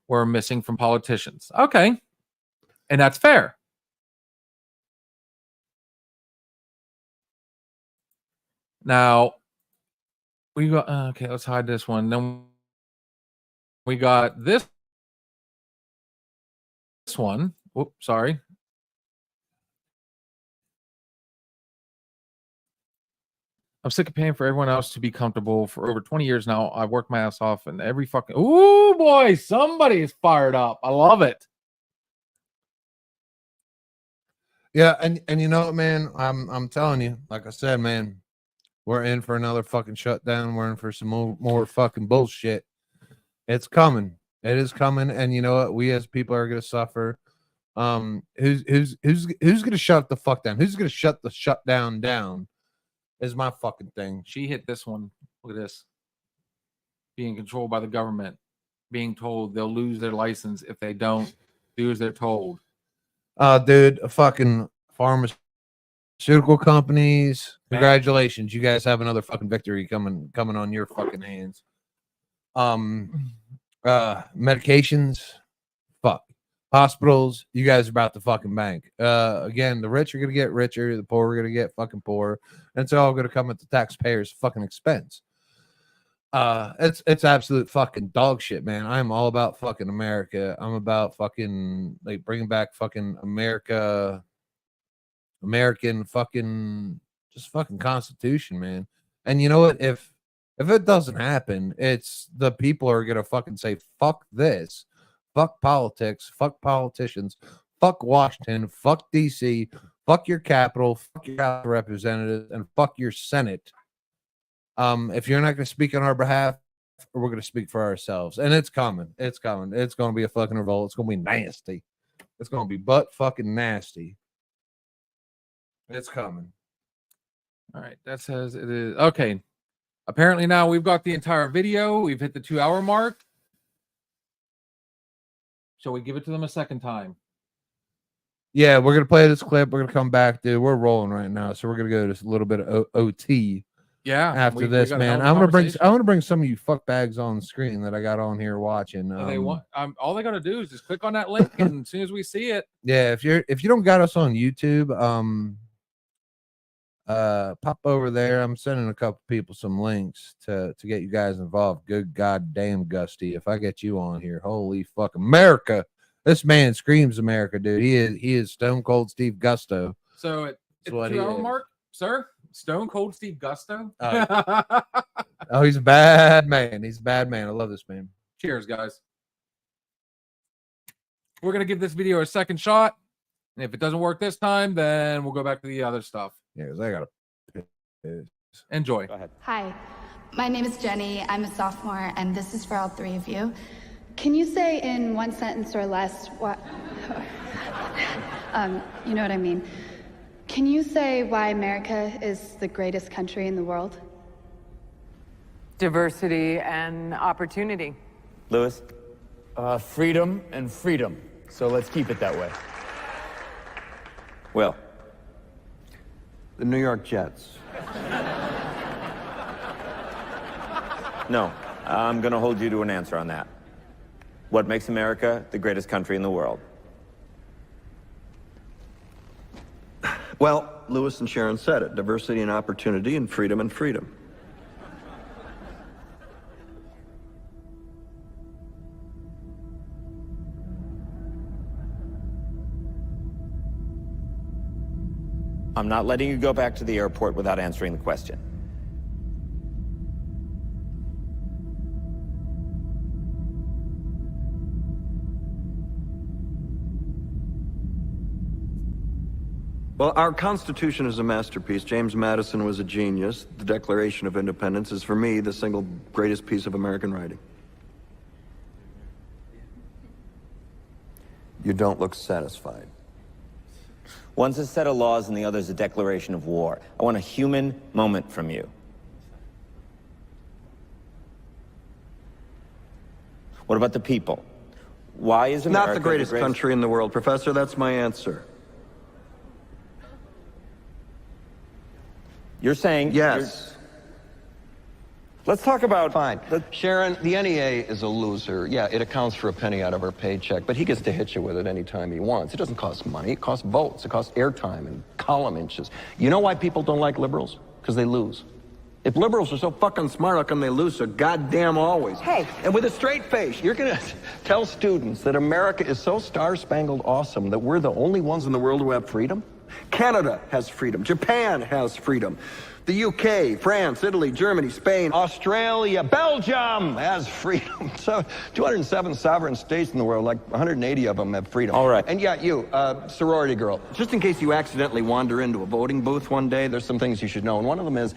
B: we're missing from politicians. Okay. And that's fair. Now, we got, okay, let's hide this one. Then we got this one. Whoops, sorry. I'm sick of paying for everyone else to be comfortable. For over 20 years now, I've worked my ass off, and every fucking... Ooh, boy, somebody is fired up. I love it.
A: Yeah, and you know what, man? I'm telling you, like I said, man, we're in for another fucking shutdown. We're in for some more fucking bullshit. It's coming. It is coming, and you know what? We as people are going to suffer. Who's going to shut the fuck down? Who's going to shut the shutdown down? Is my fucking thing.
B: She hit this one. Look at this. Being controlled by the government, being told they'll lose their license if they don't do as they're told.
A: Dude, fucking pharmaceutical companies. Congratulations, you guys have another fucking victory coming on your fucking hands. Medications, fuck. Hospitals, you guys are about to fucking bank. Again, the rich are gonna get richer, the poor are gonna get fucking poorer, and it's all gonna come at the taxpayers' fucking expense. It's absolute fucking dog shit, man. I'm all about fucking America. I'm about fucking like bringing back fucking American fucking just fucking Constitution, man. And you know what? If it doesn't happen, it's the people are gonna fucking say fuck this, fuck politics, fuck politicians, fuck Washington, fuck DC, fuck your Capitol, fuck your House of Representatives, and fuck your Senate. If you're not going to speak on our behalf, we're going to speak for ourselves. And it's coming. It's coming. It's going to be a fucking revolt. It's going to be nasty. It's going to be butt fucking nasty. It's coming.
B: All right. That says it is. Okay. Apparently now we've got the entire video. We've hit the 2-hour mark. Shall we give it to them a second time?
A: Yeah, we're going to play this clip. We're going to come back, dude. We're rolling right now. So we're going to go to a little bit of OT.
B: Yeah.
A: After this, man, I want to bring some of you fuck bags on the screen that I got on here watching.
B: They want. All they gotta do is just click on that link, and as soon as we see it,
A: yeah. If you don't got us on YouTube, pop over there. I'm sending a couple people some links to get you guys involved. Good goddamn Gusty, if I get you on here, holy fuck America! This man screams America, dude. He is Stone Cold Steve Gusto.
B: So at the 2-hour mark, sir. Stone Cold Steve Gusto.
A: Oh, he's a bad man. He's a bad man. I love this man.
B: Cheers, guys. We're gonna give this video a second shot, and if it doesn't work this time, then we'll go back to the other stuff.
A: Yeah, because I gotta
B: enjoy.
I: Go ahead.
J: Hi, my name is Jenny. I'm a sophomore, and this is for all three of you. Can you say in one sentence or less what? You know what I mean. Can you say why America is the greatest country in the world?
K: Diversity and opportunity.
I: Lewis?
L: Freedom and freedom. So let's keep it that way.
I: Will?
M: The New York Jets.
I: No, I'm going to hold you to an answer on that. What makes America the greatest country in the world?
M: Well, Lewis and Sharon said it. Diversity and opportunity and freedom and freedom.
I: I'm not letting you go back to the airport without answering the question.
M: Well, our Constitution is a masterpiece. James Madison was a genius. The Declaration of Independence is, for me, the single greatest piece of American writing. You don't look satisfied.
I: One's a set of laws and the other's a declaration of war. I want a human moment from you. What about the people? Why is America
M: Not the greatest country in the world, Professor. That's my answer.
I: You're saying...
M: Yes.
I: Let's talk about...
N: Fine. Sharon, the NEA is a loser. Yeah, it accounts for a penny out of her paycheck, but he gets to hit you with it anytime he wants. It doesn't cost money. It costs votes. It costs airtime and column inches. You know why people don't like liberals? Because they lose.
M: If liberals are so fucking smart, how come they lose so goddamn always?
N: Hey, and with a straight face, you're going to tell students that America is so star-spangled awesome that we're the only ones in the world who have freedom?
M: Canada has freedom. Japan has freedom. The UK, France, Italy, Germany, Spain,
N: Australia, Belgium has freedom. So 207 sovereign states in the world, like 180 of them have freedom.
I: All right.
N: And yeah, you, sorority girl,
M: just in case you accidentally wander into a voting booth one day,
N: there's some things you should know. And one of them is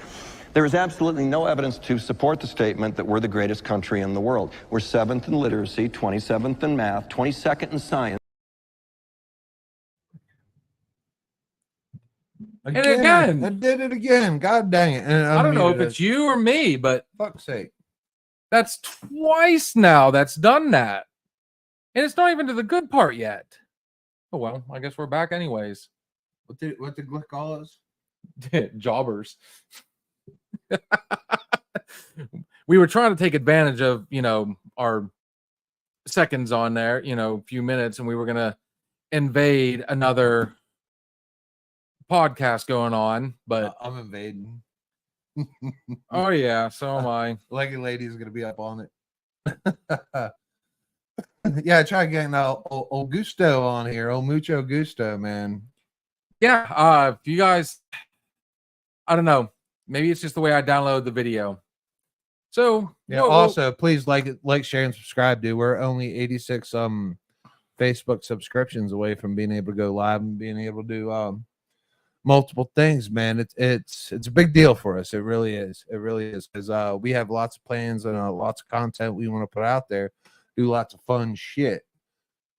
N: There is absolutely no evidence to support the statement that we're the greatest country in the world. We're 7th in literacy, 27th in math, 22nd in science.
B: again.
A: I did it again. God dang it. And
B: I don't know if
A: unmuted
B: it's
A: us.
B: you or me, but
A: Fuck's sake.
B: that's twice now that's done that. And it's not even to the good part yet. Oh, well, I guess we're back anyways.
A: What did Glick call us?
B: Jobbers. We were trying to take advantage of, our seconds on there, a few minutes, and we were going to invade another podcast going on, but
A: I'm invading.
B: oh yeah, so am I.
A: Leggy Lady is gonna be up on it. Yeah, try getting old Gusto on here. Old Mucho Gusto, man.
B: Yeah, if you guys, I don't know, maybe it's just the way I download the video. So
A: yeah, also please like, share, and subscribe, dude. We're only 86 Facebook subscriptions away from being able to go live and being able to do multiple things, man. It's a big deal for us. It really is. It really is, because we have lots of plans and lots of content we want to put out there, do lots of fun shit.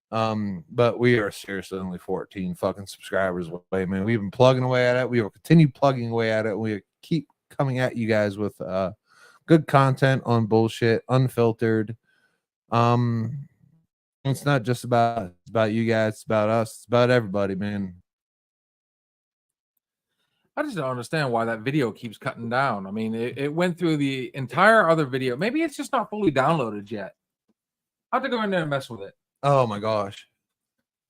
A: But we are seriously only 14 fucking subscribers away, man. We've been plugging away at it. We will continue plugging away at it. We keep coming at you guys with good content on bullshit, unfiltered. It's not just about you guys, it's about us, it's about everybody, man.
B: I just don't understand why that video keeps cutting down. I mean, it went through the entire other video. Maybe it's just not fully downloaded yet. I have to go in there and mess with it.
A: Oh my gosh.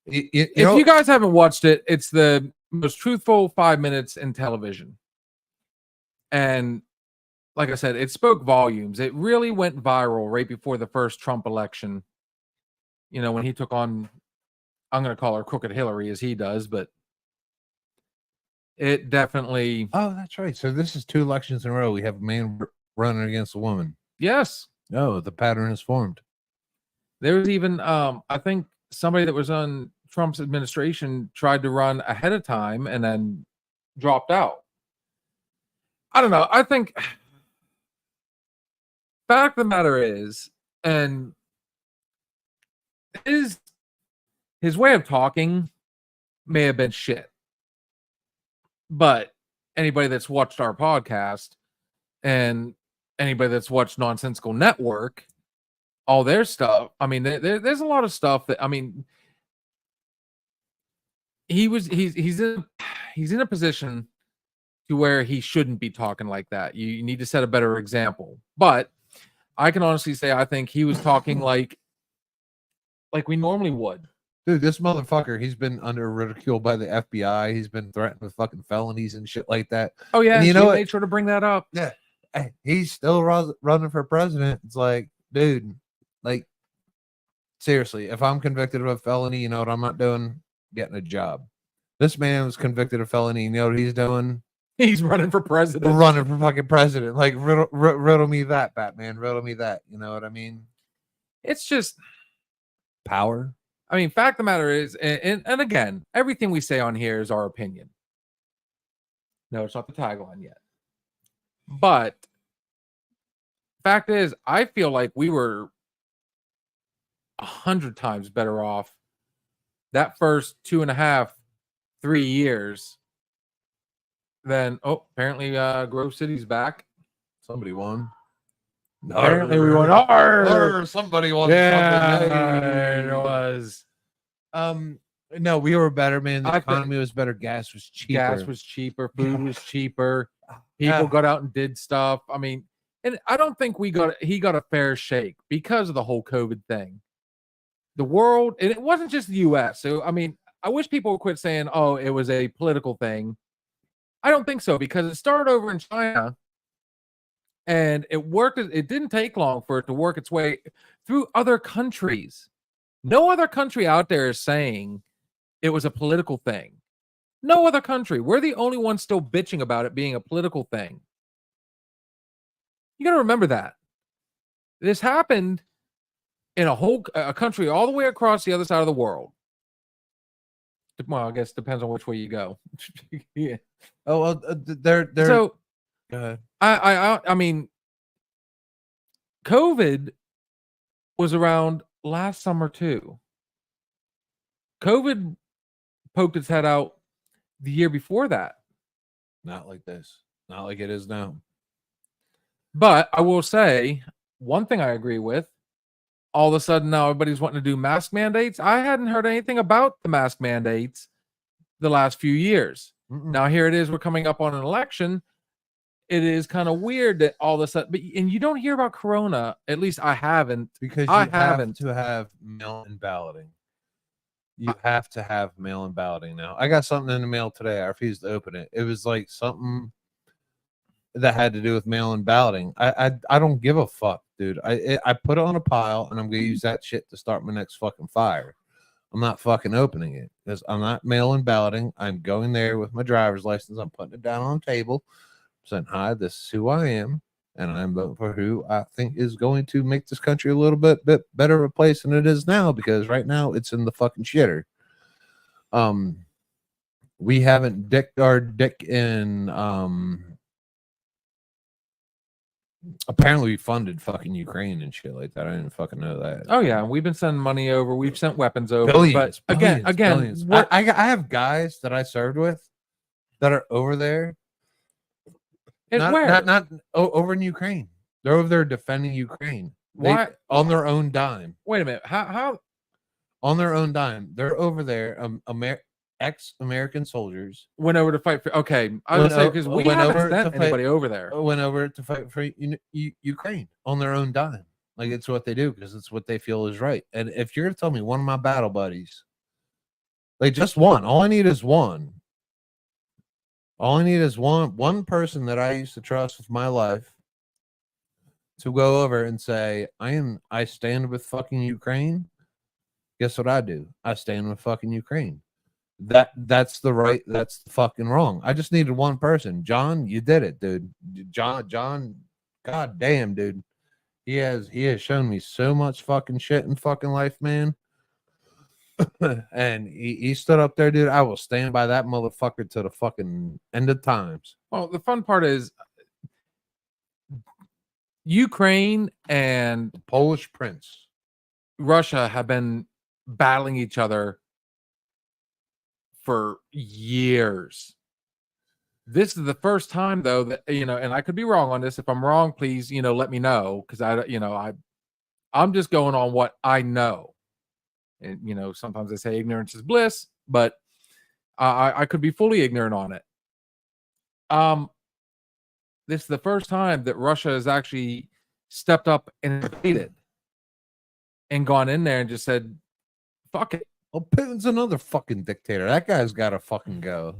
B: If you guys haven't watched it, it's the most truthful 5 minutes in television. And like I said, it spoke volumes. It really went viral right before the first Trump election. When he took on, I'm going to call her Crooked Hillary as he does, but it definitely.
A: Oh, that's right. So this is 2 elections in a row. We have a man running against a woman.
B: Yes.
A: Oh, the pattern is formed.
B: There was even, I think somebody that was on Trump's administration tried to run ahead of time and then dropped out. I don't know. I think fact of the matter is, and his way of talking may have been shit. But anybody that's watched our podcast and anybody that's watched Nonsensical Network, all their stuff, I mean, there's a lot of stuff that, I mean, he's in a position to where he shouldn't be talking like that. You need to set a better example. But I can honestly say I think he was talking like we normally would.
A: Dude, this motherfucker, he's been under ridicule by the FBI. He's been threatened with fucking felonies and shit like that.
B: Oh, yeah.
A: And
B: you know what? Made sure to bring that up.
A: Yeah. Hey, he's still running for president. It's like, dude, like, seriously, if I'm convicted of a felony, you know what I'm not doing? Getting a job. This man was convicted of felony. You know what he's doing?
B: He's running for president.
A: Running for fucking president. Like, riddle me that, Batman. Riddle me that. You know what I mean?
B: It's just
A: power.
B: I mean, fact of the matter is, and again, everything we say on here is our opinion. No, it's not the tagline yet. But fact is, I feel like we were 100 times better off that first 2.5, 3 years than, apparently Grove City's back.
A: Somebody won.
B: Apparently we won. Arr!
A: Somebody won.
B: Yeah, it was.
A: No, we were better, man. The economy was better. Gas was cheaper.
B: Gas was cheaper. Food was cheaper. People got out and did stuff. I mean, and I don't think he got a fair shake because of the whole COVID thing. The world, and it wasn't just the U.S. So, I mean, I wish people would quit saying, "Oh, it was a political thing." I don't think so, because it started over in China. And it worked. It didn't take long for it to work its way through other countries. No other country out there is saying it was a political thing. No other country. We're the only ones still bitching about it being a political thing. You got to remember that. This happened in a country all the way across the other side of the world. Well, I guess it depends on which way you go.
A: Yeah. Oh, well, they're
B: so
A: Go ahead.
B: I mean, COVID was around last summer too. COVID poked its head out the year before that.
A: Not like this. Not like it is now.
B: But I will say one thing I agree with. All of a sudden now everybody's wanting to do mask mandates. I hadn't heard anything about the mask mandates the last few years. Now here it is. We're coming up on an election. It is kind of weird that all of a sudden, and you don't hear about Corona. At least I haven't,
A: because
B: I
A: you
B: haven't.
A: have to have mail-in balloting. You have to have mail-in balloting now. I got something in the mail today. I refused to open it. It was like something that had to do with mail-in balloting. I don't give a fuck, dude. I put it on a pile, and I'm gonna use that shit to start my next fucking fire. I'm not fucking opening it because I'm not mail-in balloting. I'm going there with my driver's license. I'm putting it down on the table, saying, "Hi, this is who I am, and I'm voting for who I think is going to make this country a little bit better of a place than it is now, because right now it's in the fucking shitter." We haven't dicked our dick in. Apparently we funded fucking Ukraine and shit like that. I didn't fucking know that.
B: Oh yeah, we've been sending money over. We've sent weapons over.
A: Billions,
B: but
A: billions,
B: again,
A: billions. I have guys that I served with that are over there. Not over in Ukraine. They're over there defending Ukraine.
B: Why?
A: On their own dime.
B: Wait a minute. How?
A: On their own dime. They're over there. Ex-American soldiers
B: Went over to fight for. Okay, I was say because we haven't sent anybody over there.
A: Went over to fight for Ukraine on their own dime. Like, it's what they do because it's what they feel is right. And if you're gonna tell me one of my battle buddies, like just one, all I need is one. All I need is one person that I used to trust with my life to go over and say, I stand with fucking Ukraine. Guess what I do? I stand with fucking Ukraine. That's the right, that's the fucking wrong. I just needed one person. John, you did it, dude. John, god damn, dude. He has shown me so much fucking shit in fucking life, man. And he stood up there, dude. I will stand by that motherfucker to the fucking end of times.
B: Well, the fun part is Ukraine and
A: Polish Prince,
B: Russia have been battling each other for years. This is the first time, though, that and I could be wrong on this. If I'm wrong, please, let me know, because I'm just going on what I know. And sometimes they say ignorance is bliss, but I could be fully ignorant on it. This is the first time that Russia has actually stepped up and invaded and gone in there and just said, "Fuck it."
A: Well, Putin's another fucking dictator. That guy's got to fucking go.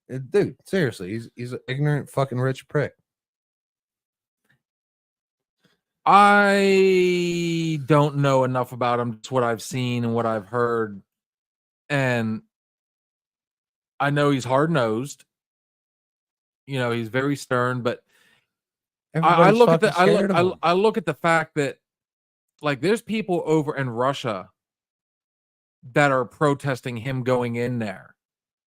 A: Dude, seriously, he's an ignorant fucking rich prick.
B: I don't know enough about him. Just what I've seen and what I've heard. And I know he's hard-nosed. He's very stern, but I look at the fact that, like, there's people over in Russia that are protesting him going in there.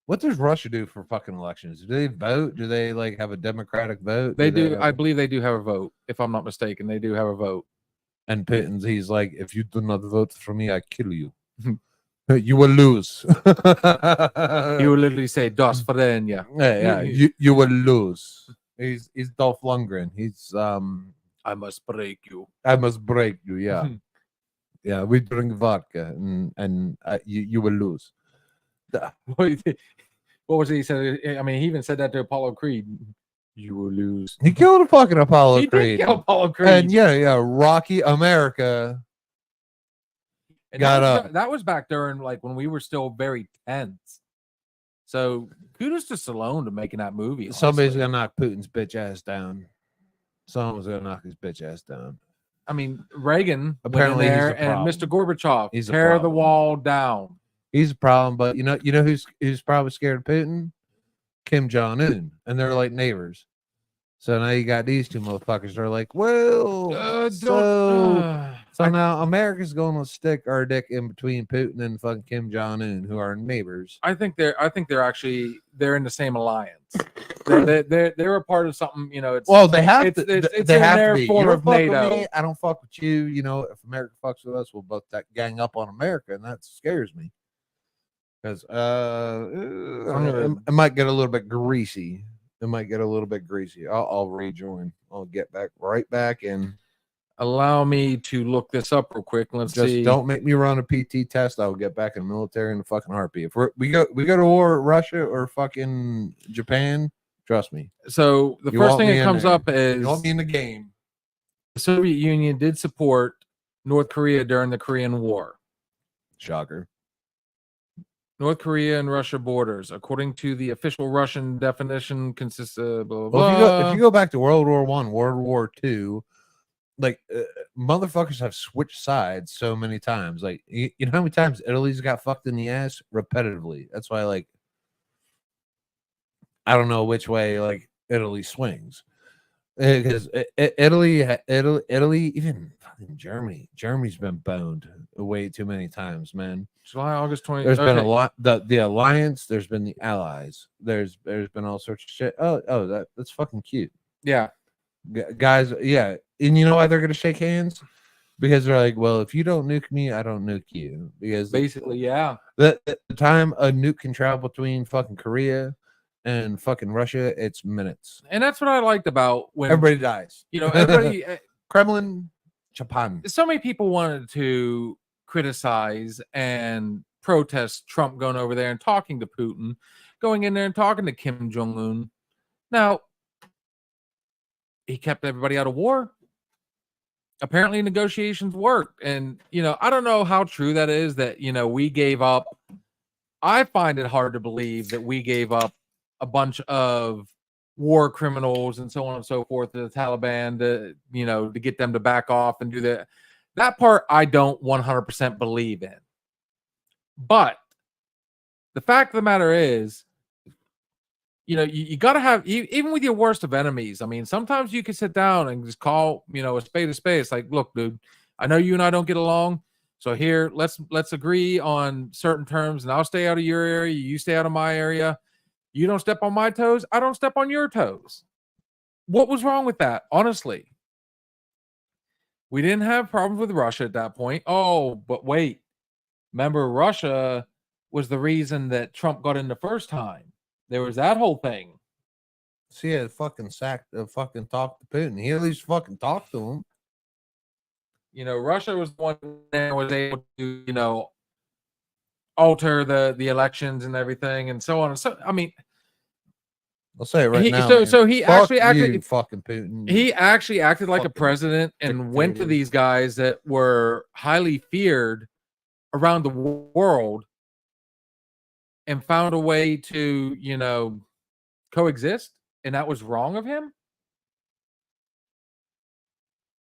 A: What does Russia do for fucking elections? Do they vote? Do they have a democratic vote?
B: They do. I believe they do have a vote. If I'm not mistaken, they do have a vote.
A: And Putin's, he's like, if you do not vote for me, I kill you. You will lose.
B: He will literally say "Das Svidaniya."
A: Yeah. You will lose. He's Dolph Lundgren. He's
B: I must break you.
A: I must break you. Yeah. Yeah, we drink vodka and you will lose.
B: What was it he said? I mean, he even said that to Apollo Creed. You will lose.
A: He killed a fucking Apollo Creed.
B: He did kill Apollo Creed.
A: And yeah, Rocky America
B: and
A: got up.
B: That was back during, like, when we were still very tense. So kudos to Stallone to making that movie. Honestly.
A: Somebody's gonna knock Putin's bitch ass down. Someone's gonna knock his bitch ass down.
B: I mean, Reagan
A: apparently
B: went in there, and Mr. Gorbachev tear the wall down.
A: He's a problem, but you know who's probably scared of Putin? Kim Jong-un, and they're like neighbors. So now you got these two motherfuckers. They're like, well,
B: don't-
A: so now America's going to stick our dick in between Putin and fucking Kim Jong Un, who are neighbors.
B: I think they're in the same alliance. They're a part of something. You know, it's
A: Well, they have
B: it's,
A: to.
B: It's, it's
A: they
B: in
A: have
B: their
A: to be.
B: form
A: You
B: of
A: don't fuck with
B: NATO.
A: me, I don't fuck with you. You know, if America fucks with us, we'll both gang up on America, and that scares me. Because it might get a little bit greasy. It might get a little bit greasy. I'll rejoin. I'll get right back in.
B: Allow me to look this up real quick. Let's
A: Just
B: see.
A: don't make me run a PT test. I'll get back in the military in a fucking heartbeat. If we go to war with Russia or fucking Japan, trust me.
B: So the
A: You
B: first
A: want
B: thing
A: me
B: that
A: in
B: comes
A: there.
B: up is
A: You want me in the game.
B: the Soviet Union did support North Korea during the Korean War.
A: Shocker.
B: North Korea and Russia borders, according to the official Russian definition, consists of blah blah
A: Well,
B: blah.
A: if you go back to World War I, World War II, like motherfuckers have switched sides so many times. Like you know how many times Italy's got fucked in the ass repetitively. That's why, like, I don't know which way like Italy swings, because Italy, even fucking Germany's been boned way too many times, man.
B: July, August 20.
A: There's been a lot. The alliance. There's been the allies. There's been all sorts of shit. Oh, that's fucking cute.
B: Yeah,
A: guys. Yeah, and you know why they're gonna shake hands? Because they're like, well, if you don't nuke me, I don't nuke you. Because
B: basically, yeah.
A: The time a nuke can travel between fucking Korea and fucking Russia, it's minutes.
B: And that's what I liked about when
A: Everybody dies.
B: You know, everybody.
A: Kremlin, Japan.
B: So many people wanted to criticize and protest Trump going over there and talking to Putin, going in there and talking to Kim Jong Un. Now, he kept everybody out of war. Apparently, negotiations worked, and you know, I don't know how true that is. That we gave up. I find it hard to believe that we gave up a bunch of war criminals and so on and so forth to the Taliban to get them to back off and do that. That part I don't 100% believe in. But the fact of the matter is, you got to have, even with your worst of enemies, I mean, sometimes you can sit down and just call, a spade a spade. It's like, look, dude, I know you and I don't get along. So here, let's agree on certain terms, and I'll stay out of your area. You stay out of my area. You don't step on my toes. I don't step on your toes. What was wrong with that? Honestly, we didn't have problems with Russia at that point. Oh, but wait. Remember, Russia was the reason that Trump got in the first time. There was that whole thing.
A: See, he fucking fucking talked to Putin. He at least fucking talked to him.
B: Russia was the one that was able to, alter the elections and everything and so on. So, I mean,
A: I'll say it right now.
B: So he actually acted,
A: fucking Putin.
B: He actually acted like a president and went to these guys that were highly feared around the world and found a way to, coexist. And that was wrong of him.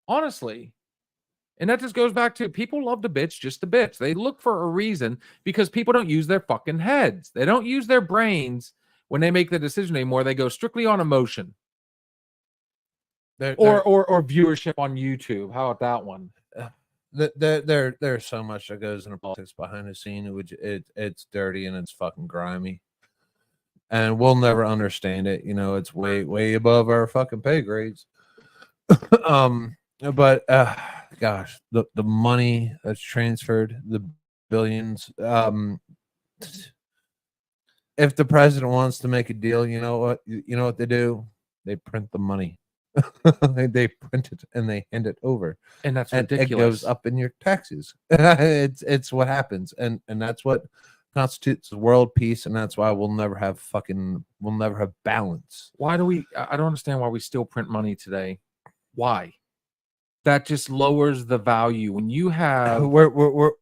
B: Honestly. And that just goes back to people love to bitch just to bitch. They look for a reason because people don't use their fucking heads. They don't use their brains when they make the decision anymore. They go strictly on emotion. Or viewership on YouTube. How about that one?
A: There's so much that goes into politics behind the scene, which it's dirty and it's fucking grimy. And we'll never understand it. It's way above our fucking pay grades. But gosh, the money that's transferred, the billions. If the president wants to make a deal, you know what they do? They print the money. they print it and they hand it over,
B: and that's
A: ridiculous. It goes up in your taxes. it's what happens, and that's what constitutes world peace, and that's why we'll never have balance.
B: Why do we? I don't understand why we still print money today. Why? That just lowers the value when you have.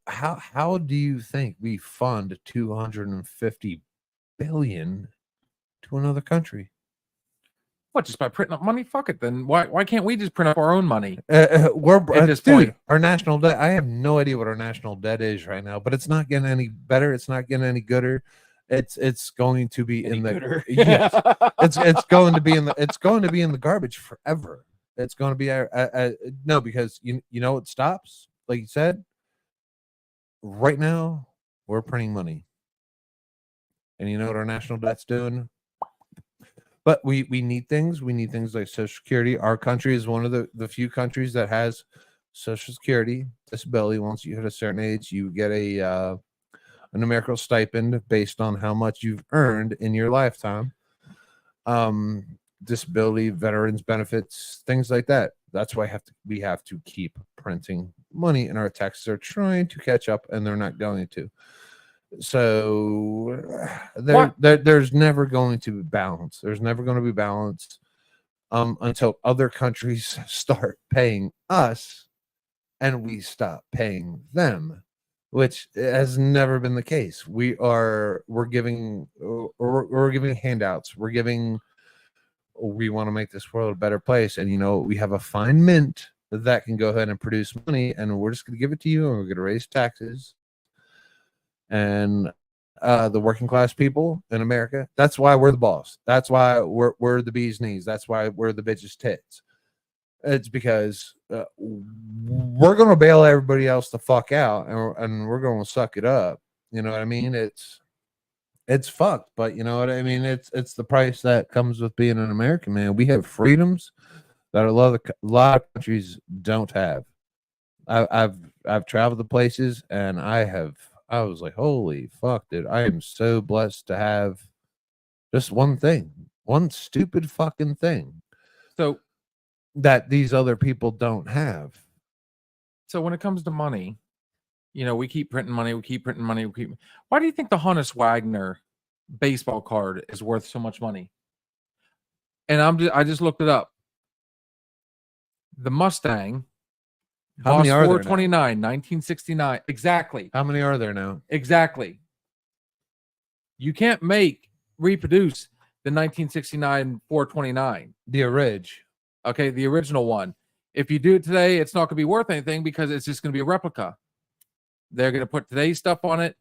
A: How do you think we fund 250 billion to another country?
B: What, just by printing up money? Fuck it. Then why can't we just print up our own money?
A: We're
B: at this point.
A: Our national debt. I have no idea what our national debt is right now, but it's not getting any better. It's not getting any gooder. It's going to be in the
B: gooder.
A: yes, it's going to be in the garbage forever. It's going to be no, because you know what stops, like you said, right now we're printing money, and you know what our national debt's doing. But we need things. We need things like Social Security. Our country is one of the few countries that has Social Security disability. Once you hit a certain age, you get a a numerical stipend based on how much you've earned in your lifetime. Disability, veterans benefits, things like that. That's why we have to keep printing money, and our taxes are trying to catch up, and they're not going to. So there's never going to be balance. There's never going to be balance until other countries start paying us and we stop paying them, which has never been the case. We're giving handouts. We want to make this world a better place. And, you know, we have a fine mint that can go ahead and produce money, and we're just going to give it to you, and we're going to raise taxes. And the working class people in America, that's why we're the boss. That's why we're the bee's knees. That's why we're the bitch's tits. It's because we're going to bail everybody else the fuck out, and we're going to suck it up. You know what I mean? It's fucked, but you know what I mean? It's the price that comes with being an American, man. We have freedoms that a lot of countries don't have. I've traveled to places, and I was like, holy fuck, dude. I am so blessed to have just one stupid fucking thing.
B: So
A: that these other people don't have.
B: So when it comes to money, you know, we keep printing money. Why do you think the Honus Wagner baseball card is worth so much money? And I just looked it up. The Mustang,
A: How many are there
B: 429, 1969. Exactly.
A: How many are there now?
B: Exactly. You can't reproduce the 1969 429.
A: The orig.
B: Okay, the original one. If you do it today, it's not going to be worth anything because it's just going to be a replica. They're going to put today's stuff on it.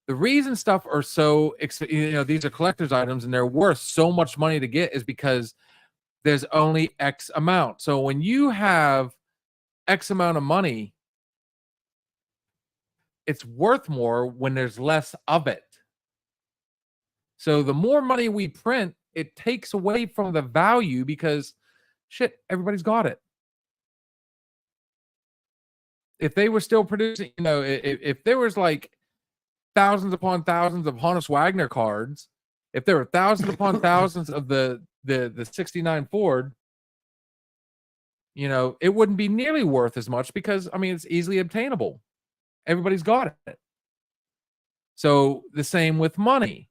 B: The reason stuff are so, you know, these are collector's items and they're worth so much money to get is because there's only X amount. So when you have X amount of money, it's worth more when there's less of it. So the more money we print, it takes away from the value because shit, everybody's got it. If they were still producing, you know, if there was like thousands upon thousands of Honus Wagner cards, if there were thousands upon thousands of the 69 Ford, you know, it wouldn't be nearly worth as much because, I mean, it's easily obtainable. Everybody's got it. So the same with money.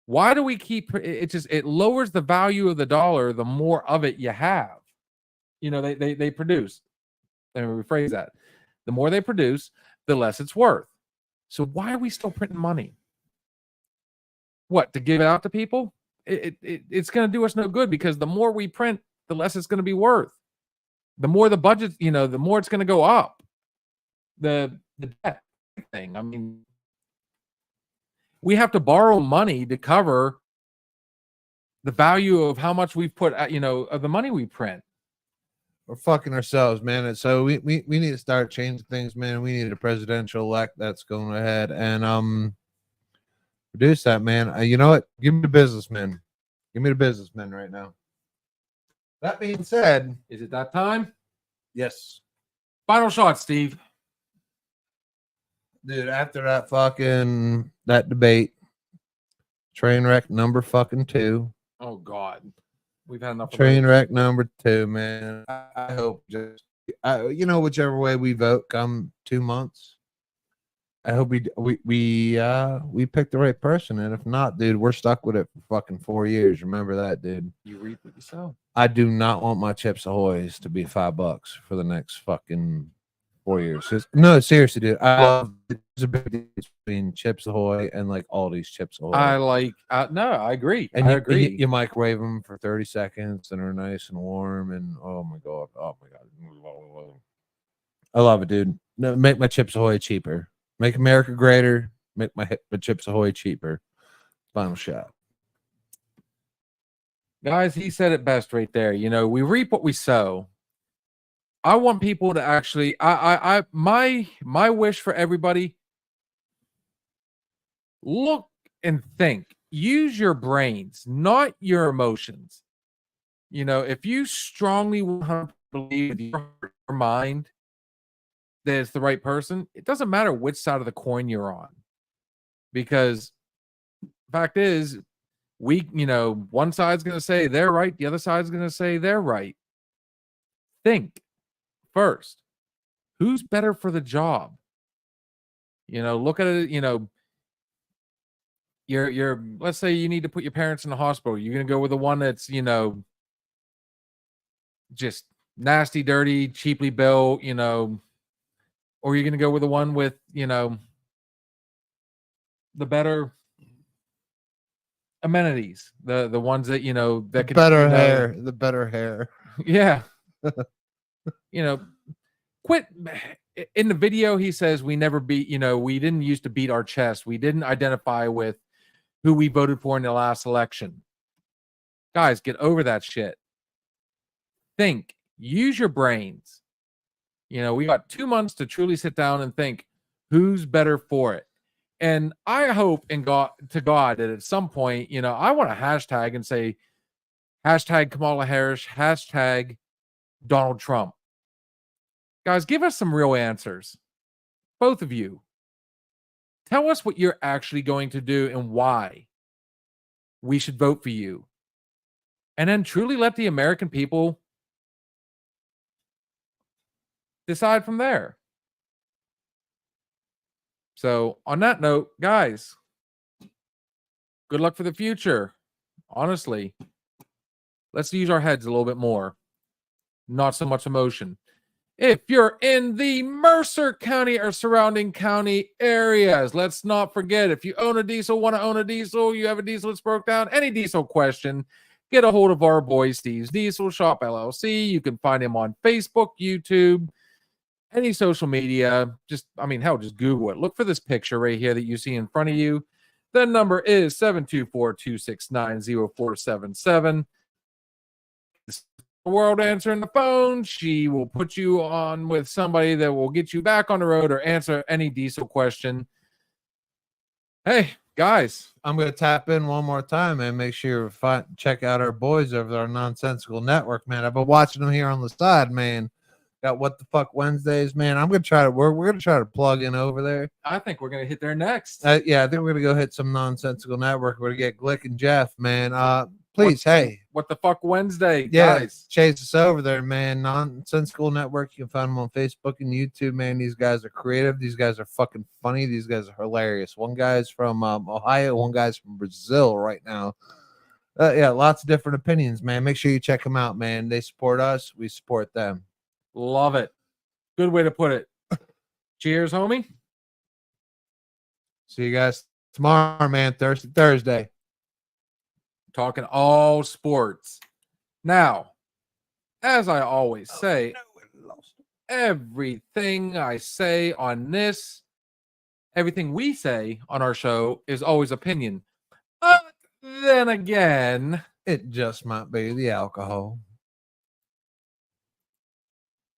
B: Why do we keep it lowers the value of the dollar the more of it you have. You know, they produce. Let me rephrase that. The more they produce, the less it's worth. So why are we still printing money? What, to give it out to people? It's going to do us no good because the more we print, the less it's going to be worth. The more the budget, you know, the more it's going to go up. The debt thing. I mean, we have to borrow money to cover the value of how much we've put, you know, of the money we print.
A: We're fucking ourselves, man. And so we need to start changing things, man. We need a presidential elect that's going ahead and produce that, man. You know what? Give me the businessman. Give me the businessman right now. That being said,
B: is it that time?
A: Yes.
B: Final shot, Steve.
A: Dude, after that debate, train wreck number fucking 2.
B: Oh God, we've had enough.
A: Train wreck number 2, man. I hope you know, whichever way we vote come 2 months, I hope we pick the right person, and if not, dude, we're stuck with it for fucking 4 years. Remember that, dude.
B: You reap what you sow.
A: I do not want my Chips Ahoy's to be $5 for the next fucking 4 years. No, seriously, dude. I love there's a big difference between Chips Ahoy and like Aldi's Chips Ahoy.
B: No, I agree.
A: And
B: I agree.
A: You microwave them for 30 seconds and they're nice and warm. And oh my god, I love it, dude. No, make my Chips Ahoy cheaper. Make America greater. Make my Chips Ahoy cheaper. Final shot.
B: Guys, he said it best right there. You know, we reap what we sow. I want people to actually my wish for everybody, look and think. Use your brains, not your emotions. You know, if you strongly believe with your mind that it's the right person, it doesn't matter which side of the coin you're on. Because fact is, one side's going to say they're right, the other side's going to say they're right. Think first, who's better for the job? Look at it, you're let's say you need to put your parents in the hospital. You're going to go with the one that's, just nasty, dirty, cheaply built, or you're going to go with the one with, the better amenities, the ones that that could
A: Hair, the better hair.
B: Yeah. Quit. In the video he says we never beat, we didn't used to beat our chest, we didn't identify with who we voted for in the last election. Guys, get over that shit. Think, use your brains. We got 2 months to truly sit down and think who's better for it. And I hope to God that at some point, I want to hashtag and say, hashtag Kamala Harris, hashtag Donald Trump. Guys, give us some real answers. Both of you. Tell us what you're actually going to do and why we should vote for you. And then truly let the American people decide from there. So on that note, guys, good luck for the future. Honestly, let's use our heads a little bit more. Not so much emotion. If you're in the Mercer County or surrounding county areas, let's not forget, if you own a diesel, want to own a diesel, you have a diesel that's broke down, any diesel question, get a hold of our boy Steve's Diesel Shop LLC. You can find him on Facebook, YouTube, any social media. Just Google it. Look for this picture right here that you see in front of you. The number is 724-269-0477. World answering the phone. She will put you on with somebody that will get you back on the road or answer any diesel question. Hey, guys,
A: I'm going to tap in one more time and make sure you check out our boys over our Nonsensical Network, man. I've been watching them here on the side, man. Got What the Fuck Wednesdays, man. I'm going to try to we're going to try to plug in over there.
B: I think we're going to hit there next.
A: Yeah, I think we're going to go hit some Nonsensical Network. We're going to get Glick and Jeff, man. Please,
B: What the Fuck Wednesday,
A: yeah,
B: guys.
A: Chase us over there, man. Nonsensical Network. You can find them on Facebook and YouTube, man. These guys are creative. These guys are fucking funny. These guys are hilarious. One guy's from Ohio. One guy's from Brazil right now. Yeah, lots of different opinions, man. Make sure you check them out, man. They support us. We support them.
B: Love it. Good way to put it. Cheers, homie.
A: See you guys tomorrow, man. Thursday.
B: Talking all sports. Now, as I always say, everything I say on this, everything we say on our show is always opinion. But then again,
A: it just might be the alcohol.